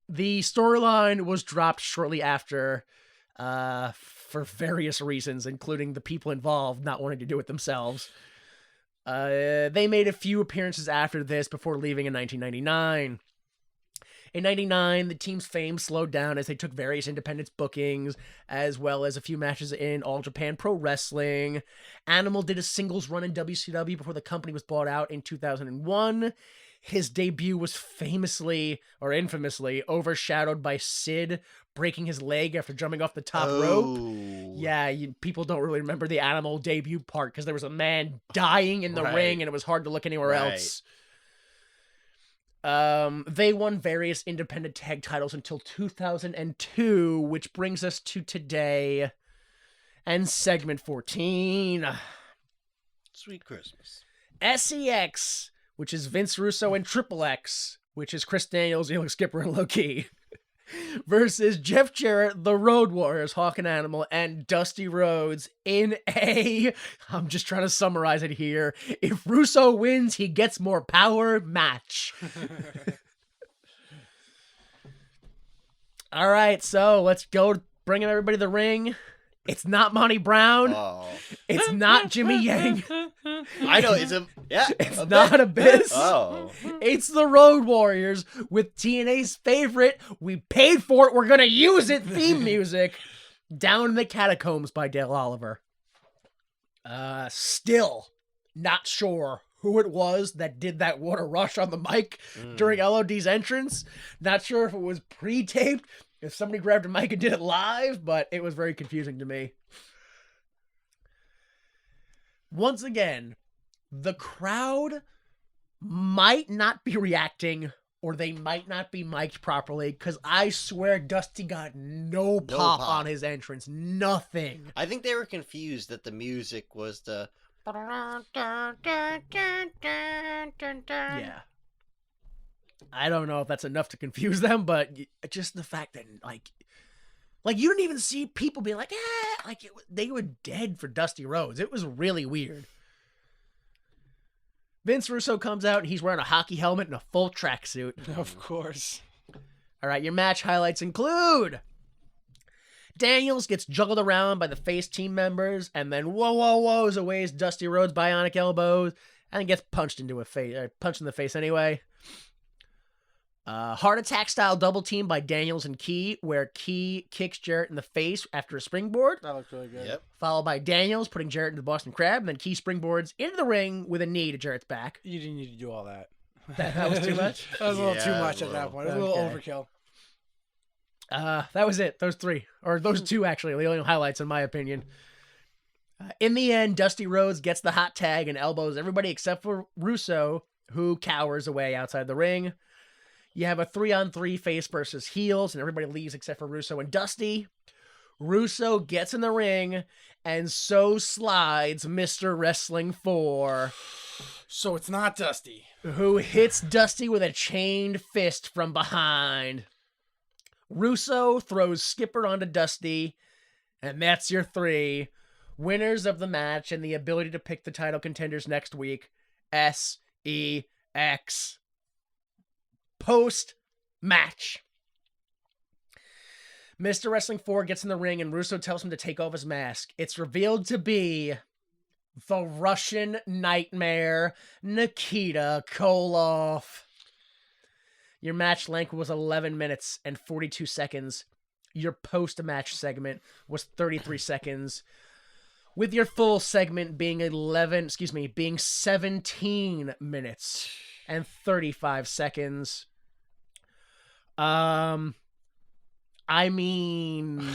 The storyline was dropped shortly after, for various reasons, including the people involved not wanting to do it themselves. They made a few appearances after this before leaving in 1999. In 99, the team's fame slowed down as they took various independent bookings, as well as a few matches in All Japan Pro Wrestling. Animal did a singles run in WCW before the company was bought out in 2001. His debut was famously, or infamously, overshadowed by Sid breaking his leg after jumping off the top rope. Yeah, people don't really remember the Animal debut part because there was a man dying in the ring and it was hard to look anywhere else. They won various independent tag titles until 2002, which brings us to today and segment 14.
Sweet Christmas.
SEX, which is Vince Russo, and Triple X, which is Chris Daniels, Elix Skipper, and Low-Ki, versus Jeff Jarrett, the Road Warriors, Hawk and Animal, and Dusty Rhodes in I'm just trying to summarize it here, if Russo wins, he gets more power match. All right, so let's go bringing everybody to the ring. It's not Monty Brown.
Oh.
It's not Jimmy Yang.
I know, it's
not Abyss.
Oh.
It's the Road Warriors with TNA's favorite, we paid for it, we're gonna use it, theme music, Down in the Catacombs by Dale Oliver. Still not sure who it was that did that water rush on the mic during LOD's entrance. Not sure if it was pre-taped, if somebody grabbed a mic and did it live, but it was very confusing to me. Once again, the crowd might not be reacting, or they might not be mic'd properly, because I swear Dusty got no pop on his entrance. Nothing.
I think they were confused that the music was the...
Yeah. I don't know if that's enough to confuse them, but just the fact that, like you didn't even see people being like, they were dead for Dusty Rhodes. It was really weird. Vince Russo comes out and he's wearing a hockey helmet and a full tracksuit.
Of course.
All right, your match highlights include Daniels gets juggled around by the face team members and then whoas away Dusty Rhodes' bionic elbows and gets punched in the face anyway. Heart attack style double team by Daniels and Key, where Key kicks Jarrett in the face after a springboard.
That looked really good.
Yep.
Followed by Daniels putting Jarrett into the Boston Crab, and then Key springboards into the ring with a knee to Jarrett's back.
You didn't need to do all that.
That was too much?
That was a little too
Yeah,
much at that point. It was a little overkill.
That was it. Those three. Or those two, actually. The only highlights, in my opinion. In the end, Dusty Rhodes gets the hot tag and elbows everybody except for Russo, who cowers away outside the ring. You have a 3-on-3 face versus heels, and everybody leaves except for Russo and Dusty. Russo gets in the ring, and so slides Mr. Wrestling 4.
So it's not Dusty.
Who hits Dusty with a chained fist from behind. Russo throws Skipper onto Dusty, and that's your 3. Winners of the match and the ability to pick the title contenders next week. SEX. Post-match. Mr. Wrestling 4 gets in the ring and Russo tells him to take off his mask. It's revealed to be the Russian Nightmare, Nikita Koloff. Your match length was 11 minutes and 42 seconds. Your post-match segment was 33 seconds. With your full segment being 17 minutes and 35 seconds. I mean,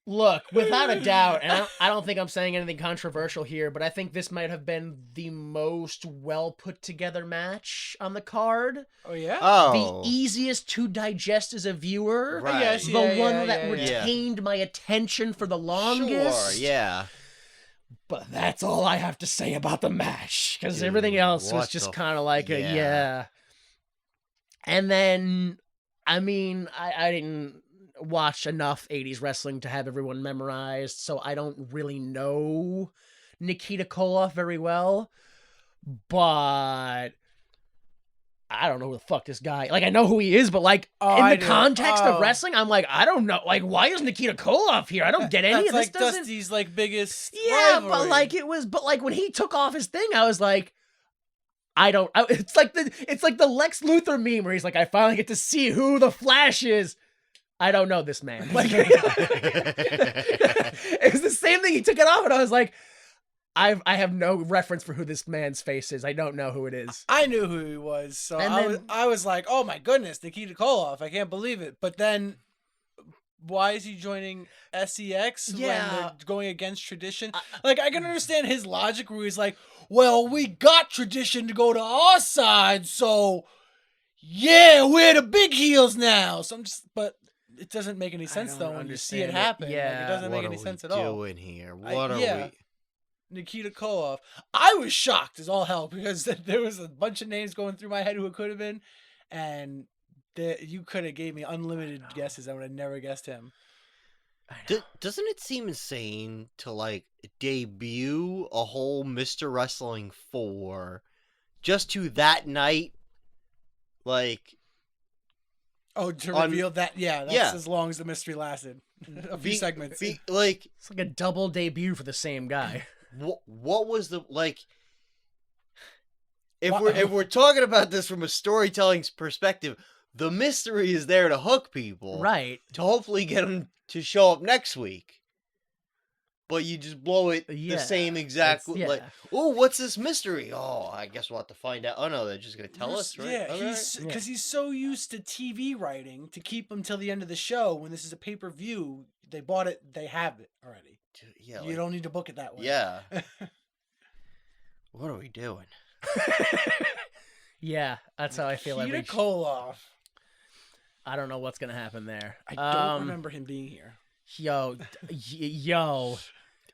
look, without a doubt, and I don't think I'm saying anything controversial here, but I think this might have been the most well put together match on the card.
Oh, yeah?
Oh.
The easiest to digest as a viewer.
Right.
Yes,
The
yeah,
one
yeah,
that
yeah, yeah.
retained my attention for the longest.
Sure, yeah.
But that's all I have to say about the match, because everything else was
what
just
the
kind of like
yeah.
a yeah. And then, I mean, I didn't watch enough 80s wrestling to have everyone memorized, so I don't really know Nikita Koloff very well. But I don't know who the fuck this guy. Like, I know who he is, but like in the context of wrestling, I'm like, I don't know. Like, why is Nikita Koloff here? I don't get any of this.
That's like Dusty's like biggest.
Yeah,
rivalry.
but like it was. But like when he took off his thing, I was like, it's like the Lex Luthor meme where he's like, I finally get to see who the Flash is. I don't know this man. Like, it was the same thing. He took it off, and I was like, I have no reference for who this man's face is. I don't know who it is.
I knew who he was, so
And
I was like, oh my goodness, Nikita Koloff. I can't believe it. But then, why is he joining SEX when they're going against tradition? Like, I can understand his logic where he's like, well, we got tradition to go to our side, so yeah, we're the big heels now. So but it doesn't make any sense though when you see it happen.
Yeah.
Like, it doesn't make any sense at all.
What are we doing here? What are we?
Nikita Koloff. I was shocked as all hell because there was a bunch of names going through my head who it could have been, and you could have gave me unlimited guesses. I would have never guessed him.
Doesn't it seem insane to like debut a whole Mr. Wrestling 4 just to that night? Like,
oh, to reveal that, that's as long as the mystery lasted. A few segments.
Like,
It's like a double debut for the same guy.
what was the like? If we're talking about this from a storytelling perspective, the mystery is there to hook people,
Right.
To hopefully get them to show up next week. but you just blow it
Yeah,
the same exact.
it's- yeah.
Like, oh, what's this mystery? Oh, I guess we'll have to find out. Oh no, they're just gonna tell us, right?
Yeah,
Okay.
because he's so used to TV writing to keep him till the end of the show. When this is a pay-per-view, they bought it, they have it already.
Yeah,
You
like,
don't need to book it that way.
yeah. What are we doing?
Yeah, that's how I feel every.
Nikita Koloff. I
I don't know what's gonna happen there.
I don't remember him being here.
Yo, yo,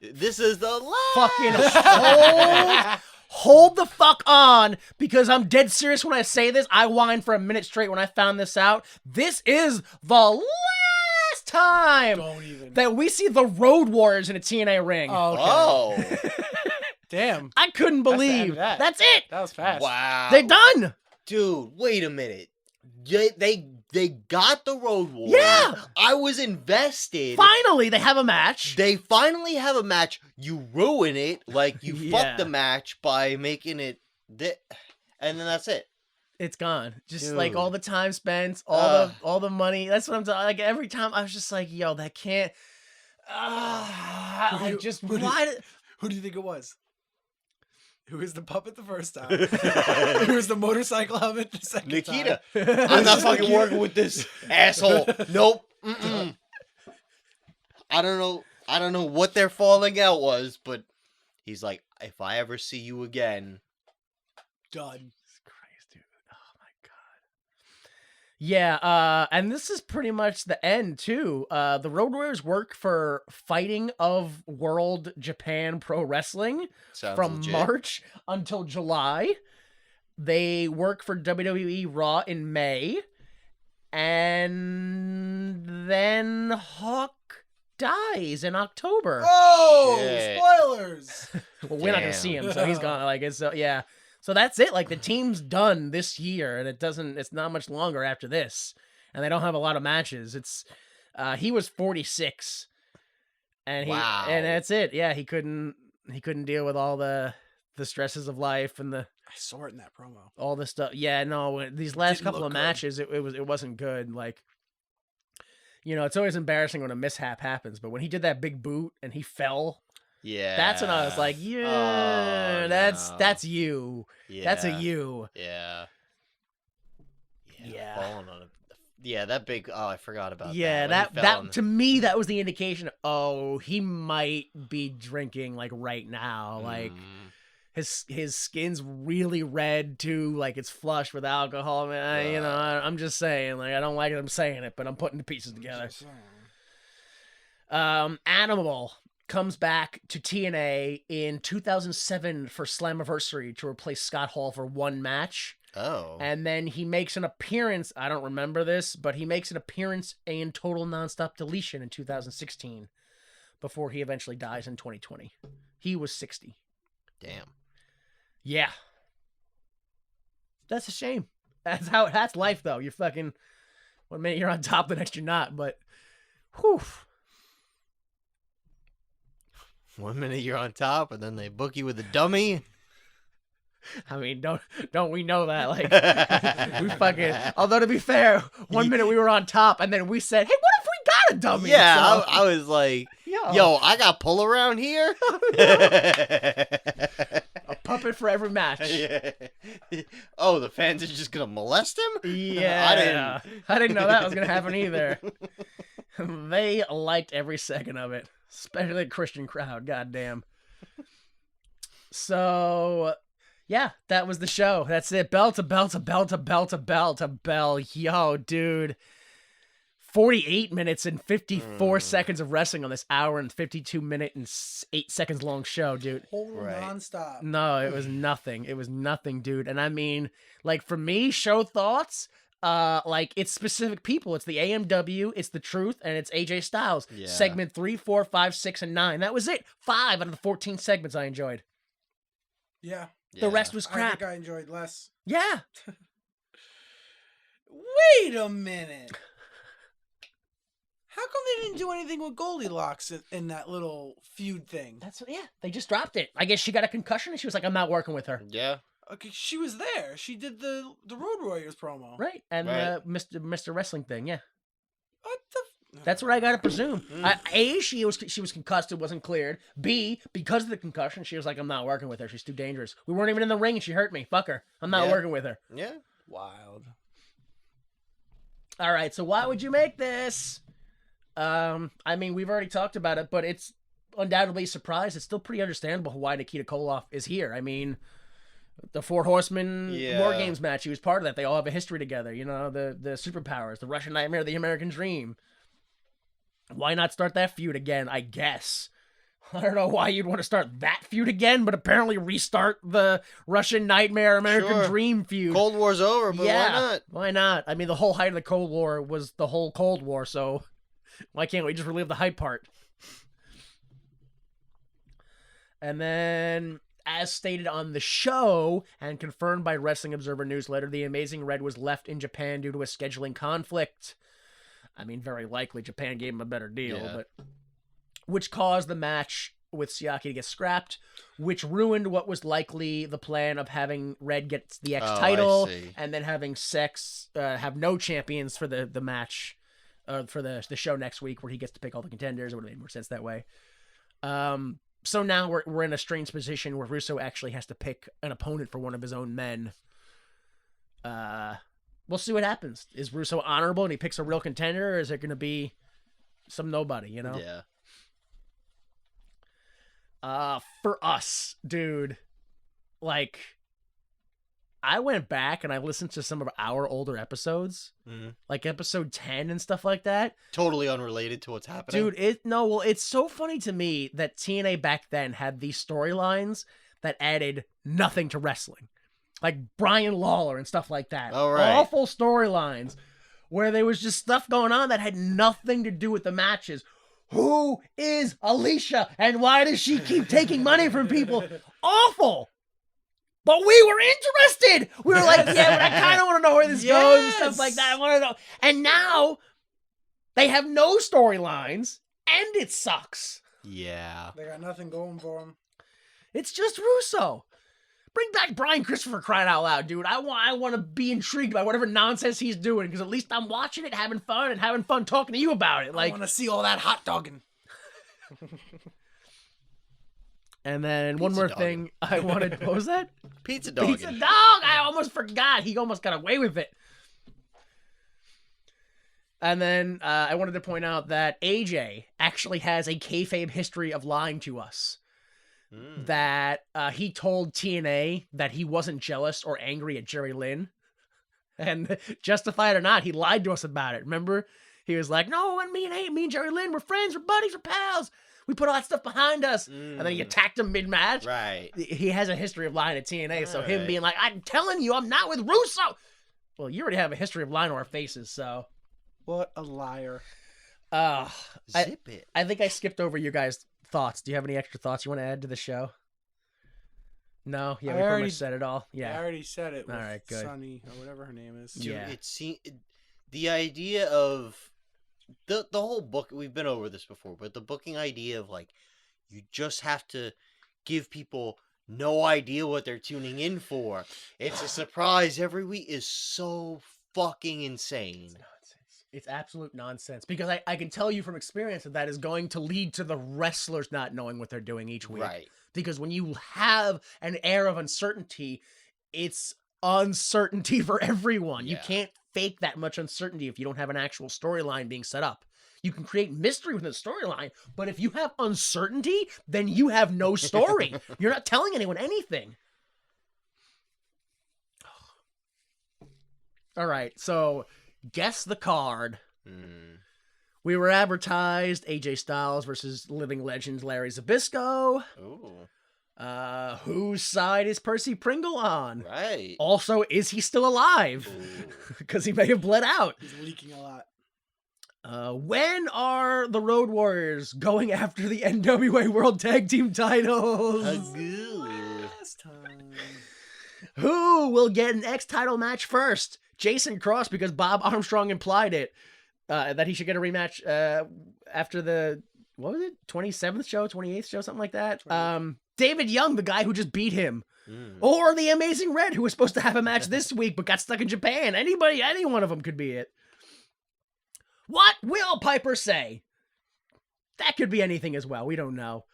This is the last.
fucking hold the fuck on, because I'm dead serious when I say this. I whined for a minute straight when I found this out. This is the last time
Don't even.
that we see the Road Warriors in a TNA ring.
Oh, okay.
Oh,
Damn.
I couldn't
That's the end
believe
of that.
that's it.
That was fast.
wow.
They're done.
Dude, wait a minute. They got the Road Warriors.
Yeah.
I was invested.
Finally, they have a match.
They finally have a match. You ruin it, like you
Yeah.
fucked the match by making it, and then that's it.
It's gone. Just
Dude.
like all the time spent, all the money. That's what I'm talking. Like every time, I was just like, "Yo, that can't."
Who do
Like
you-
just
who do-
why? Did,
Who do you think it was? Who was the puppet the first time? Who was the motorcycle helmet the second
Nikita.
time?
I'm not fucking working with this asshole. Nope. Mm-mm. I don't know what their falling out was, but he's like, if I ever see you again.
Done.
Christ, dude. Oh my god. Yeah, and this is pretty much the end too. The Road Warriors work for Fighting of World Japan Pro Wrestling
Sounds
from
legit.
March until July. They work for WWE Raw in May. And then Hawk dies in October.
Oh,
Shit.
spoilers!
Well, we're not gonna
Damn.
see him, so he's gone. Like it's yeah. So that's it. Like the team's done this year, and it's not much longer after this, and they don't have a lot of matches. It's he was 46, and
Wow.
and that's it. Yeah, he couldn't deal with all the stresses of life and
I saw it in that promo.
all this stuff. Yeah, no, these last
Didn't
couple
look
of
good.
matches, it wasn't good. Like, you know, it's always embarrassing when a mishap happens, but when he did that big boot and he fell,
Yeah.
that's when I was like, yeah,
Oh,
that's
no.
you.
Yeah.
That's a you.
Yeah.
Yeah.
Falling on it. Yeah, that big. Oh, I forgot about
Yeah,
that. When he fell on
that to me that was the indication. Oh, he might be drinking like right now. Like his skin's really red too. Like it's flushed with alcohol. Man, you know, I'm just saying. Like I don't like it. I'm saying it, but I'm putting the pieces together. Animal comes back to TNA in 2007 for Slammiversary to replace Scott Hall for one match.
Oh.
And then he makes an appearance. I don't remember this, but he makes an appearance in Total Nonstop Deletion in 2016 before he eventually dies in 2020. He was 60.
Damn.
Yeah. That's a shame. That's life though. You're fucking 1 minute you're on top, the next you're not, but whew.
1 minute you're on top, and then they book you with a dummy.
I mean, don't we know that? Like, we fucking. Although to be fair, 1 minute we were on top, and then we said, "Hey, what if we got a dummy?"
Yeah,
So,
I was like,
yo,
yo, I got pull around here.
a puppet for every match.
Yeah. Oh, the fans are just gonna molest him?
Yeah, I didn't know that was gonna happen either. They liked every second of it, especially the Christian crowd. Goddamn. So. Yeah, that was the show. That's it. Bell to bell to bell to bell to bell to bell. Yo, dude. 48 minutes and 54 seconds of wrestling on this hour and 52 minute and 8 seconds long show, dude.
Total
Right.
nonstop.
No, it was nothing. It was nothing, dude. And I mean, like for me, show thoughts, like it's specific people. It's the AMW, it's the Truth, and it's AJ Styles.
Yeah.
Segment 3, 4, 5, 6, and 9. That was it. 5 out of the 14 segments I enjoyed.
Yeah.
The rest was
I
crap.
think I enjoyed less.
Yeah.
Wait a minute. How come they didn't do anything with Goldilocks in that little feud thing?
That's yeah. They just dropped it. I guess she got a concussion and she was like, I'm not working with her.
Yeah.
Okay, she was there. She did the Road Warriors promo.
Right. And
Right.
Mr. Wrestling thing, yeah.
What the?
That's what I gotta presume. A, she was concussed, it wasn't cleared. B, because of the concussion, she was like, I'm not working with her. She's too dangerous. We weren't even in the ring and she hurt me. Fuck her. I'm not working with her.
Yeah.
Wild.
All right, so why would you make this? I mean, we've already talked about it, but it's undoubtedly a surprise. It's still pretty understandable why Nikita Koloff is here. I mean, the Four Horsemen War Games match, he was part of that. They all have a history together. You know, the superpowers, the Russian Nightmare, the American Dream. Why not start that feud again, I guess? I don't know why you'd want to start that feud again, but apparently restart the Russian Nightmare, American Dream feud.
Cold War's over, but why not?
Why not? I mean, the whole height of the Cold War was the whole Cold War, so why can't we just relive the hype part? And then, as stated on the show, and confirmed by Wrestling Observer Newsletter, the Amazing Red was left in Japan due to a scheduling conflict. I mean, very likely Japan gave him a better deal, but which caused the match with Siaki to get scrapped, which ruined what was likely the plan of having Red get the X title and then having Sex have no champions for the match for the show next week where he gets to pick all the contenders. It would have made more sense that way. So now we're in a strange position where Russo actually has to pick an opponent for one of his own men. We'll see what happens. Is Russo honorable and he picks a real contender, or is it going to be some nobody, you know?
Yeah.
For us, dude, like, I went back and I listened to some of our older episodes, like episode 10 and stuff like that.
Totally unrelated to what's happening.
Dude, it's so funny to me that TNA back then had these storylines that added nothing to wrestling. Like Brian Lawler and stuff like that.
Oh, right.
Awful storylines where there was just stuff going on that had nothing to do with the matches. Who is Alicia and why does she keep taking money from people? Awful. But we were interested. We were like, yeah, but I kind of want to know where this goes and stuff like that. I want to know. And now they have no storylines and it sucks.
Yeah.
They got nothing going for them.
It's just Russo. Bring back Brian Christopher, crying out loud, dude. I want to be intrigued by whatever nonsense he's doing because at least I'm watching it, having fun talking to you about it. Like,
I want to see all that hot dogging.
And then one more thing I wanted. What was that?
Pizza dog.
Pizza dog. I almost forgot. He almost got away with it. And then I wanted to point out that AJ actually has a kayfabe history of lying to us. That he told TNA that he wasn't jealous or angry at Jerry Lynn. And justified or not, he lied to us about it. Remember? He was like, no, and me and Jerry Lynn, we're friends, we're buddies, we're pals. We put all that stuff behind us. And then he attacked him mid-match.
Right.
He has a history of lying to TNA. So him being like, I'm telling you, I'm not with Russo. Well, you already have a history of lying to our faces, so.
What a liar.
Zip it.
I think I skipped over you guys' thoughts. Do you have any extra thoughts you want to add to the show? No? Yeah, we pretty much said it all. Yeah.
I already said it.
All right, good.
Sunny, or whatever her name is.
Dude,
Yeah.
The idea of the whole book, we've been over this before, but the booking idea of like, you just have to give people no idea what they're tuning in for. It's a surprise every week is so fucking insane.
It's absolute nonsense. Because I can tell you from experience that is going to lead to the wrestlers not knowing what they're doing each week.
Right.
Because when you have an air of uncertainty, it's uncertainty for everyone. You can't fake that much uncertainty if you don't have an actual storyline being set up. You can create mystery within the storyline, but if you have uncertainty, then you have no story. You're not telling anyone anything. All right, so guess the card. We were advertised AJ Styles versus living legend Larry Zbyszko.
Ooh.
Whose side is Percy Pringle on?
Right.
Also, is he still alive? Because he may have bled out.
He's leaking a lot.
When are the Road Warriors going after the NWA World Tag Team titles?
Last time.
Who will get an X title match first? Jason Cross, because Bob Armstrong implied it. That he should get a rematch after the, what was it, 27th show, 28th show, something like that. David Young, the guy who just beat him. Or the Amazing Red, who was supposed to have a match this week but got stuck in Japan. Any one of them could be it. What will Piper say? That could be anything as well. We don't know.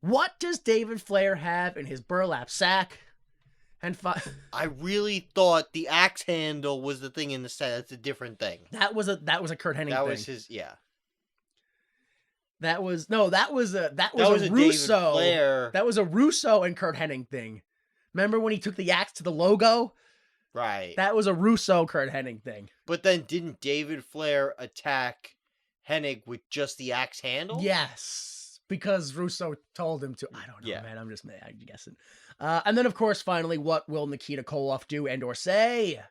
What does David Flair have in his burlap sack? And
I really thought the axe handle was the thing in the set. That's a different thing.
that was a Kurt Hennig
That
thing.
was his, yeah.
That was a
David
Russo.
Flair.
That was a Russo and Kurt Hennig thing. Remember when he took the axe to the logo?
Right.
That was a Russo Kurt Hennig thing.
But then didn't David Flair attack Hennig with just the axe handle?
Yes, because Russo told him to. I don't know,
Yeah.
man. I'm guessing. And then, of course, finally, what will Nikita Koloff do and or say?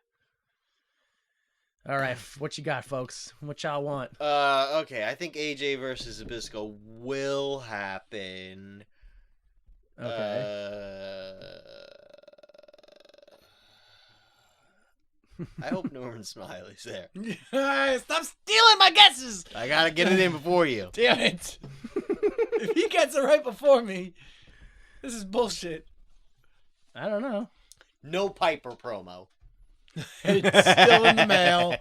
All right, what you got, folks? What y'all want?
Okay, I think AJ versus Zbyszko will happen.
Okay.
I hope Norman Smiley's there.
Stop stealing my guesses!
I gotta get it in before you.
Damn it. If he gets it right before me, this is bullshit.
I don't know.
No Piper promo.
It's still in the mail.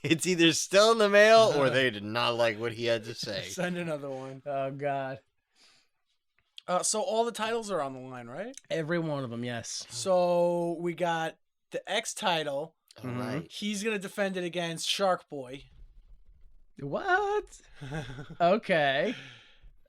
It's either still in the mail or they did not like what he had to say.
Send another one.
Oh, God.
So all the titles are on the line, right?
Every one of them, yes.
So we got the X title.
All right.
He's going to defend it against Shark Boy.
What? Okay.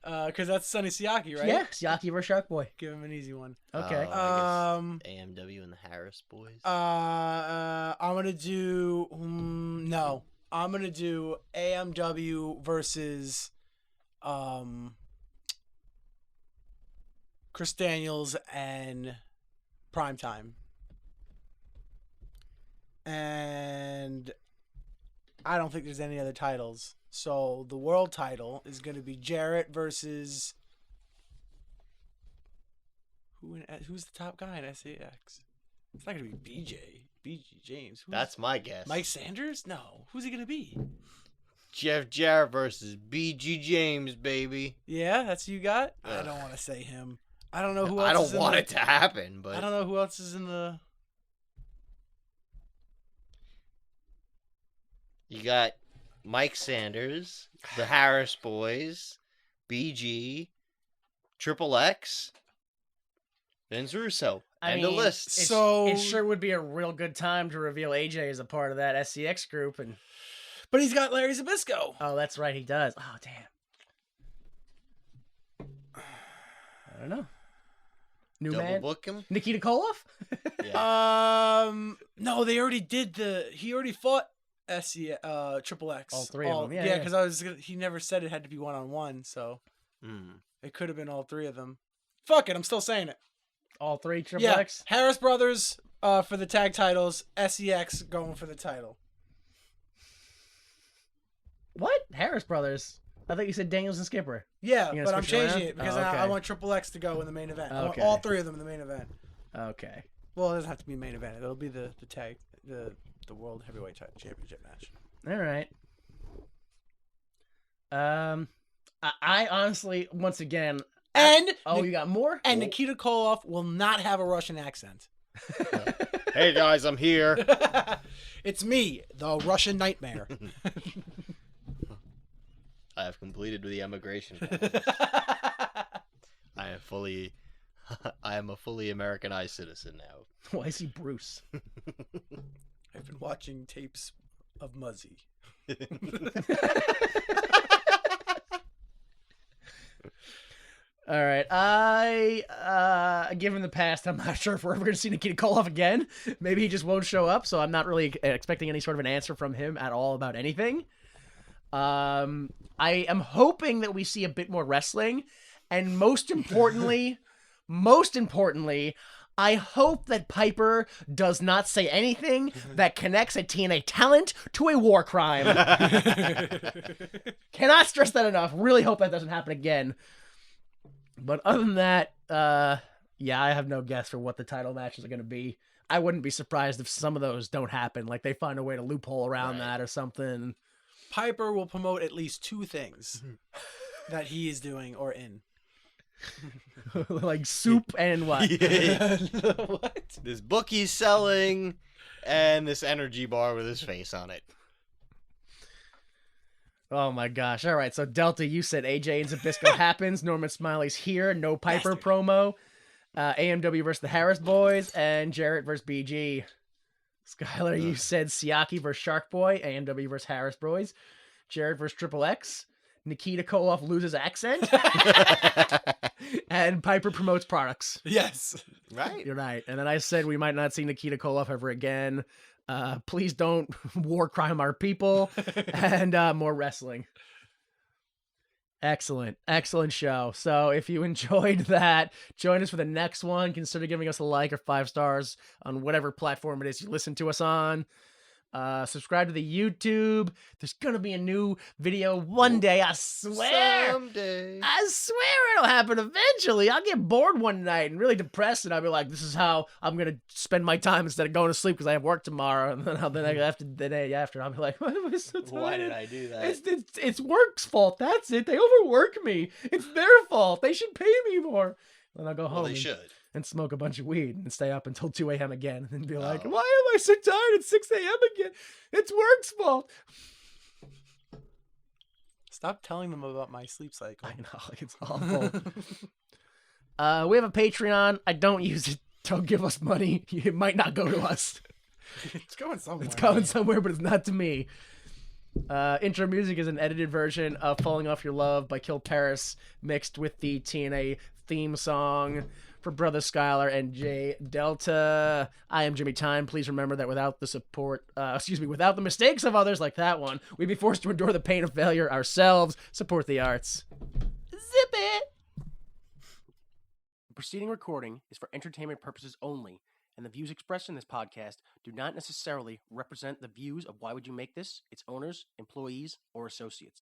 Because that's Sonny Siaki, right?
Yeah, Siaki versus Shark Boy.
Give him an easy one.
Okay.
I guess AMW and the Harris boys.
I'm going to do... no. I'm going to do AMW versus... Chris Daniels and Primetime. And I don't think there's any other titles. So the world title is going to be Jarrett versus... Who's the top guy in SAX? It's not going to be BJ James.
That's my guess.
Mike Sanders? No. Who's he going to be?
Jeff Jarrett versus BG James, baby.
Yeah, that's who you got? I
Ugh.
don't want to say him. I don't know who else
I
is
don't
in
want
the...
it to happen, but
I don't know who else is in the...
you got Mike Sanders, the Harris boys, BG, Triple X, Vince Russo, and the list.
It sure would be a real good time to reveal AJ as a part of that SCX group. And
But he's got Larry Zbyszko.
oh, that's right, he does. Oh, damn. I don't know. New
Double
man,
book him.
Nikita Koloff.
Yeah.
No, they already did he already fought Triple X.
All three of them, yeah,
Yeah,
yeah.
because he never said it had to be 1-on-1, so
Hmm.
it could have been all three of them. Fuck it, I'm still saying it.
All three Triple
Yeah,
X.
Harris Brothers for the tag titles, SEX going for the title.
What? Harris Brothers. I thought you said Daniels and Skipper.
Yeah,
You gonna
but I'm
switch it
changing
around?
it because
Oh, okay.
I want Triple X to go in the main event. I want
Okay.
all three of them in the main event.
Okay.
Well, it doesn't have to be main event. It'll be the World Heavyweight Championship match.
All right. I honestly, once again,
And
you got more?
and Nikita Koloff will not have a Russian accent.
Hey guys, I'm here.
It's me, the Russian Nightmare.
I have completed the immigration. I am a fully Americanized citizen now.
Why is he Bruce?
I've been watching tapes of Muzzy.
All right. Given the past, I'm not sure if we're ever going to see Nikita Koloff again. Maybe he just won't show up, so I'm not really expecting any sort of an answer from him at all about anything. I am hoping that we see a bit more wrestling, and most importantly, I hope that Piper does not say anything that connects a TNA talent to a war crime. Cannot stress that enough. Really hope that doesn't happen again. But other than that, yeah, I have no guess for what the title matches are going to be. I wouldn't be surprised if some of those don't happen. Like they find a way to loophole around that or something.
Piper will promote at least two things that he is doing or in.
Like soup and what?
What?
This book he's selling, and this energy bar with his face on it.
Oh my gosh. All right. So Delta, you said AJ and Zabisco happens. Norman Smiley's here. No Piper
Bastard.
promo. AMW versus the Harris Boys and Jarrett versus BG. Skylar, you said Siaki versus Shark Boy. AMW versus Harris Boys. Jarrett versus Triple X. Nikita Koloff loses accent. And Piper promotes products.
Yes.
Right.
You're right. And then I said we might not see Nikita Koloff ever again. Please don't war crime our people. And more wrestling. Excellent show. So if you enjoyed that, join us for the next one. Consider giving us a like or 5 stars on whatever platform it is you listen to us on. Subscribe to the YouTube. There's gonna be a new video one day, I swear.
Someday.
I swear it'll happen eventually. I'll get bored one night and really depressed, and I'll be like, "This is how I'm gonna spend my time instead of going to sleep because I have work tomorrow." And then the day after, I'll be like, "Why am I so tired?
Why did I do that?
It's work's fault. That's it. They overwork me. It's their fault. They should pay me more." Then I'll go
Well,
home
they should.
and smoke a bunch of weed and stay up until 2 a.m. again and be like,
Oh.
"Why am I so tired at 6 a.m. again? It's work's fault."
Stop telling them about my sleep cycle.
I know, it's awful. We have a Patreon. I don't use it. Don't give us money. It might not go to us.
It's going somewhere.
It's going somewhere, but it's not to me. Intro music is an edited version of Falling Off Your Love by Kill Paris, mixed with the TNA theme song for Brother Skylar and Jay Delta. I am Jimmy Time. Please remember that without the mistakes of others like that one, we'd be forced to endure the pain of failure ourselves. Support the arts. Zip it! The preceding recording is for entertainment purposes only, and the views expressed in this podcast do not necessarily represent the views of Why Would You Make This, its owners, employees, or associates.